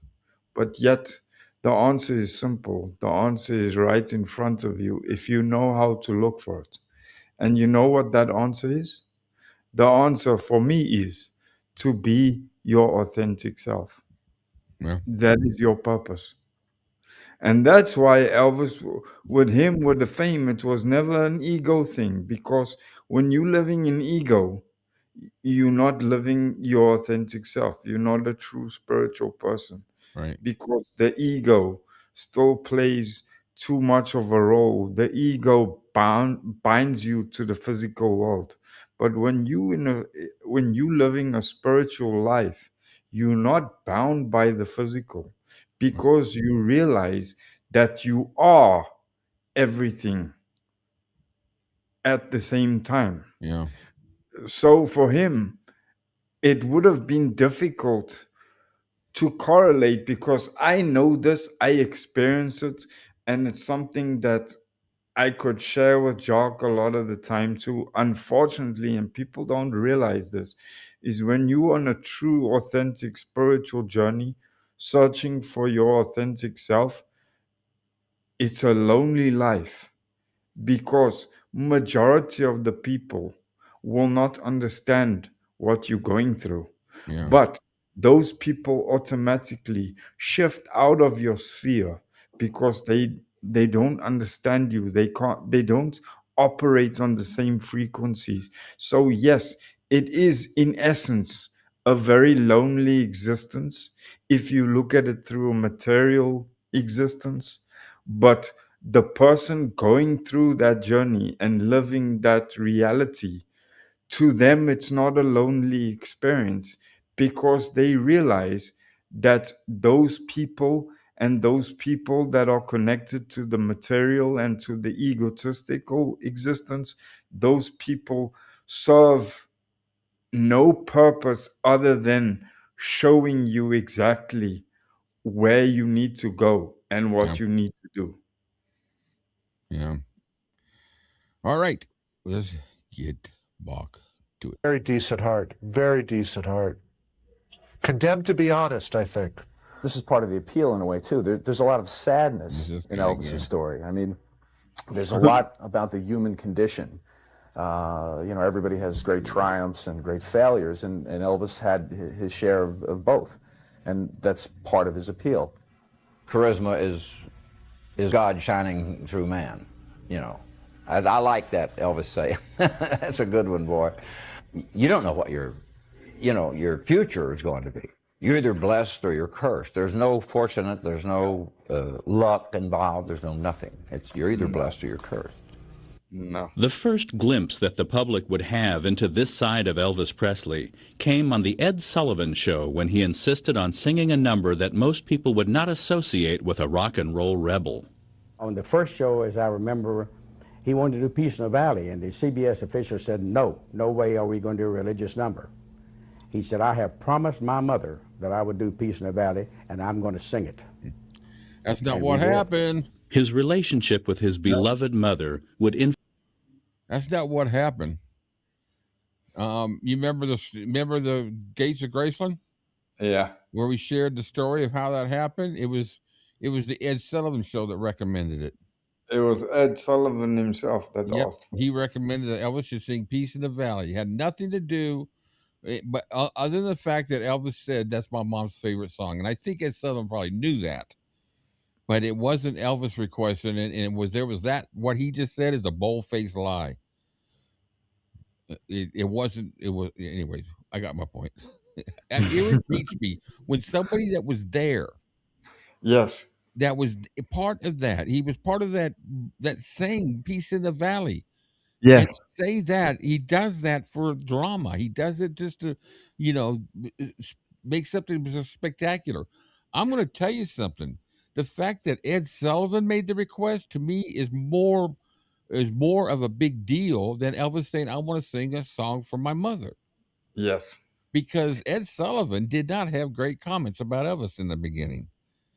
But yet, the answer is simple. The answer is right in front of you if you know how to look for it. And you know what that answer is? The answer for me is to be your authentic self. Yeah. That is your purpose. And that's why Elvis, with him, with the fame, it was never an ego thing. Because when you're living in ego, you're not living your authentic self. You're not a true spiritual person. Right. Because the ego still plays too much of a role. The ego binds you to the physical world. But when you living a spiritual life, you're not bound by the physical, because you realize that you are everything at the same time. Yeah. So for him, it would have been difficult to correlate, because I know this, I experience it, and it's something that I could share with Jock a lot of the time too. Unfortunately, and people don't realize this, is when you're on a true, authentic spiritual journey, searching for your authentic self, it's a lonely life, because majority of the people will not understand what you're going through. Yeah. But those people automatically shift out of your sphere, because they don't understand you. They don't operate on the same frequencies. So yes, it is in essence a very lonely existence if you look at it through a material existence. But the person going through that journey and living that reality, to them it's not a lonely experience, because they realize that those people, and those people that are connected to the material and to the egotistical existence, those people serve no purpose other than showing you exactly where you need to go and what you need to do. Yeah. All right. Let's get back to it. Very decent heart. Very decent heart. Condemned to be honest, I think. This is part of the appeal in a way, too. There's a lot of sadness in guy Elvis's again. story. I mean, there's a lot about the human condition. Everybody has great triumphs and great failures, and Elvis had his share of both. And that's part of his appeal. Charisma is God shining through man, I like that Elvis say. That's a good one, boy. You don't know what your future is going to be. You're either blessed or you're cursed. There's no fortunate, there's no luck involved, there's no nothing. You're either blessed or you're cursed. No. The first glimpse that the public would have into this side of Elvis Presley came on the Ed Sullivan Show, when he insisted on singing a number that most people would not associate with a rock and roll rebel. On the first show, as I remember, he wanted to do Peace in the Valley, and the CBS official said, no way are we going to do a religious number. He said, I have promised my mother that I would do Peace in the Valley, and I'm going to sing it. That's not what happened. His relationship with his beloved mother would That's not what happened. You remember the Gates of Graceland? Yeah. Where we shared the story of how that happened? It was the Ed Sullivan Show that recommended it. It was Ed Sullivan himself that asked for it. He recommended that Elvis should sing Peace in the Valley. It had nothing to do, but other than the fact that Elvis said that's my mom's favorite song. And I think Ed Sullivan probably knew that. But it wasn't Elvis requesting it, and what he just said is a bold-faced lie. It wasn't. It was. Anyways, I got my point. It irritates me when somebody that was there. Yes. That was part of that. He was part of that saying Peace in the Valley. Yes. And say that. He does that for drama. He does it just to, make something spectacular. I'm going to tell you something. The fact that Ed Sullivan made the request, to me, is more of a big deal than Elvis saying, I want to sing a song for my mother. Yes. because Ed Sullivan did not have great comments about Elvis in the beginning.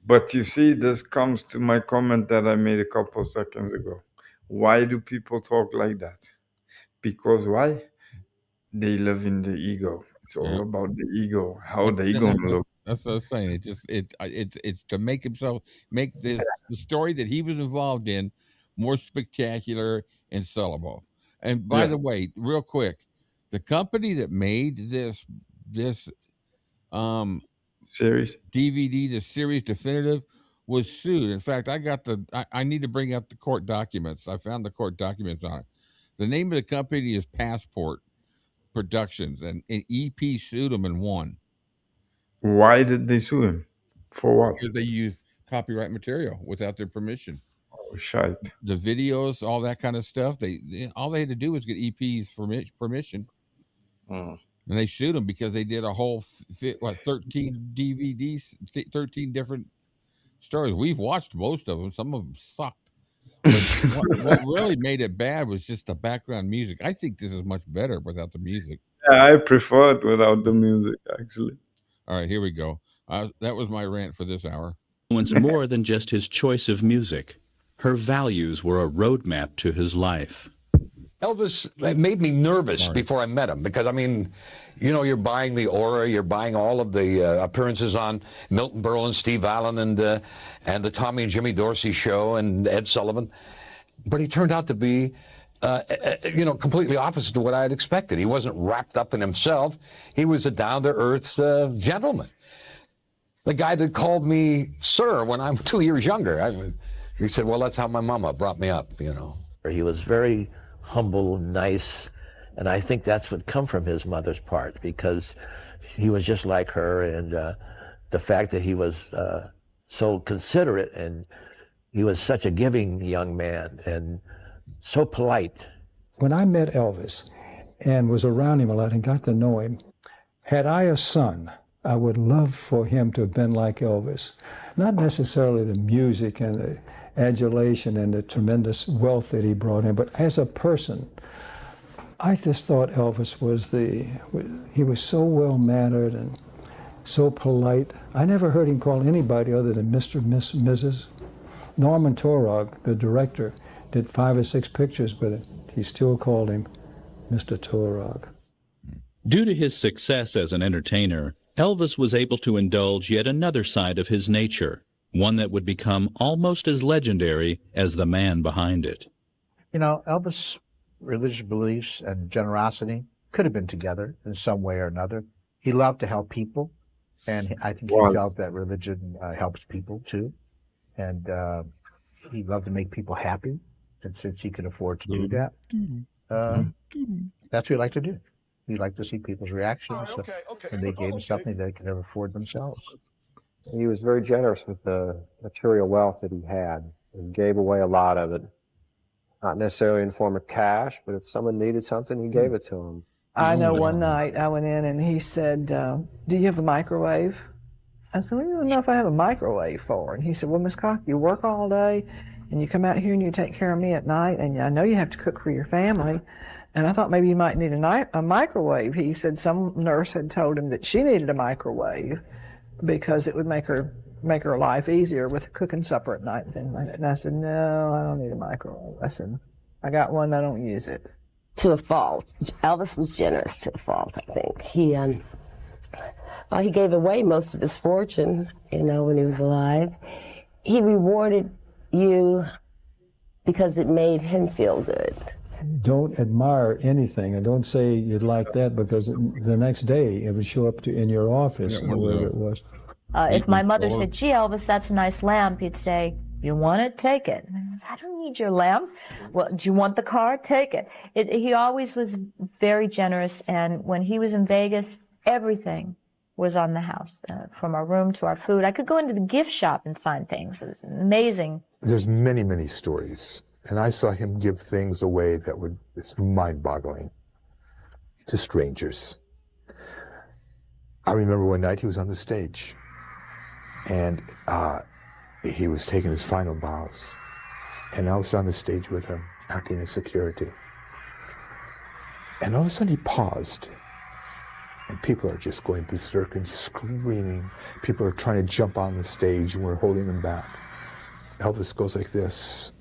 But you see, this comes to my comment that I made a couple seconds ago. Why do people talk like that? Because why? They live in the ego. It's all about the ego. How they gonna look? That's what I was saying. It's to make the story that he was involved in more spectacular and sellable. And by the way, real quick, the company that made this series DVD, the series definitive, was sued. In fact, I need to bring up the court documents. I found the court documents on it. The name of the company is Passport Productions, and EP sued them and won. Why did they sue him? For what? Because they used copyright material without their permission. Oh, shite. The videos, all that kind of stuff. All they had to do was get EP's permission. And they sued them because they did a whole 13 DVDs, 13 different stories. We've watched most of them. Some of them sucked. But what really made it bad was just the background music. I think this is much better without the music. Yeah, I prefer it without the music, actually. All right, here we go. That was my rant for this hour. Was more than just his choice of music. Her values were a roadmap to his life. Elvis made me nervous before I met him because, I mean, you know, you're buying the aura, you're buying all of the appearances on Milton Berle and Steve Allen and the Tommy and Jimmy Dorsey show and Ed Sullivan. But he turned out to be, you know, completely opposite to what I had expected. He wasn't wrapped up in himself. He was a down-to-earth gentleman. The guy that called me sir when I'm 2 years younger. He said, well, that's how my mama brought me up, you know. He was very humble, nice, and I think that's what come from his mother's part, because he was just like her, and the fact that he was so considerate, and he was such a giving young man, and so polite. When I met Elvis and was around him a lot and got to know him, had I a son, I would love for him to have been like Elvis. Not necessarily the music and the adulation and the tremendous wealth that he brought in, but as a person, I just thought Elvis he was so well-mannered and so polite. I never heard him call anybody other than Mr., Miss, Mrs. Norman Torog, the director, did 5 or 6 pictures, but he still called him Mr. Torog. Due to his success as an entertainer, Elvis was able to indulge yet another side of his nature, one that would become almost as legendary as the man behind it. You know, Elvis' religious beliefs and generosity could have been together in some way or another. He loved to help people, and I think he felt that religion helps people too. And he loved to make people happy, and since he could afford to do that, that's what he liked to do. He liked to see people's reactions, and they gave him something they could never afford themselves. He was very generous with the material wealth that he had. He gave away a lot of it, not necessarily in the form of cash, but if someone needed something, he gave it to them. I know one night I went in and he said, do you have a microwave? I said, well, I don't know if I have a microwave for. And he said, well, Miss Cock, you work all day and you come out here and you take care of me at night, and I know you have to cook for your family. And I thought maybe you might need a microwave. He said some nurse had told him that she needed a microwave because it would make her life easier with cooking supper at night and things like that. And I said, no, I don't need a microwave. I said, I got one, I don't use it. To a fault. Elvis was generous to a fault, I think. He gave away most of his fortune, you know, when he was alive. He rewarded you because it made him feel good. Don't admire anything, and don't say you'd like that, because the next day it would show up in your office or wherever it was. If my mother said, gee, Elvis, that's a nice lamp, he'd say, you want it? Take it. I don't need your lamp. Well, do you want the car? Take it. He always was very generous, and when he was in Vegas, everything was on the house, from our room to our food. I could go into the gift shop and sign things. It was amazing. There's many, many stories. And I saw him give things away that it's mind-boggling to strangers. I remember one night he was on the stage, and he was taking his final bows. And I was on the stage with him, acting as security. And all of a sudden he paused, And people are just going berserk and screaming. People are trying to jump on the stage, and we're holding them back. Elvis goes like this,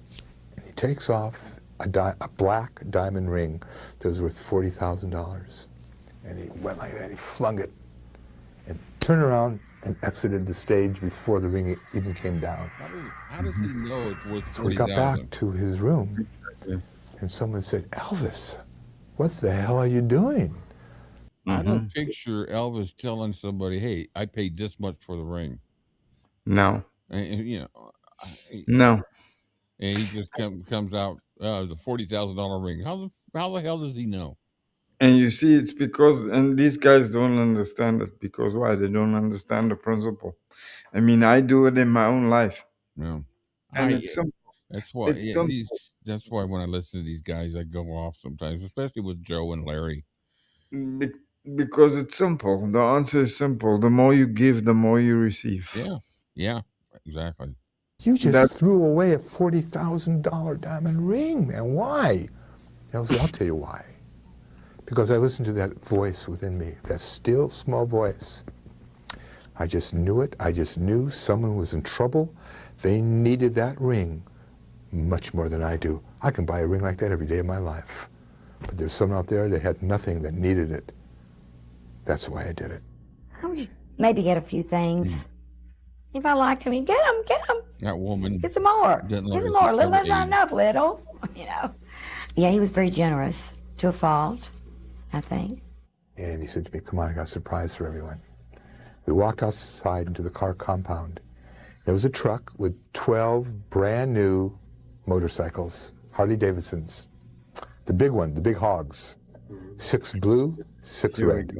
and he takes off a black diamond ring that was worth $40,000. And he went like that, he flung it, and turned around and exited the stage before the ring even came down. How does he know it's worth $40,000? So we got back to his room, and someone said, Elvis, what the hell are you doing? I don't picture Elvis telling somebody, hey, I paid this much for the ring. No. And you know, No. And he just comes out, the $40,000 ring. How the hell does he know? And you see, it's because, and these guys don't understand it, because why? They don't understand the principle. I mean, I do it in my own life. Yeah. And it's simple. That's why, It's simple. that's why when I listen to these guys, I go off sometimes, especially with Joe and Larry. Because it's simple. The answer is simple. The more you give, the more you receive. Yeah, exactly. You just threw away a $40,000 diamond ring, man. Why? I'll tell you why. Because I listened to that voice within me, that still small voice. I just knew it. I just knew someone was in trouble. They needed that ring much more than I do. I can buy a ring like that every day of my life. But there's someone out there that had nothing that needed it. That's why I did it. I would maybe get a few things. If I liked him, get him. That woman. Get some more. Get some more. Little, that's not enough, little. You know. Yeah, he was very generous to a fault, I think. And he said to me, come on, I got a surprise for everyone. We walked outside into the car compound. There was a truck with 12 brand new motorcycles, Harley Davidsons. The big one, the big hogs. 6 blue, 6 red.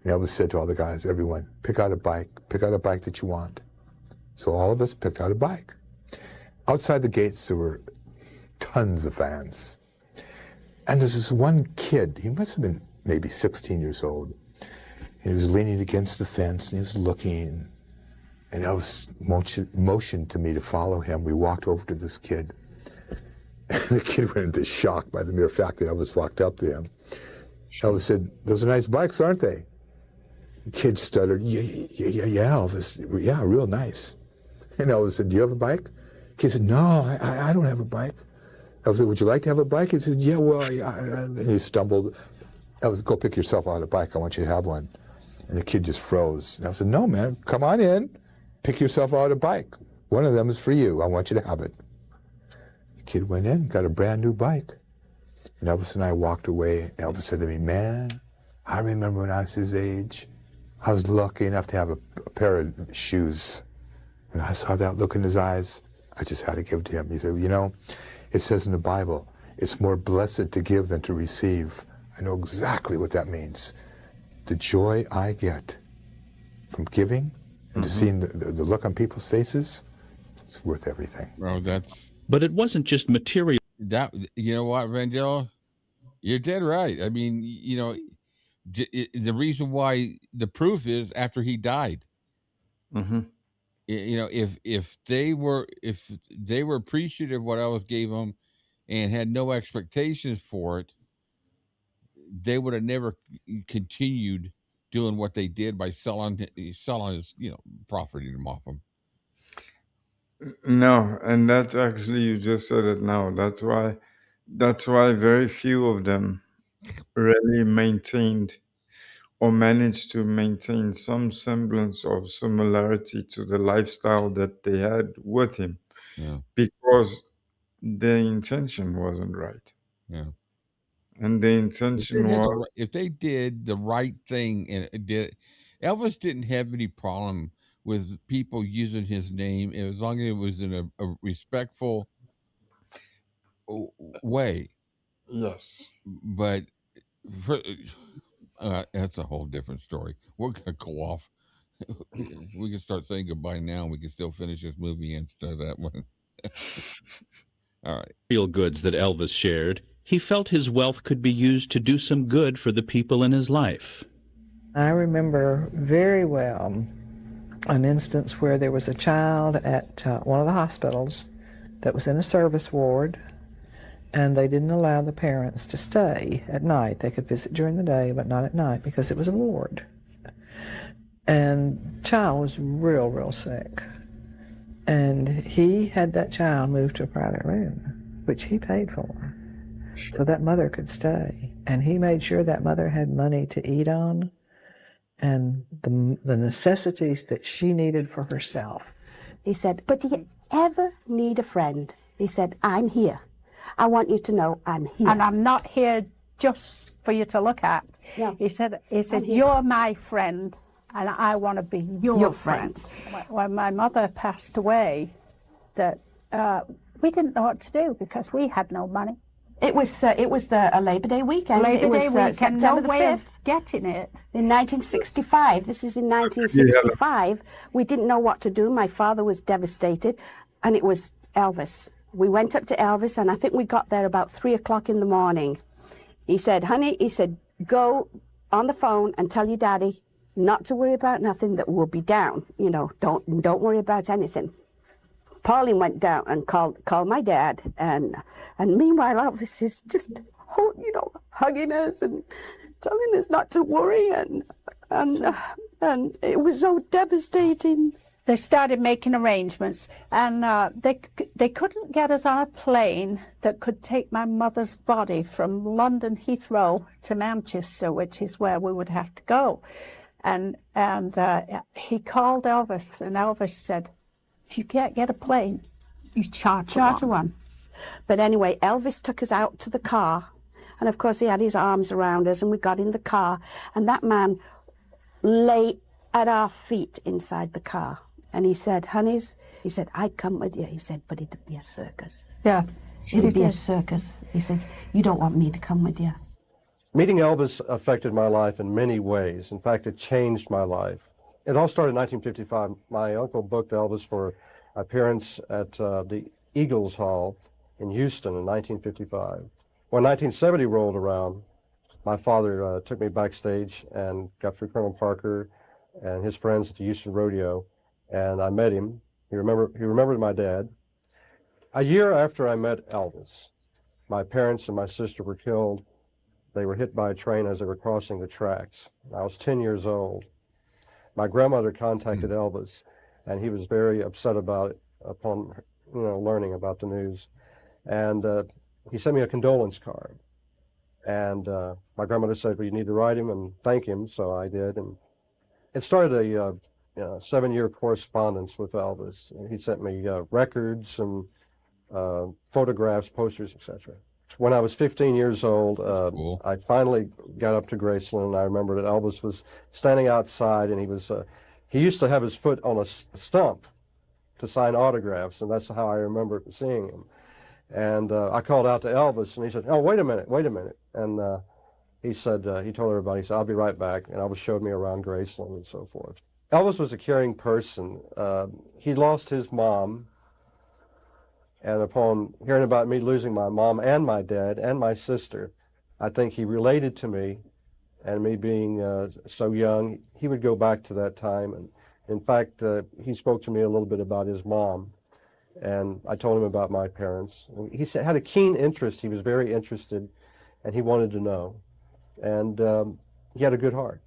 And Elvis said to all the guys, everyone, pick out a bike that you want. So all of us picked out a bike. Outside the gates, there were tons of fans. And there's this one kid, he must have been maybe 16 years old. And he was leaning against the fence, and he was looking. And Elvis motioned to me to follow him. We walked over to this kid. And the kid went into shock by the mere fact that Elvis walked up to him. Elvis said, those are nice bikes, aren't they? The kid stuttered, yeah, Elvis, yeah, real nice. And Elvis said, do you have a bike? The kid said, no, I don't have a bike. Elvis said, would you like to have a bike? He said, yeah, well, and he stumbled. Elvis, go pick yourself out a bike, I want you to have one. And the kid just froze. And I said, no, man, come on in, pick yourself out a bike. One of them is for you, I want you to have it. The kid went in, got a brand new bike. And Elvis and I walked away. Elvis said to me, man, I remember when I was his age, I was lucky enough to have a pair of shoes. And I saw that look in his eyes. I just had to give it to him. He said, you know, it says in the Bible, it's more blessed to give than to receive. I know exactly what that means. The joy I get from giving and to seeing the look on people's faces, it's worth everything. Well, that's... But it wasn't just material. That, you know what, Vandella? You're dead right. I mean, you know, the reason why, the proof is after he died. You know, if they were appreciative of what Elvis gave them and had no expectations for it, they would have never continued doing what they did by selling his, you know, profiting them off him. No, and that's actually, you just said it now. That's why very few of them really maintained or managed to maintain some semblance of similarity to the lifestyle that they had with him. Yeah. Because the intention wasn't right. Yeah. And the intention was... if they did the right thing, and Elvis didn't have any problem with people using his name as long as it was in a respectful way. Yes. But that's a whole different story. We're going to go off. We can start saying goodbye now, and we can still finish this movie instead of that one. All right. Real goods that Elvis shared. He felt his wealth could be used to do some good for the people in his life. I remember very well an instance where there was a child at one of the hospitals that was in a service ward, and they didn't allow the parents to stay at night. They could visit during the day, but not at night, because it was a ward. And the child was real, real sick. And he had that child moved to a private room, which he paid for, so that mother could stay. And he made sure that mother had money to eat on and the necessities that she needed for herself. He said, but do you ever need a friend? He said, I'm here. I want you to know I'm here. And I'm not here just for you to look at. No. He said, you're my friend, and I want to be your friend. When my mother passed away, that we didn't know what to do because we had no money. It was the Labor Day weekend. Labor it was Day weekend, September no the way 5th. of getting it. In 1965. This is in 1965. We didn't know what to do. My father was devastated, and it was Elvis. We went up to Elvis, and I think we got there about 3 o'clock in the morning. He said, honey, he said, go on the phone and tell your daddy not to worry about nothing, that we'll be down. You know, don't worry about anything. Pauline went down and called my dad, and meanwhile Elvis is just, hugging us and telling us not to worry, and it was so devastating. They started making arrangements, and they couldn't get us on a plane that could take my mother's body from London Heathrow to Manchester, which is where we would have to go. And he called Elvis, and Elvis said, if you can't get a plane, you charter one. But anyway, Elvis took us out to the car, and of course he had his arms around us, and we got in the car, and that man lay at our feet inside the car. And he said, honeys, he said, I'd come with you. He said, but it'd be a circus. Yeah. It'd be a circus. He said, you don't want me to come with you. Meeting Elvis affected my life in many ways. In fact, it changed my life. It all started in 1955. My uncle booked Elvis for appearance at the Eagles Hall in Houston in 1955. When 1970 rolled around, my father took me backstage and got through Colonel Parker and his friends at the Houston Rodeo, and I met him. He remembered my dad. A year after I met Elvis, my parents and my sister were killed. They were hit by a train as they were crossing the tracks. I was 10 years old. My grandmother contacted Elvis, and he was very upset about it upon learning about the news. And he sent me a condolence card. And my grandmother said, well, you need to write him and thank him, so I did. And it started a 7-year correspondence with Elvis. He sent me records and photographs, posters, etc. When I was 15 years old, I finally got up to Graceland, and I remember that Elvis was standing outside, and he used to have his foot on a stump to sign autographs, and that's how I remember seeing him. And I called out to Elvis, and he said, oh, wait a minute. And he said, he told everybody, he said, I'll be right back, and Elvis showed me around Graceland and so forth. Elvis was a caring person. He lost his mom, and upon hearing about me losing my mom and my dad and my sister, I think he related to me, and me being so young, he would go back to that time. And in fact, he spoke to me a little bit about his mom, and I told him about my parents. And he had a keen interest. He was very interested, and he wanted to know. And he had a good heart.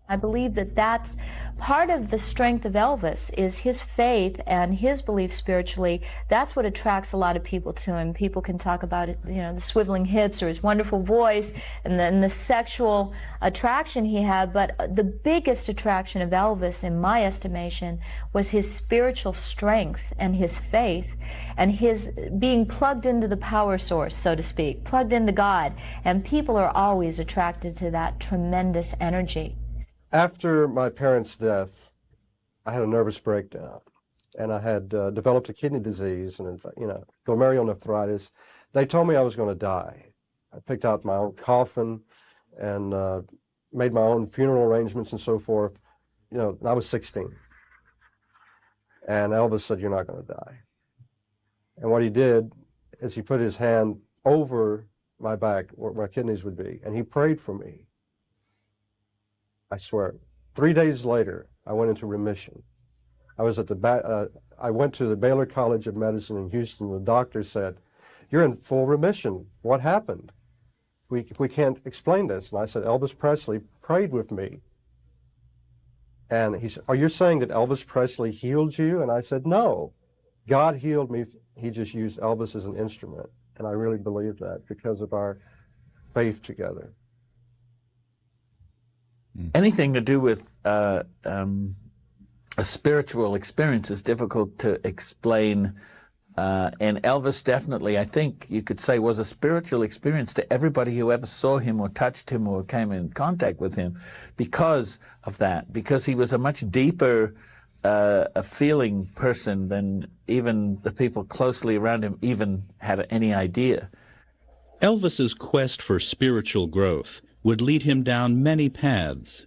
I believe that that's part of the strength of Elvis, is his faith and his belief spiritually. That's what attracts a lot of people to him. People can talk about it, the swiveling hips or his wonderful voice and then the sexual attraction he had. But the biggest attraction of Elvis, in my estimation, was his spiritual strength and his faith and his being plugged into the power source, so to speak, plugged into God. And people are always attracted to that tremendous energy. After my parents' death, I had a nervous breakdown, and I had developed a kidney disease and, glomerulonephritis. They told me I was going to die. I picked out my own coffin and made my own funeral arrangements and so forth. I was 16. And Elvis said, you're not going to die. And what he did is he put his hand over my back where my kidneys would be, and he prayed for me. I swear. 3 days later, I went into remission. I was at I went to the Baylor College of Medicine in Houston. The doctor said, you're in full remission. What happened? We can't explain this. And I said, Elvis Presley prayed with me. And he said, are you saying that Elvis Presley healed you? And I said, no. God healed me. He just used Elvis as an instrument. And I really believe that because of our faith together. Anything to do with a spiritual experience is difficult to explain. And Elvis definitely, I think you could say, was a spiritual experience to everybody who ever saw him or touched him or came in contact with him because of that, because he was a much deeper a feeling person than even the people closely around him even had any idea. Elvis's quest for spiritual growth would lead him down many paths.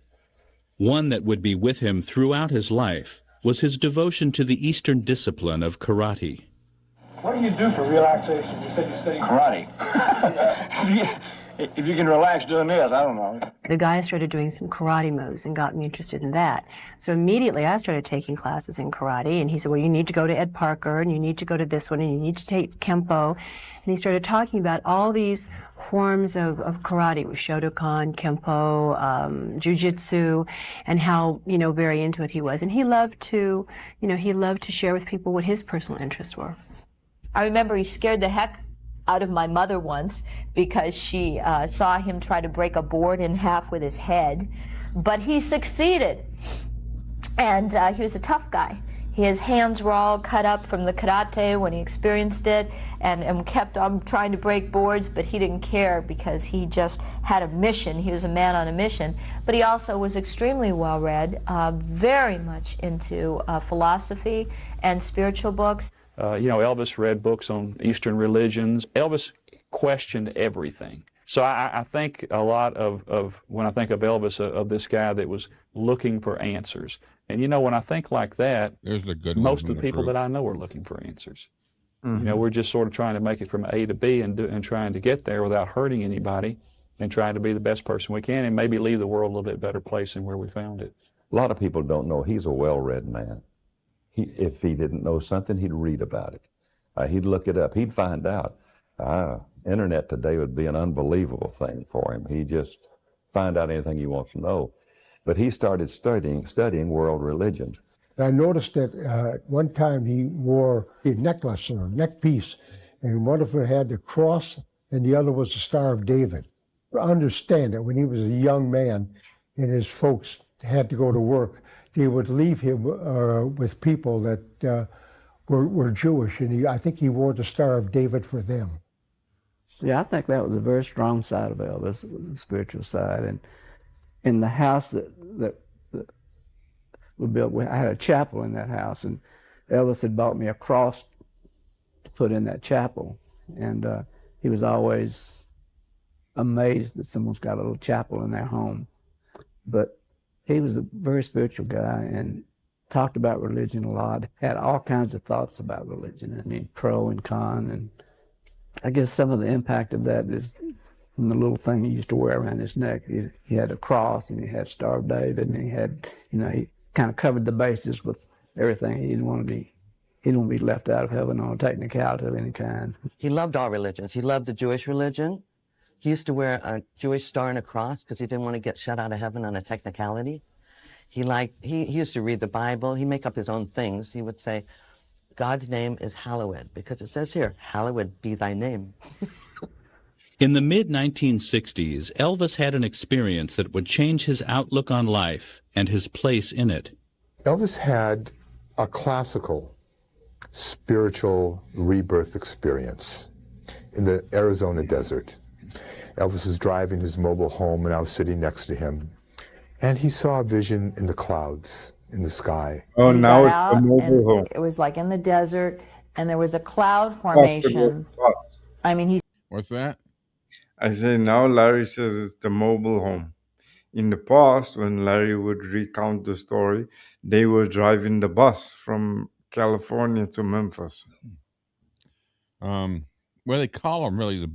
One that would be with him throughout his life was his devotion to the Eastern discipline of karate. What do you do for relaxation? You said you study karate. If you can relax doing this, I don't know. The guy started doing some karate moves and got me interested in that. So immediately I started taking classes in karate, and he said, well, you need to go to Ed Parker, and you need to go to this one, and you need to take Kempo. And he started talking about all these forms of karate, with Shotokan, Kempo, Jiu-Jitsu, and how, very into it he was. And he loved to, he loved to share with people what his personal interests were. I remember he scared the heck out of my mother once because she saw him try to break a board in half with his head, but he succeeded. And he was a tough guy. His hands were all cut up from the karate when he experienced it, and kept on trying to break boards, but he didn't care because he just had a mission. He was a man on a mission. But he also was extremely well-read, very much into philosophy and spiritual books. Elvis read books on Eastern religions. Elvis questioned everything. So I think a lot of when I think of Elvis, of this guy that was looking for answers. And when I think like that, there's a good most of the people that I know are looking for answers. Mm-hmm. We're just sort of trying to make it from A to B and trying to get there without hurting anybody and trying to be the best person we can and maybe leave the world a little bit better place than where we found it. A lot of people don't know he's a well-read man. If he didn't know something, he'd read about it. He'd look it up. He'd find out. Internet today would be an unbelievable thing for him. He'd just find out anything he wants to know. But he started studying world religions. I noticed that one time he wore a necklace or a neck piece, and one of them had the cross and the other was the Star of David. I understand that when he was a young man and his folks had to go to work, they would leave him with people that were Jewish, and I think he wore the Star of David for them. Yeah, I think that was a very strong side of Elvis, the spiritual side. And in the house that we built, I had a chapel in that house, and Elvis had bought me a cross to put in that chapel. And he was always amazed that someone's got a little chapel in their home. But he was a very spiritual guy and talked about religion a lot, had all kinds of thoughts about religion, pro and con. And I guess some of the impact of that is from the little thing he used to wear around his neck. He had a cross, and he had Star of David, and he had, he kind of covered the bases with everything. He didn't want to be left out of heaven on a technicality of any kind. He loved all religions. He loved the Jewish religion. He used to wear a Jewish star and a cross because he didn't want to get shut out of heaven on a technicality. He used to read the Bible. He'd make up his own things. He would say, God's name is hallowed, because it says here, hallowed be thy name. In the mid-1960s, Elvis had an experience that would change his outlook on life and his place in it. Elvis had a classical spiritual rebirth experience in the Arizona desert. Elvis was driving his mobile home, and I was sitting next to him, and he saw a vision in the clouds, in the sky. Oh, He now got it's out, the mobile and home. it was like in the desert, and there was a cloud formation. I mean, What's that? I say now Larry says it's the mobile home. In the past, when Larry would recount the story, they were driving the bus from California to Memphis. Well, they call them really,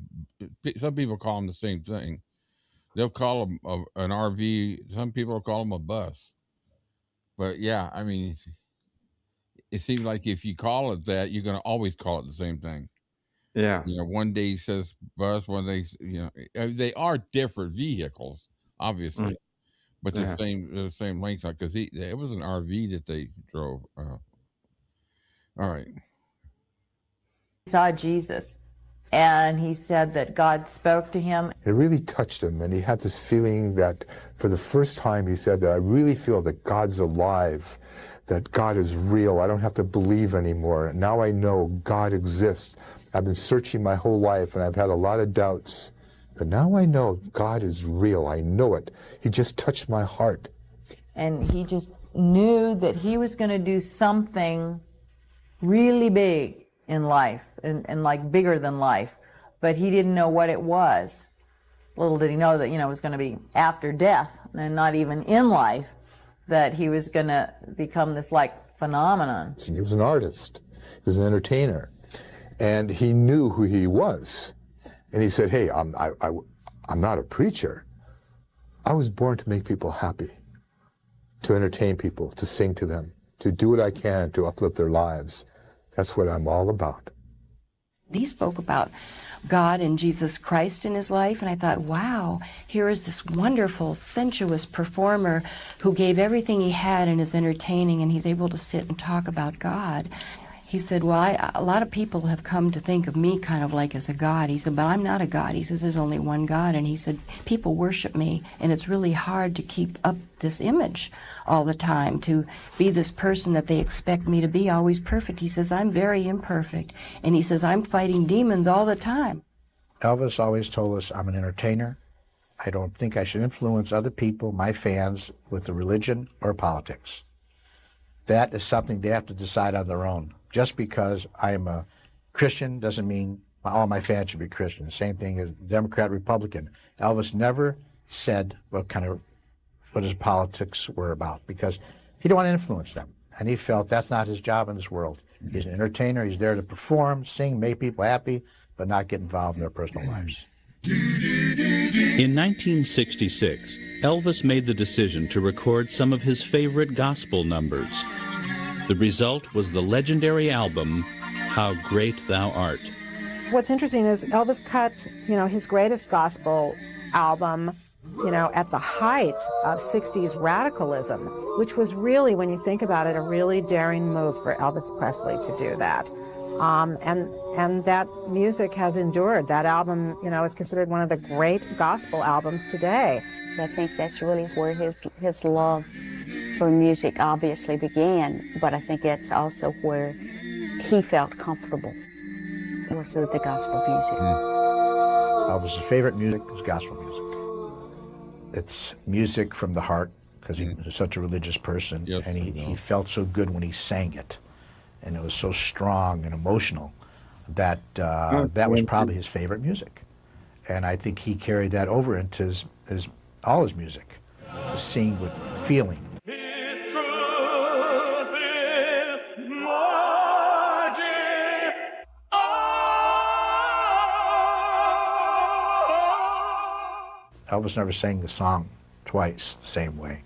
some people call them the same thing. They'll call them an RV. Some people call them a bus. But yeah, I mean, it seems like if you call it that, you're going to always call it the same thing. Yeah. You know, one day he says bus, one day, you know, they are different vehicles, obviously, but the same length. Because it was an RV that they drove. All right. Saw Jesus, and he said that God spoke to him. It really touched him, and he had this feeling that for the first time he said that I really feel that God's alive, that God is real. I don't have to believe anymore. Now I know God exists. I've been searching my whole life, and I've had a lot of doubts. But now I know God is real. I know it. He just touched my heart. And he just knew that he was going to do something really big in life, and like bigger than life, but he didn't know what it was. Little did he know that, you know, it was going to be after death and not even in life, that he was going to become this like phenomenon. He was an artist. He was an entertainer. And he knew who he was. And he said, hey, I'm not a preacher. I was born to make people happy, to entertain people, to sing to them, to do what I can to uplift their lives. That's what I'm all about. He spoke about God and Jesus Christ in his life, and I thought, wow, here is this wonderful, sensuous performer who gave everything he had and is entertaining, and he's able to sit and talk about God. He said, well, a lot of people have come to think of me kind of like as a god. He said, but I'm not a god. He says, there's only one God. And he said, people worship me, and it's really hard to keep up this image all the time, to be this person that they expect me to be, always perfect. He says, I'm very imperfect. And he says, I'm fighting demons all the time. Elvis always told us, I'm an entertainer. I don't think I should influence other people, my fans, with the religion or politics. That is something they have to decide on their own. Just because I am a Christian doesn't mean all my fans should be Christian. The same thing as Democrat, Republican. Elvis never said what his politics were about, because he didn't want to influence them. And he felt that's not his job in this world. He's an entertainer. He's there to perform, sing, make people happy, but not get involved in their personal lives. In 1966, Elvis made the decision to record some of his favorite gospel numbers. The result was the legendary album, How Great Thou Art. What's interesting is Elvis cut, his greatest gospel album, at the height of 60s radicalism, which was really, when you think about it, a really daring move for Elvis Presley to do that. And that music has endured. That album, is considered one of the great gospel albums today. I think that's really where his love for music obviously began, but I think that's also where he felt comfortable, was with the gospel music. Elvis's favorite music is gospel music. It's music from the heart, because he was such a religious person, and he felt so good when he sang it. And it was so strong and emotional that that was probably his favorite music. And I think he carried that over into all his music, to sing with feeling. Elvis never sang the song twice the same way,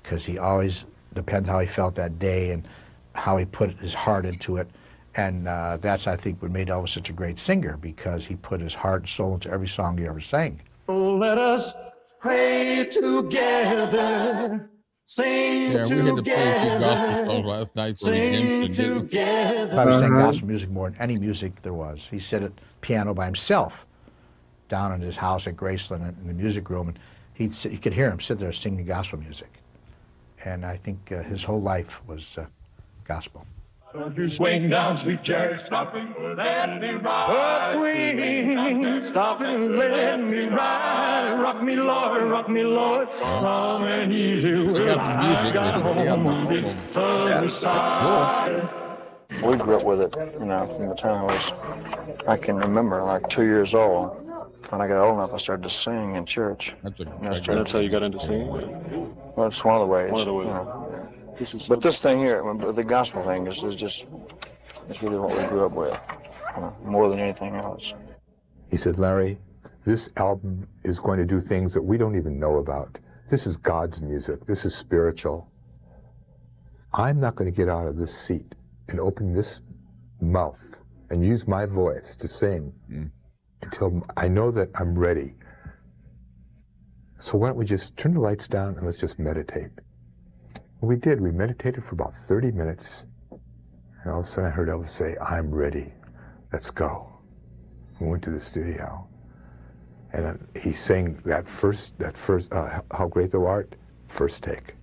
because he always, depended how he felt that day and how he put his heart into it. And that's, I think, what made Elvis such a great singer, because he put his heart and soul into every song he ever sang. Oh, let us pray together, sing together. We had to play a few gospel songs last night for redemption, didn't we? Probably sang gospel music more than any music there was. He sat at piano by himself down in his house at Graceland in the music room, and you could hear him sit there singing gospel music. And I think his whole life was gospel. Don't you swing down, sweet cherry, stop and let me ride. Oh, swing, stop and let me ride. Rock me, Lord, strong and easy. Well, I got home on the other side. We grew up with it, from the time I can remember, like 2 years old. When I got old enough, I started to sing in church. That's how you got into singing? Well, it's one of the ways. One of the ways. But this thing here, the gospel thing, it's really what we grew up with, more than anything else. He said, Larry, this album is going to do things that we don't even know about. This is God's music. This is spiritual. I'm not going to get out of this seat and open this mouth and use my voice to sing until I know that I'm ready. So why don't we just turn the lights down and let's just meditate. And we did. We meditated for about 30 minutes. And all of a sudden I heard Elvis say, I'm ready. Let's go. We went to the studio. And he sang that first, How Great Thou Art, first take.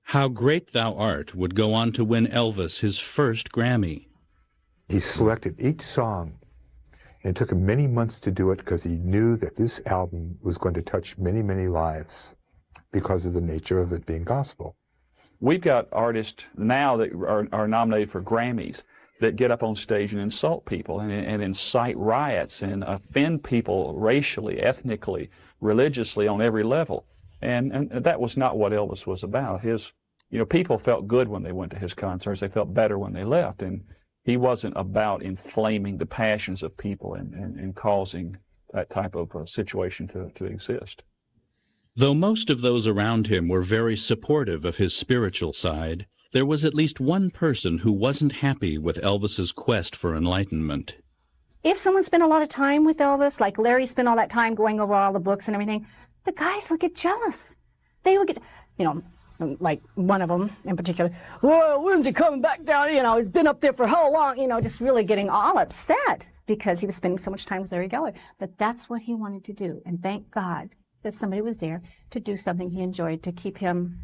How Great Thou Art would go on to win Elvis his first Grammy. He selected each song, and it took him many months to do it because he knew that this album was going to touch many, many lives because of the nature of it being gospel. We've got artists now that are nominated for Grammys that get up on stage and insult people and incite riots and offend people racially, ethnically, religiously on every level. And that was not what Elvis was about. People felt good when they went to his concerts. They felt better when they left. And he wasn't about inflaming the passions of people and causing that type of situation to exist. Though most of those around him were very supportive of his spiritual side, there was at least one person who wasn't happy with Elvis's quest for enlightenment. If someone spent a lot of time with Elvis, like Larry spent all that time going over all the books and everything, the guys would get jealous. They would get, like one of them in particular, well, when's he coming back down? He's been up there for how long? Just really getting all upset because he was spending so much time with Larry Geller. But that's what he wanted to do. And thank God that somebody was there to do something he enjoyed to keep him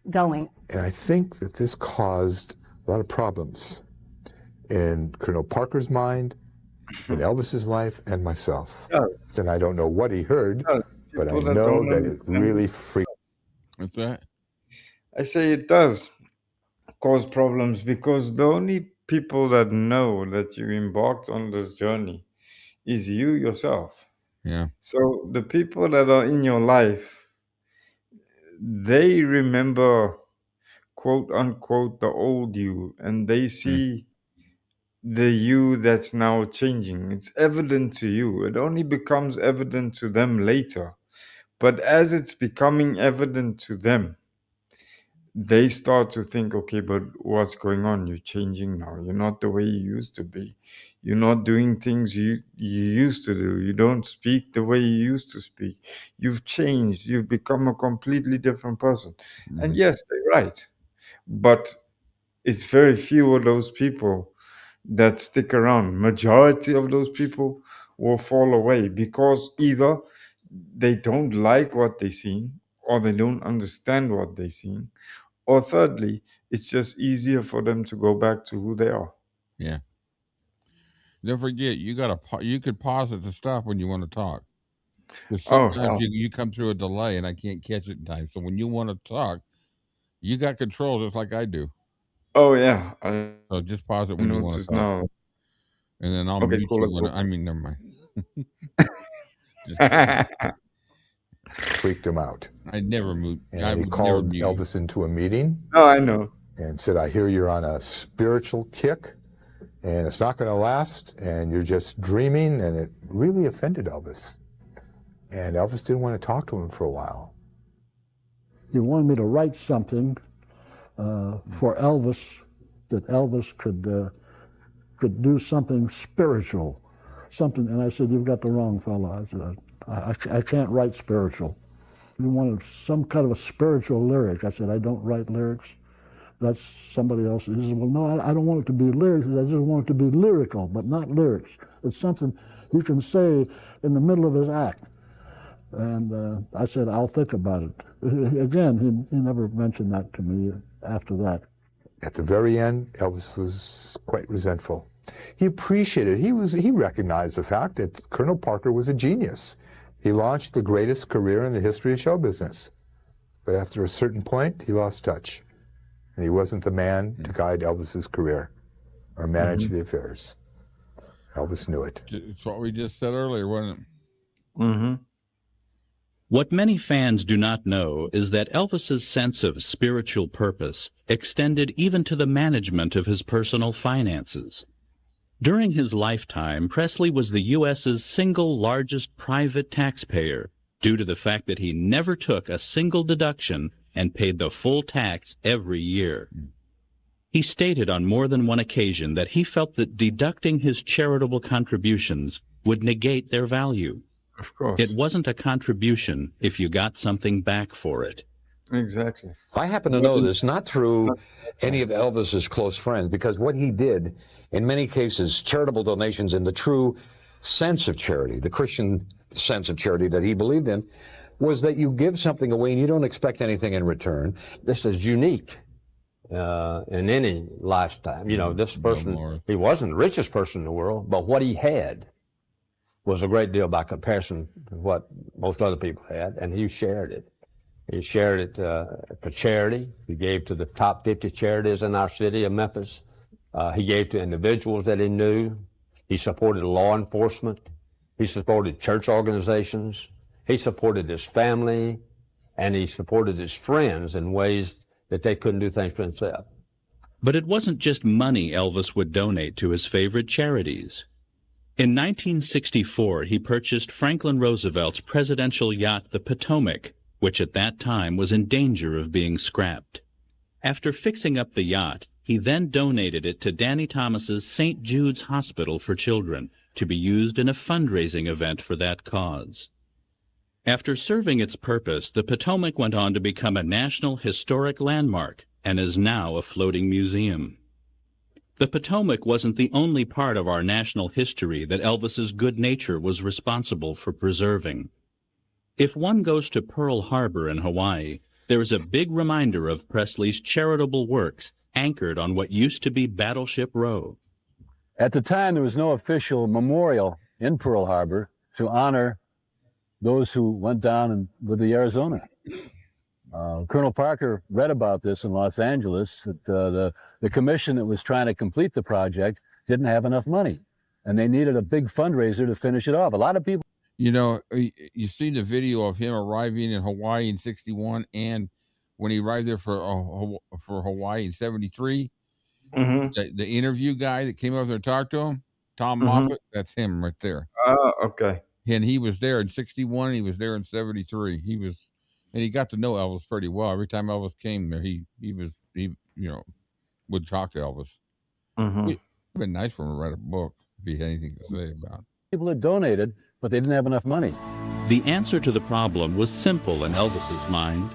going. And I think that this caused a lot of problems in Colonel Parker's mind, in Elvis's life, and myself. And I don't know what he heard, but I know that it really freaked. What's that? I say it does cause problems because the only people that know that you embarked on this journey is you yourself. Yeah. So the people that are in your life, they remember, quote unquote, the old you, and they see the you that's now changing. It's evident to you. It only becomes evident to them later. But as it's becoming evident to them, they start to think, okay, but what's going on? You're changing now. You're not the way you used to be. You're not doing things you used to do. You don't speak the way you used to speak. You've changed. You've become a completely different person. And yes, they're right. But it's very few of those people that stick around. Majority of those people will fall away because either they don't like what they've seen or they don't understand what they've seen. Or thirdly, it's just easier for them to go back to who they are. Yeah. Don't forget, you could pause it to stop when you want to talk. Because sometimes you come through a delay and I can't catch it in time. So when you want to talk, you got control just like I do. Oh, yeah. So just pause it when you want to talk. Now. And then I'll mute you when I mean, never mind. Freaked him out. I never moved. And he called Elvis into a meeting. Oh, I know. And said, I hear you're on a spiritual kick, and it's not going to last, and you're just dreaming, and it really offended Elvis. And Elvis didn't want to talk to him for a while. He wanted me to write something for Elvis, that Elvis could do something spiritual, something. And I said, you've got the wrong fellow. I said, I can't write spiritual. You wanted some kind of a spiritual lyric. I said, I don't write lyrics. That's somebody else. He said, well, no, I don't want it to be lyrics. I just want it to be lyrical, but not lyrics. It's something you can say in the middle of his act. And I said, I'll think about it. Again, he never mentioned that to me after that. At the very end, Elvis was quite resentful. He appreciated, he recognized the fact that Colonel Parker was a genius. He launched the greatest career in the history of show business. But after a certain point, he lost touch. And he wasn't the man to guide Elvis's career or manage the affairs. Elvis knew it. It's what we just said earlier, wasn't it? Mm-hmm. What many fans do not know is that Elvis's sense of spiritual purpose extended even to the management of his personal finances. During his lifetime, Presley was the U.S.'s single largest private taxpayer due to the fact that he never took a single deduction and paid the full tax every year. He stated on more than one occasion that he felt that deducting his charitable contributions would negate their value. Of course. It wasn't a contribution if you got something back for it. Exactly. I happen to know this, not through any of Elvis's close friends, because what he did, in many cases, charitable donations in the true sense of charity, the Christian sense of charity that he believed in, was that you give something away and you don't expect anything in return. This is unique in any lifetime. You know, this person, he wasn't the richest person in the world, but what he had was a great deal by comparison to what most other people had, and he shared it. He shared it for charity. He gave to the top 50 charities in our city of Memphis. He gave to individuals that he knew. He supported law enforcement. He supported church organizations. He supported his family, and he supported his friends in ways that they couldn't do things for themselves. But it wasn't just money Elvis would donate to his favorite charities. In 1964, he purchased Franklin Roosevelt's presidential yacht, the Potomac, which at that time was in danger of being scrapped. After fixing up the yacht, he then donated it to Danny Thomas's St. Jude's Hospital for Children to be used in a fundraising event for that cause. After serving its purpose, the Potomac went on to become a National Historic Landmark and is now a floating museum. The Potomac wasn't the only part of our national history that Elvis's good nature was responsible for preserving. If one goes to Pearl Harbor in Hawaii, there is a big reminder of Presley's charitable works anchored on what used to be Battleship Row. At the time, there was no official memorial in Pearl Harbor to honor those who went down with the Arizona. Colonel Parker read about this in Los Angeles, that the commission that was trying to complete the project didn't have enough money, and they needed a big fundraiser to finish it off. A lot of people... You know, you see the video of him arriving in Hawaii in '61, and when he arrived there for Hawaii in '73, the interview guy that came over there and talked to him, Tom Moffat, that's him right there. Oh, okay. And he was there in '61. He was there in '73. And he got to know Elvis pretty well. Every time Elvis came there, he would talk to Elvis. It'd been nice for him to write a book if he had anything to say about it. People had donated, but they didn't have enough money. The answer to the problem was simple in Elvis's mind.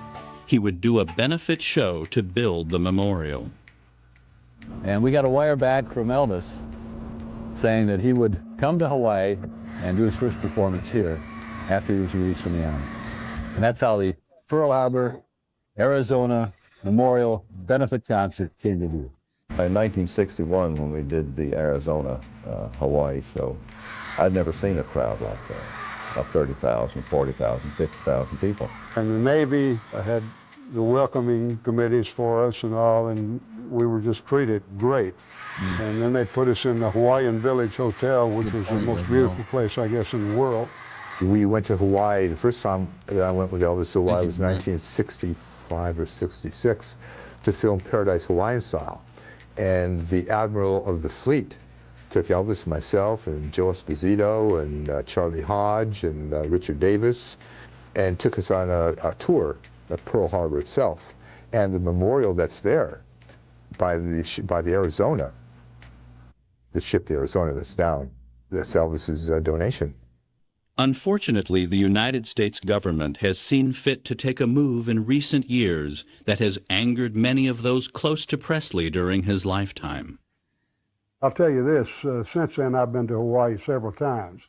He would do a benefit show to build the memorial. And we got a wire back from Elvis saying that he would come to Hawaii and do his first performance here after he was released from the Army. And that's how the Pearl Harbor, Arizona Memorial Benefit Concert came to be. In 1961, when we did the Arizona, Hawaii show, I'd never seen a crowd like that, of 30,000, 40,000, 50,000 people. And the Navy had the welcoming committees for us and all, and we were just treated great. And then they put us in the Hawaiian Village Hotel, which was the most beautiful place, I guess, in the world. We went to Hawaii. The first time that I went with Elvis to Hawaii was 1965 or 66 to film Paradise Hawaiian Style. And the Admiral of the Fleet took Elvis, myself, and Joe Esposito, and Charlie Hodge, and Richard Davis, and took us on a tour of Pearl Harbor itself. And the memorial that's there by the Arizona, the ship, the Arizona, that's down, that's Elvis's donation. Unfortunately, the United States government has seen fit to take a move in recent years that has angered many of those close to Presley during his lifetime. I'll tell you this, since then I've been to Hawaii several times.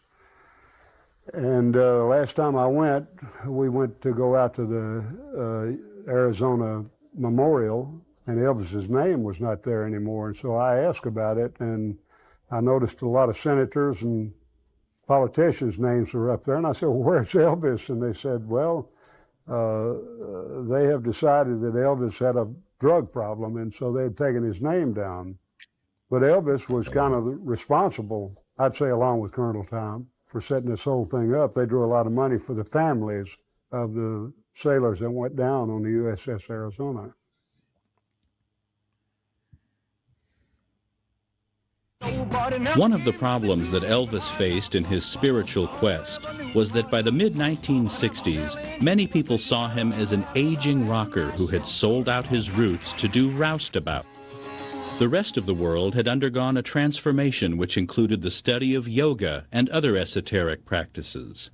And last time I went, we went to go out to the Arizona Memorial, and Elvis's name was not there anymore. And so I asked about it, and I noticed a lot of senators and politicians' names were up there. And I said, well, where's Elvis? And they said, well, they have decided that Elvis had a drug problem, and so they had taken his name down. But Elvis was kind of responsible, I'd say, along with Colonel Tom, for setting this whole thing up. They drew a lot of money for the families of the sailors that went down on the USS Arizona. One of the problems that Elvis faced in his spiritual quest was that by the mid-1960s, many people saw him as an aging rocker who had sold out his roots to do roustabout. The rest of the world had undergone a transformation which included the study of yoga and other esoteric practices.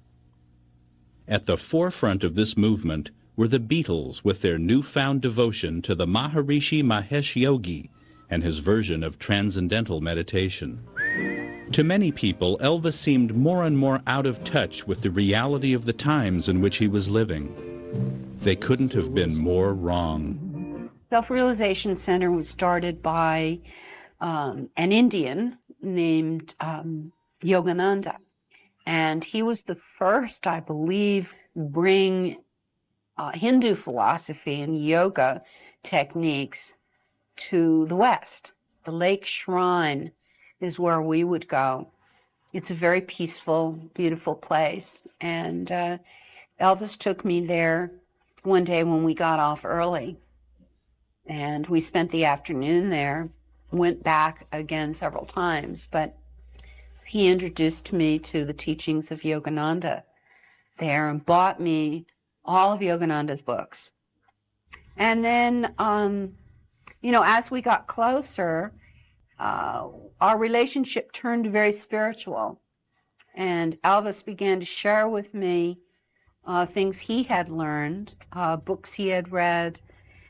At the forefront of this movement were the Beatles with their newfound devotion to the Maharishi Mahesh Yogi and his version of transcendental meditation. To many people, Elvis seemed more and more out of touch with the reality of the times in which he was living. They couldn't have been more wrong. Self-Realization Center was started by an Indian named Yogananda. And he was the first, I believe, bring Hindu philosophy and yoga techniques to the West. The Lake Shrine is where we would go. It's a very peaceful, beautiful place. And Elvis took me there one day when we got off early. And we spent the afternoon there, went back again several times, but he introduced me to the teachings of Yogananda there and bought me all of Yogananda's books. And then, you know, as we got closer, our relationship turned very spiritual. And Elvis began to share with me things he had learned, books he had read.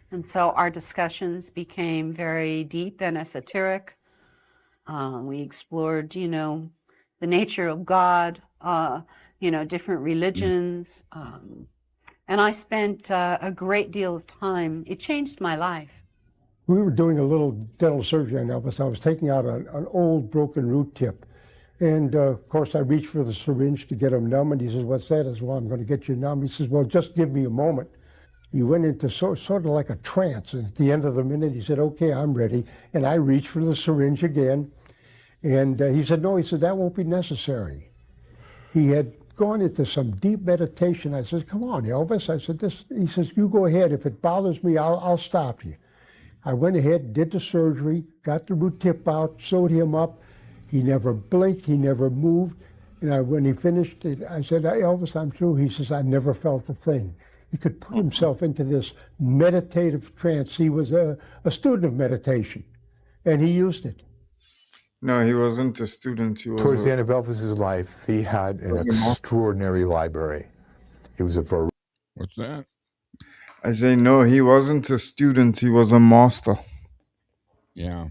And so our discussions became very deep and esoteric. We explored, you know, the nature of God, you know, different religions. And I spent a great deal of time. It changed my life. We were doing a little dental surgery on Elvis. I was taking out an old broken root tip. And of course, I reached for the syringe to get him numb. And he says, "What's that?" I said, "Well, I'm going to get you numb." He says, "Well, just give me a moment." He went into sort of like a trance. And at the end of the minute, he said, "Okay, I'm ready." And I reached for the syringe again. And he said, "No," he said, "that won't be necessary." He had gone into some deep meditation. I said, "Come on, Elvis." I said, he says, "You go ahead. If it bothers me, I'll stop you." I went ahead, did the surgery, got the root tip out, sewed him up. He never blinked. He never moved. And when he finished it, I said, "Elvis, I'm through." He says, "I never felt a thing." He could put himself into this meditative trance. He was a student of meditation, and he used it. No, he wasn't a student. He was Towards the end of Elvis's life, he had an extraordinary library. He was a What's that? I say no, he wasn't a student. He was a master. Yeah.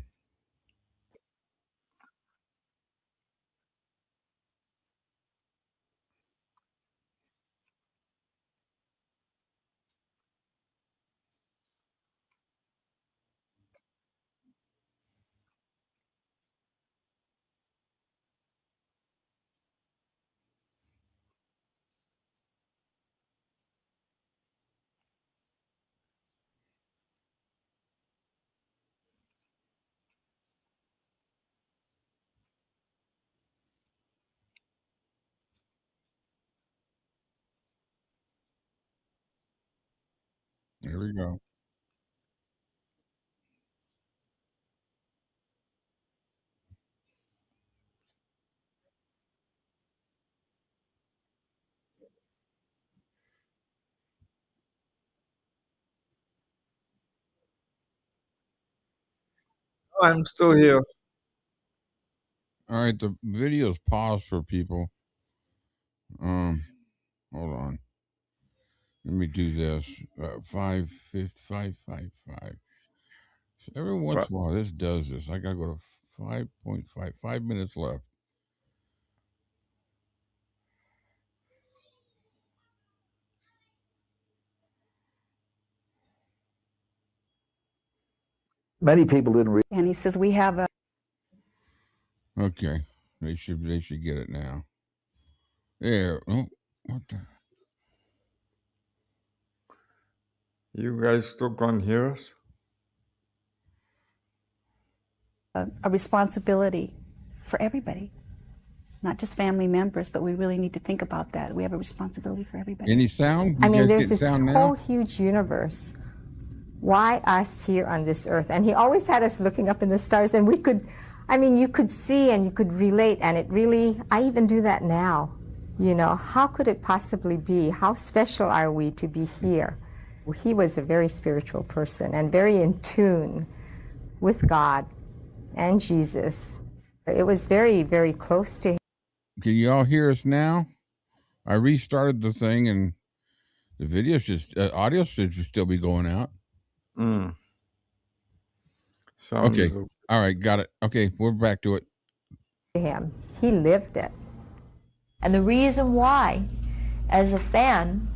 There we go. I'm still here. All right, the video's paused for people. Hold on. Let me do this. 5, 5, 5, 5. Every once in a while, this does this. I gotta go to 5.5. 5 minutes left. Many people didn't read. And he says, we have a... Okay, they should get it now. There. Oh, what the? You guys still can't hear us? a responsibility for everybody, not just family members, but we really need to think about that. We have a responsibility for everybody. Any sound? I mean, there's this whole huge universe. Why us here on this earth? And he always had us looking up in the stars, and we could, I mean, you could see and you could relate, and it really, I even do that now. You know, how could it possibly be? How special are we to be here? He was a very spiritual person and very in tune with God and Jesus. It was very, very close to him. Can you all hear us now? I restarted the thing and the video should, audio should still be going out. Sounds okay. All right. Got it. Okay. We're back to it. Him. He lived it. And the reason why, as a fan,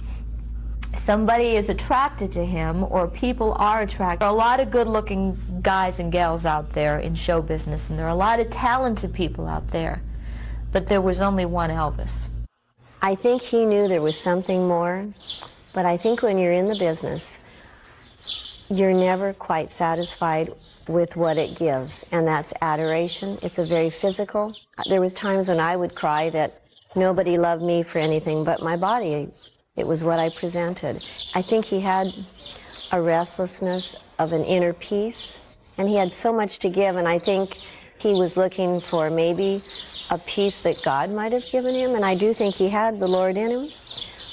somebody is attracted to him, or people are attracted. There are a lot of good-looking guys and gals out there in show business, and there are a lot of talented people out there, but there was only one Elvis. I think he knew there was something more, but I think when you're in the business, you're never quite satisfied with what it gives, and that's adoration. It's a very physical. There was times when I would cry that nobody loved me for anything but my body. It was what I presented. I think he had a restlessness of an inner peace, and he had so much to give, and I think he was looking for maybe a peace that God might have given him, and I do think he had the Lord in him,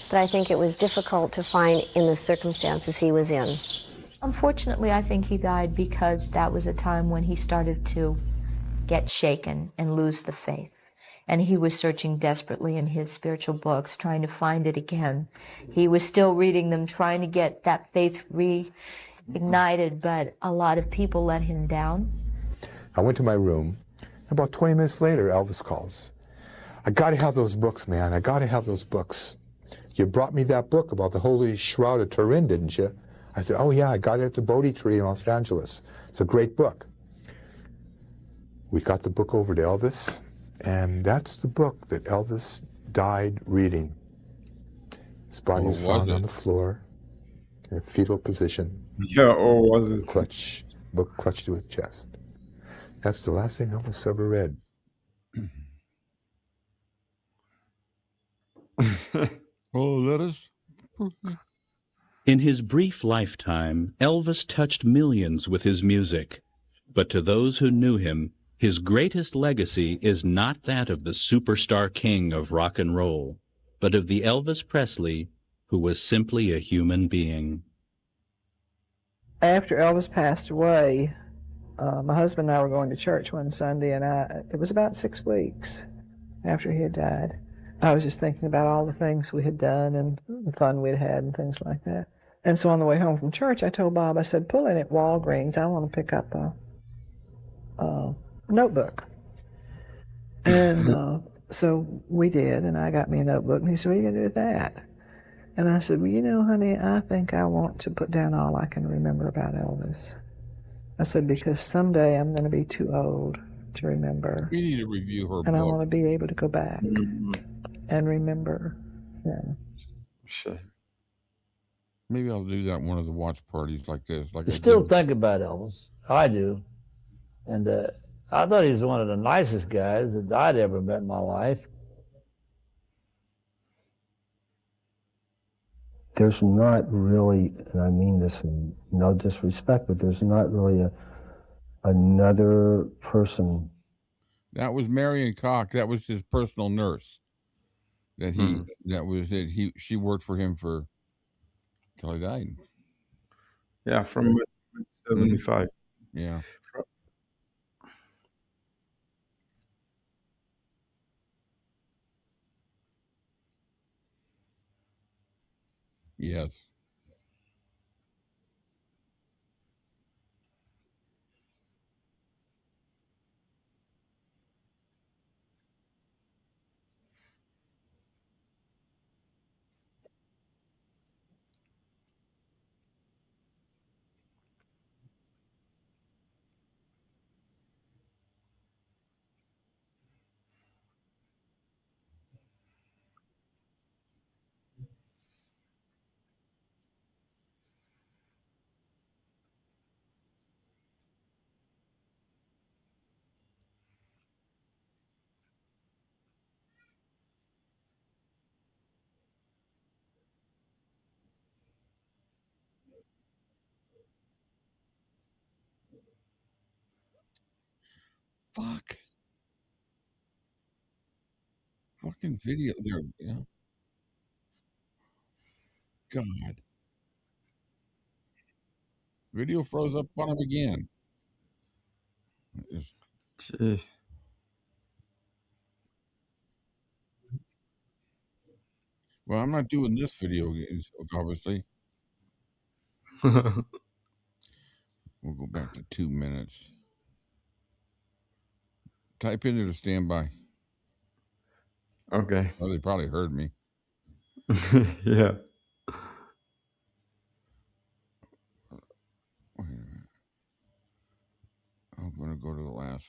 but I think it was difficult to find in the circumstances he was in. Unfortunately, I think he died because that was a time when he started to get shaken and lose the faith. And he was searching desperately in his spiritual books, trying to find it again. He was still reading them, trying to get that faith reignited, but a lot of people let him down. I went to my room. About 20 minutes later, Elvis calls. I got to have those books, man. I got to have those books. You brought me that book about the Holy Shroud of Turin, didn't you? I said, oh yeah, I got it at the Bodhi Tree in Los Angeles. It's a great book. We got the book over to Elvis, and that's the book that Elvis died reading. His body was found on the floor in a fetal position. Yeah, or was it? Book clutched to his chest. That's the last thing Elvis ever read. Oh, let us. In his brief lifetime, Elvis touched millions with his music. But to those who knew him, his greatest legacy is not that of the superstar king of rock and roll, but of the Elvis Presley who was simply a human being. After Elvis passed away, my husband and I were going to church one Sunday, and it was about 6 weeks after he had died. I was just thinking about all the things we had done and the fun we'd had and things like that. And so on the way home from church, I told Bob, I said, pull in at Walgreens. I want to pick up a notebook. And so we did, and I got me a notebook, and he said, what are you going to do with that? And I said, well, you know, honey, I think I want to put down all I can remember about Elvis. I said, because someday I'm going to be too old to remember. We need to review her and book. I want to be able to go back and remember. Yeah. Sure. Maybe I'll do that at one of the watch parties like this. Like I still think about Elvis. I do. And I thought he was one of the nicest guys that I'd ever met in my life. There's not really, and I mean this in no disrespect, but there's not really another person. That was Marion Cox. That was his personal nurse. That he, that was it. She worked for him till he died. Yeah, from 75. Yeah. Yes. Fuck. Fucking video there. Yeah. God. Video froze up on him again. Jeez. Well, I'm not doing this video, obviously. We'll go back to 2 minutes. Type into the standby. Okay. Oh, they probably heard me. Yeah. I'm going to go to the last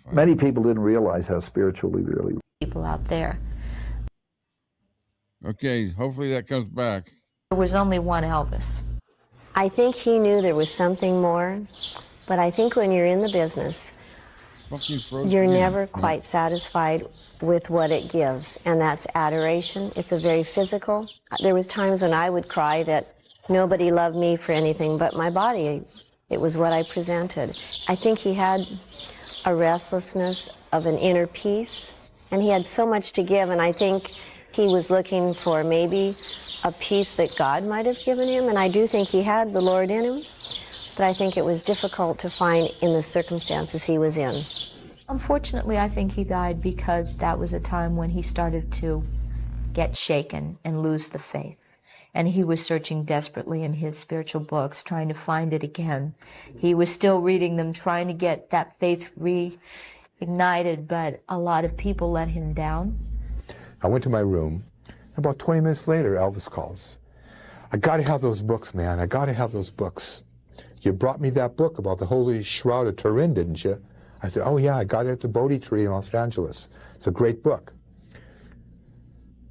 5 Many people didn't realize how spiritually really. People out there. Okay, hopefully that comes back. There was only one Elvis. I think he knew there was something more, but I think when you're in the business, you're never quite satisfied with what it gives, and that's adoration. It's a very physical. There was times when I would cry that nobody loved me for anything but my body. It was what I presented. I think he had a restlessness of an inner peace, and he had so much to give, and I think he was looking for maybe a peace that God might have given him, and I do think he had the Lord in him, but I think it was difficult to find in the circumstances he was in. Unfortunately, I think he died because that was a time when he started to get shaken and lose the faith. And he was searching desperately in his spiritual books, trying to find it again. He was still reading them, trying to get that faith reignited, but a lot of people let him down. I went to my room. About 20 minutes later, Elvis calls. I got to have those books, man. I got to have those books. You brought me that book about the Holy Shroud of Turin, didn't you? I said, oh yeah, I got it at the Bodhi Tree in Los Angeles. It's a great book.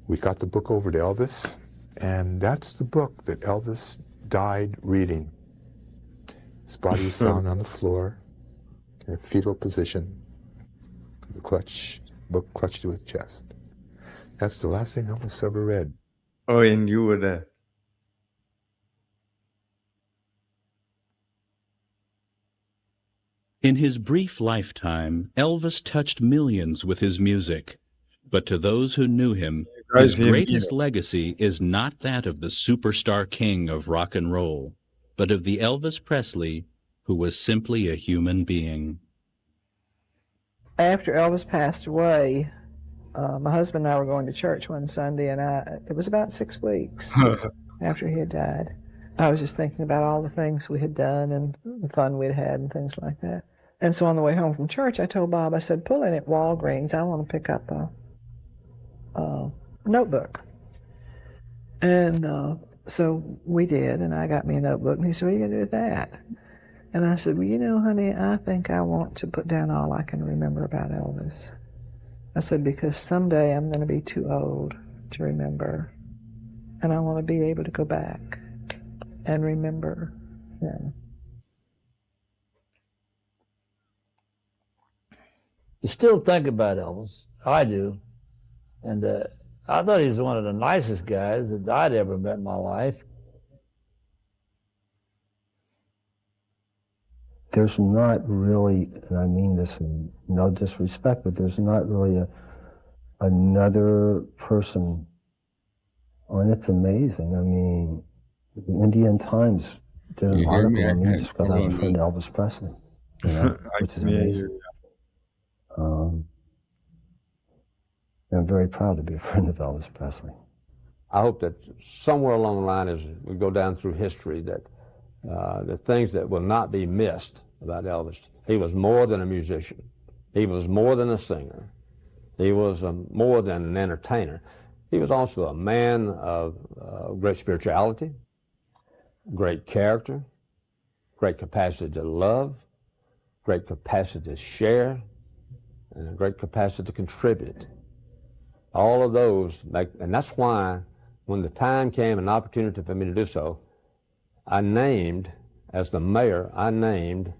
We got the book over to Elvis, and that's the book that Elvis died reading. His body was found on the floor in a fetal position. The book clutched to his chest. That's the last thing Elvis ever read. Oh, and you were there. In his brief lifetime, Elvis touched millions with his music. But to those who knew him, his greatest legacy is not that of the superstar king of rock and roll, but of the Elvis Presley who was simply a human being. After Elvis passed away, my husband and I were going to church one Sunday, and it was about 6 weeks after he had died. I was just thinking about all the things we had done and the fun we'd had and things like that. And so on the way home from church, I told Bob, I said, pull in at Walgreens. I want to pick up a notebook. And so we did, and I got me a notebook. And he said, what are you going to do with that? And I said, well, you know, honey, I think I want to put down all I can remember about Elvis. I said, because someday I'm going to be too old to remember, and I want to be able to go back and remember him. You still think about Elvis. I do. And I thought he was one of the nicest guys that I'd ever met in my life. There's not really, and I mean this in no disrespect, but there's not really another person, and it's amazing. I mean, the Indian Times did an article on me just because I was a friend of Elvis Presley, you know, which is amazing. I'm very proud to be a friend of Elvis Presley. I hope that somewhere along the line, as we go down through history, that the things that will not be missed about Elvis. He was more than a musician. He was more than a singer. He was more than an entertainer. He was also a man of great spirituality, great character, great capacity to love, great capacity to share, and a great capacity to contribute. All of those, and that's why when the time came, an opportunity for me to do so, I named, as the mayor, I named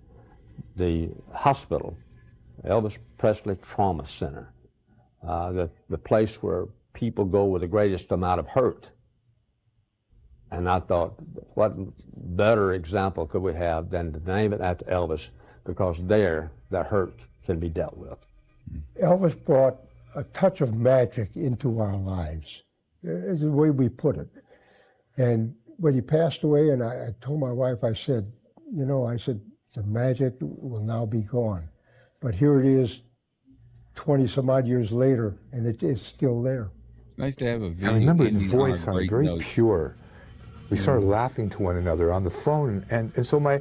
the hospital, Elvis Presley Trauma Center, the place where people go with the greatest amount of hurt. And I thought, what better example could we have than to name it after Elvis, because there, the hurt can be dealt with. Elvis brought a touch of magic into our lives, is the way we put it. And when he passed away, and I told my wife, I said, you know, I said, the magic will now be gone. But here it is 20 some odd years later, and it's still there. Nice to have a video. I remember his ending on a voice sounded great very note. pure. We started laughing to one another on the phone, and so my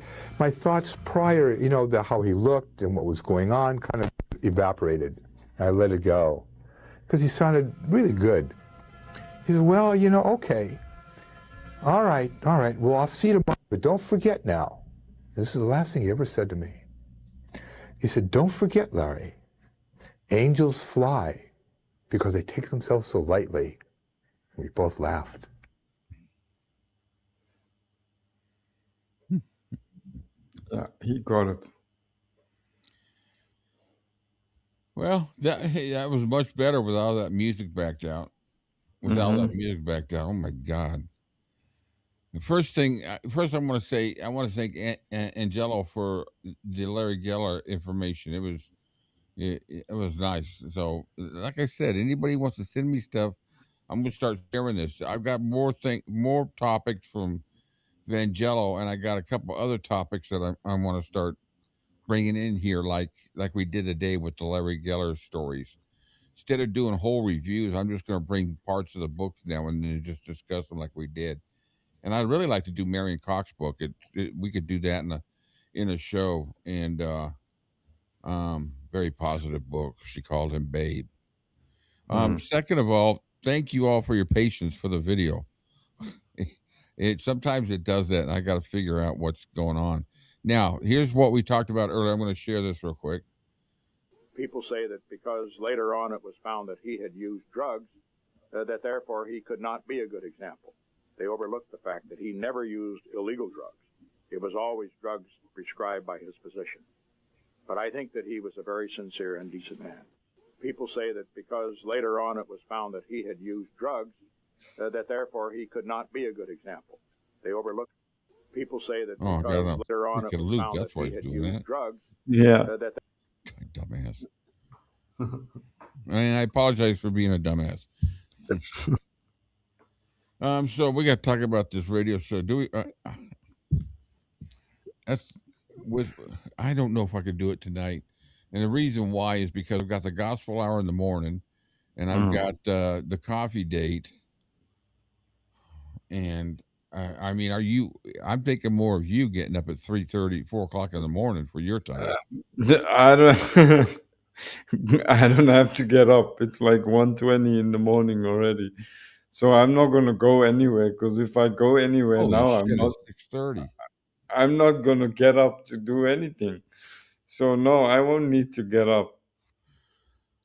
thoughts prior, you know, how he looked and what was going on kind of evaporated. I let it go because he sounded really good. He said, well, you know, okay, all right, well, I'll see you tomorrow, but don't forget now. This is the last thing he ever said to me. He said, don't forget, Larry, angels fly because they take themselves so lightly. We both laughed. Yeah, he got it. Well, that was much better with all that music backed out. Without that music backed out, oh my God! The first I want to say, I want to thank Angelo for the Larry Geller information. It was nice. So, like I said, anybody wants to send me stuff, I'm gonna start sharing this. I've got more topics from Vangelo, and I got a couple other topics that I want to start bringing in here, like we did today with the Larry Geller stories. Instead of doing whole reviews, I'm just going to bring parts of the books now and then just discuss them like we did. And I'd really like to do Marion Cox's book. We could do that in a show. And very positive book. She called him Babe. Second of all, thank you all for your patience for the video. Sometimes it does that, and I got to figure out what's going on. Now, here's what we talked about earlier. I'm going to share this real quick. People say that because later on it was found that he had used drugs, that therefore he could not be a good example. They overlooked the fact that he never used illegal drugs. It was always drugs prescribed by his physician. But I think that he was a very sincere and decent man. People say that because later on it was found that he had used drugs, that therefore he could not be a good example. They overlooked. People say that because later on it was found that he had used drugs, that dumbass. I mean, I apologize for being a dumbass. So we got to talk about this radio show. Do we? I don't know if I could do it tonight, and the reason why is because I've got the gospel hour in the morning, and I've got the coffee date, and I mean, I'm thinking more of you getting up at 3:30, 4 o'clock in the morning for your time. I don't. I don't have to get up. It's like 1:20 in the morning already, so I'm not gonna go anywhere. Because if I go anywhere now, I'm not. 6:30. I'm not gonna get up to do anything. So no, I won't need to get up.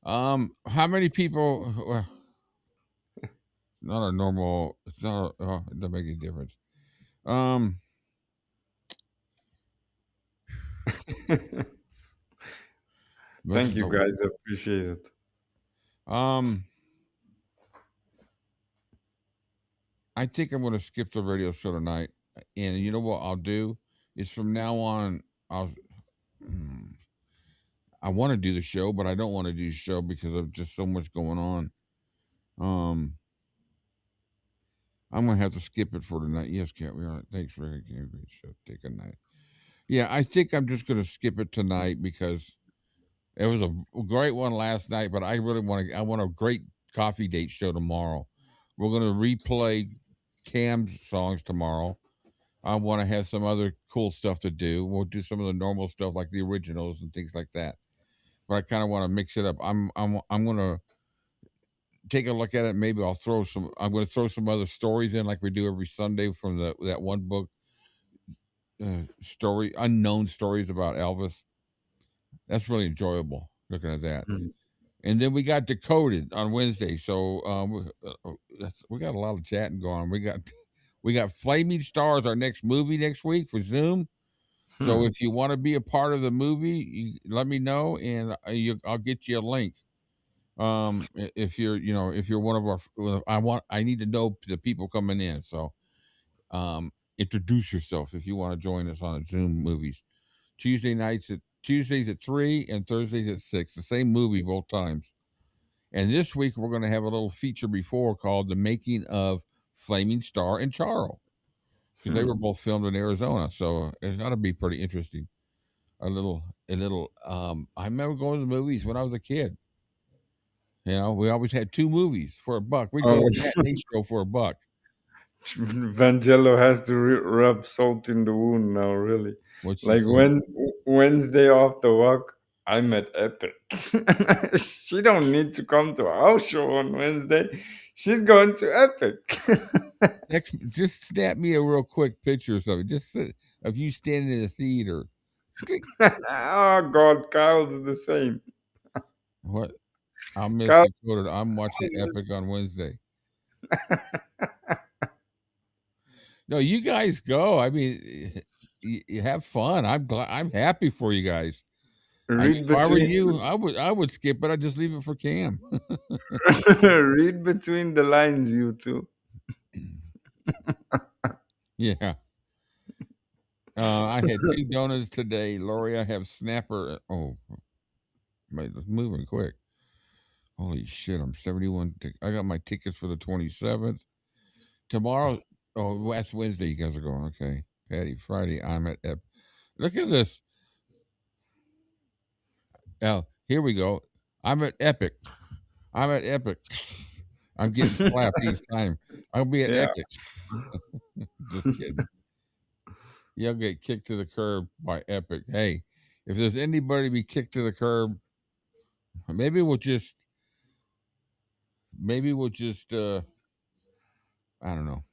How many people? Not a normal. It's not. It doesn't make any difference. Thank you, guys. I appreciate it. I think I'm going to skip the radio show tonight, and you know what I'll do is from now on, I want to do the show, but I don't want to do the show because of just so much going on. I'm going to have to skip it for tonight. Yes, Cat, we are. Thanks, Rick. Great show. Take a night. Yeah, I think I'm just going to skip it tonight because it was a great one last night, but I really want a great coffee date show tomorrow. We're going to replay Cam's songs tomorrow. I want to have some other cool stuff to do. We'll do some of the normal stuff like the originals and things like that. But I kind of want to mix it up. I'm going to take a look at it. Maybe I'm going to throw some other stories in like we do every Sunday from that one book unknown stories about Elvis. That's really enjoyable looking at that. And then we got Decoded on Wednesday. So we got a lot of chatting going on. We got Flaming Stars, our next movie next week for Zoom. So if you want to be a part of the movie, let me know, and I'll get you a link. If you're one of our, I need to know the people coming in. So, introduce yourself if you want to join us on Zoom movies. Tuesdays at 3 and Thursdays at 6. The same movie both times. And this week we're going to have a little feature before called The Making of Flaming Star and Charles, because they were both filmed in Arizona. So it ought to be pretty interesting. a little. I remember going to the movies when I was a kid. You know, we always had 2 movies for $1. We'd go to the matinee show for $1. Vangello has to rub salt in the wound now, really. What's she Like saying? Wednesday after work, I'm at Epic. She don't need to come to our show on Wednesday. She's going to Epic. Just snap me a real quick picture or something. Just of you standing in the theater. Oh God, Kyle's the same. What? I'll miss Kyle- Dakota. I'm watching Epic on Wednesday. No, you guys go. I mean, you have fun. I'm happy for you guys. If I were you, I would skip it. I'd just leave it for Cam. Read between the lines, you two. Yeah. I had 2 donuts today, Lori. I have snapper. Oh, it's moving quick. Holy shit! I'm 71. I got my tickets for the 27th. Tomorrow. Oh, that's Wednesday. You guys are going. Okay. Patty Friday. I'm at Epic. Look at this. Now, here we go. I'm at Epic. I'm at Epic. I'm getting slapped each time. I'll be at Epic. Just kidding. You'll get kicked to the curb by Epic. Hey, if there's anybody to be kicked to the curb, maybe we'll just I don't know.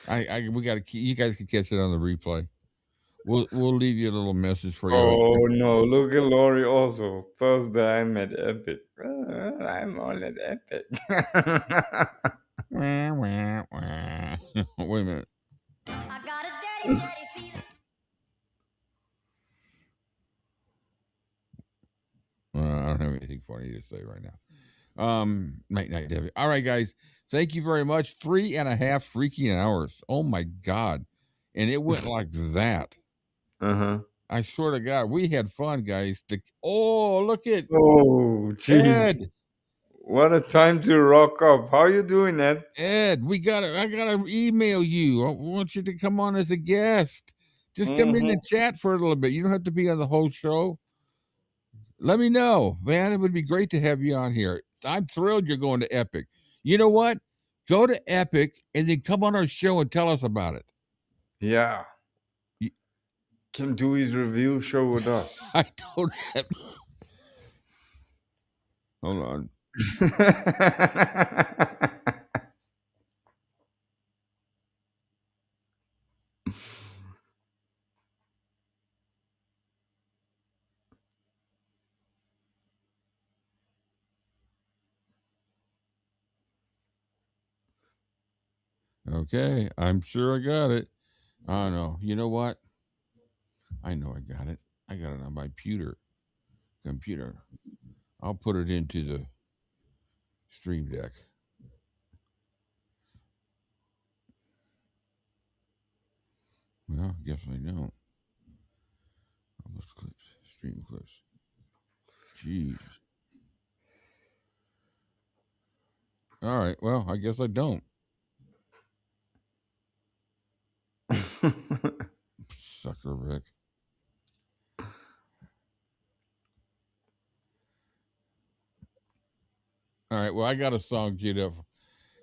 We got to. You guys can catch it on the replay. We'll leave you a little message for you. Oh no! Look at Lori also. Thursday I'm at Epic. I'm all at Epic. Wait a minute. I got a daddy feeling. I don't have anything funny to say right now. Night, Debbie. All right, guys. Thank you very much. 3.5 freaking hours. Oh my God. And it went like that. I swear to God, we had fun, guys. Look at. Oh, jeez. Ed. What a time to rock up. How you doing, Ed? Ed, I gotta email you. I want you to come on as a guest. Just come in and chat for a little bit. You don't have to be on the whole show. Let me know, man. It would be great to have you on here. I'm thrilled you're going to Epic. You know what? Go to Epic and then come on our show and tell us about it. Yeah. Can do his review show with us. I don't have. Hold on. Okay, I'm sure I got it. I know. You know what? I know I got it. I got it on my computer. I'll put it into the Stream Deck. Well, I guess I don't. Elvis clips, stream clips. Jeez. All right. Well, I guess I don't. Sucker Rick. All right. Well, I got a song queued up.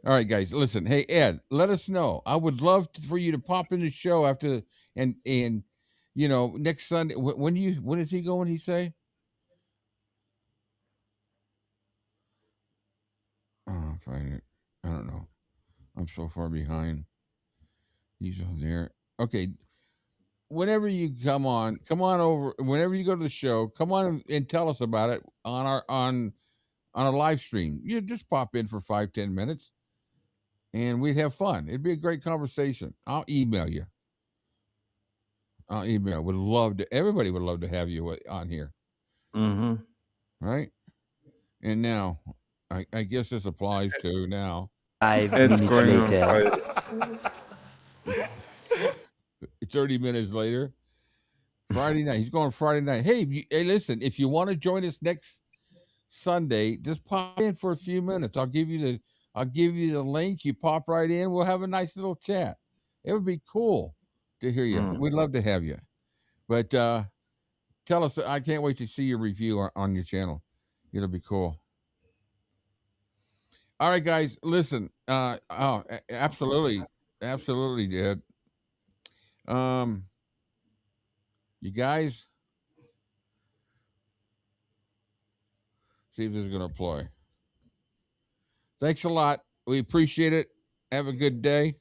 All right, guys. Listen. Hey, Ed, let us know. I would love for you to pop in the show after and you know, next Sunday. When is he going? He say? Oh, I'll find it. I don't know. I'm so far behind. He's on there. Okay. Whenever you come on over. Whenever you go to the show, come on and tell us about it on a live stream. You just pop in for 5-10 minutes, and we'd have fun. It'd be a great conversation. I'll email you. Would love to. Everybody would love to have you on here. Right. And now, I guess this applies to now. 5 minutes later. 30 minutes later. Friday night. He's going Friday night. Hey, listen, if you want to join us next Sunday, just pop in for a few minutes. I'll give you the link. You pop right in. We'll have a nice little chat. It would be cool to hear you. We'd love to have you. But tell us. I can't wait to see your review on your channel. It'll be cool. All right, guys, listen. Absolutely, Dad. You guys, see if this is gonna apply. Thanks a lot. We appreciate it. Have a good day.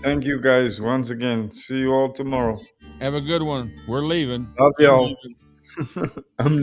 Thank you guys once again. See you all tomorrow. Have a good one. We're leaving. Love y'all. I'm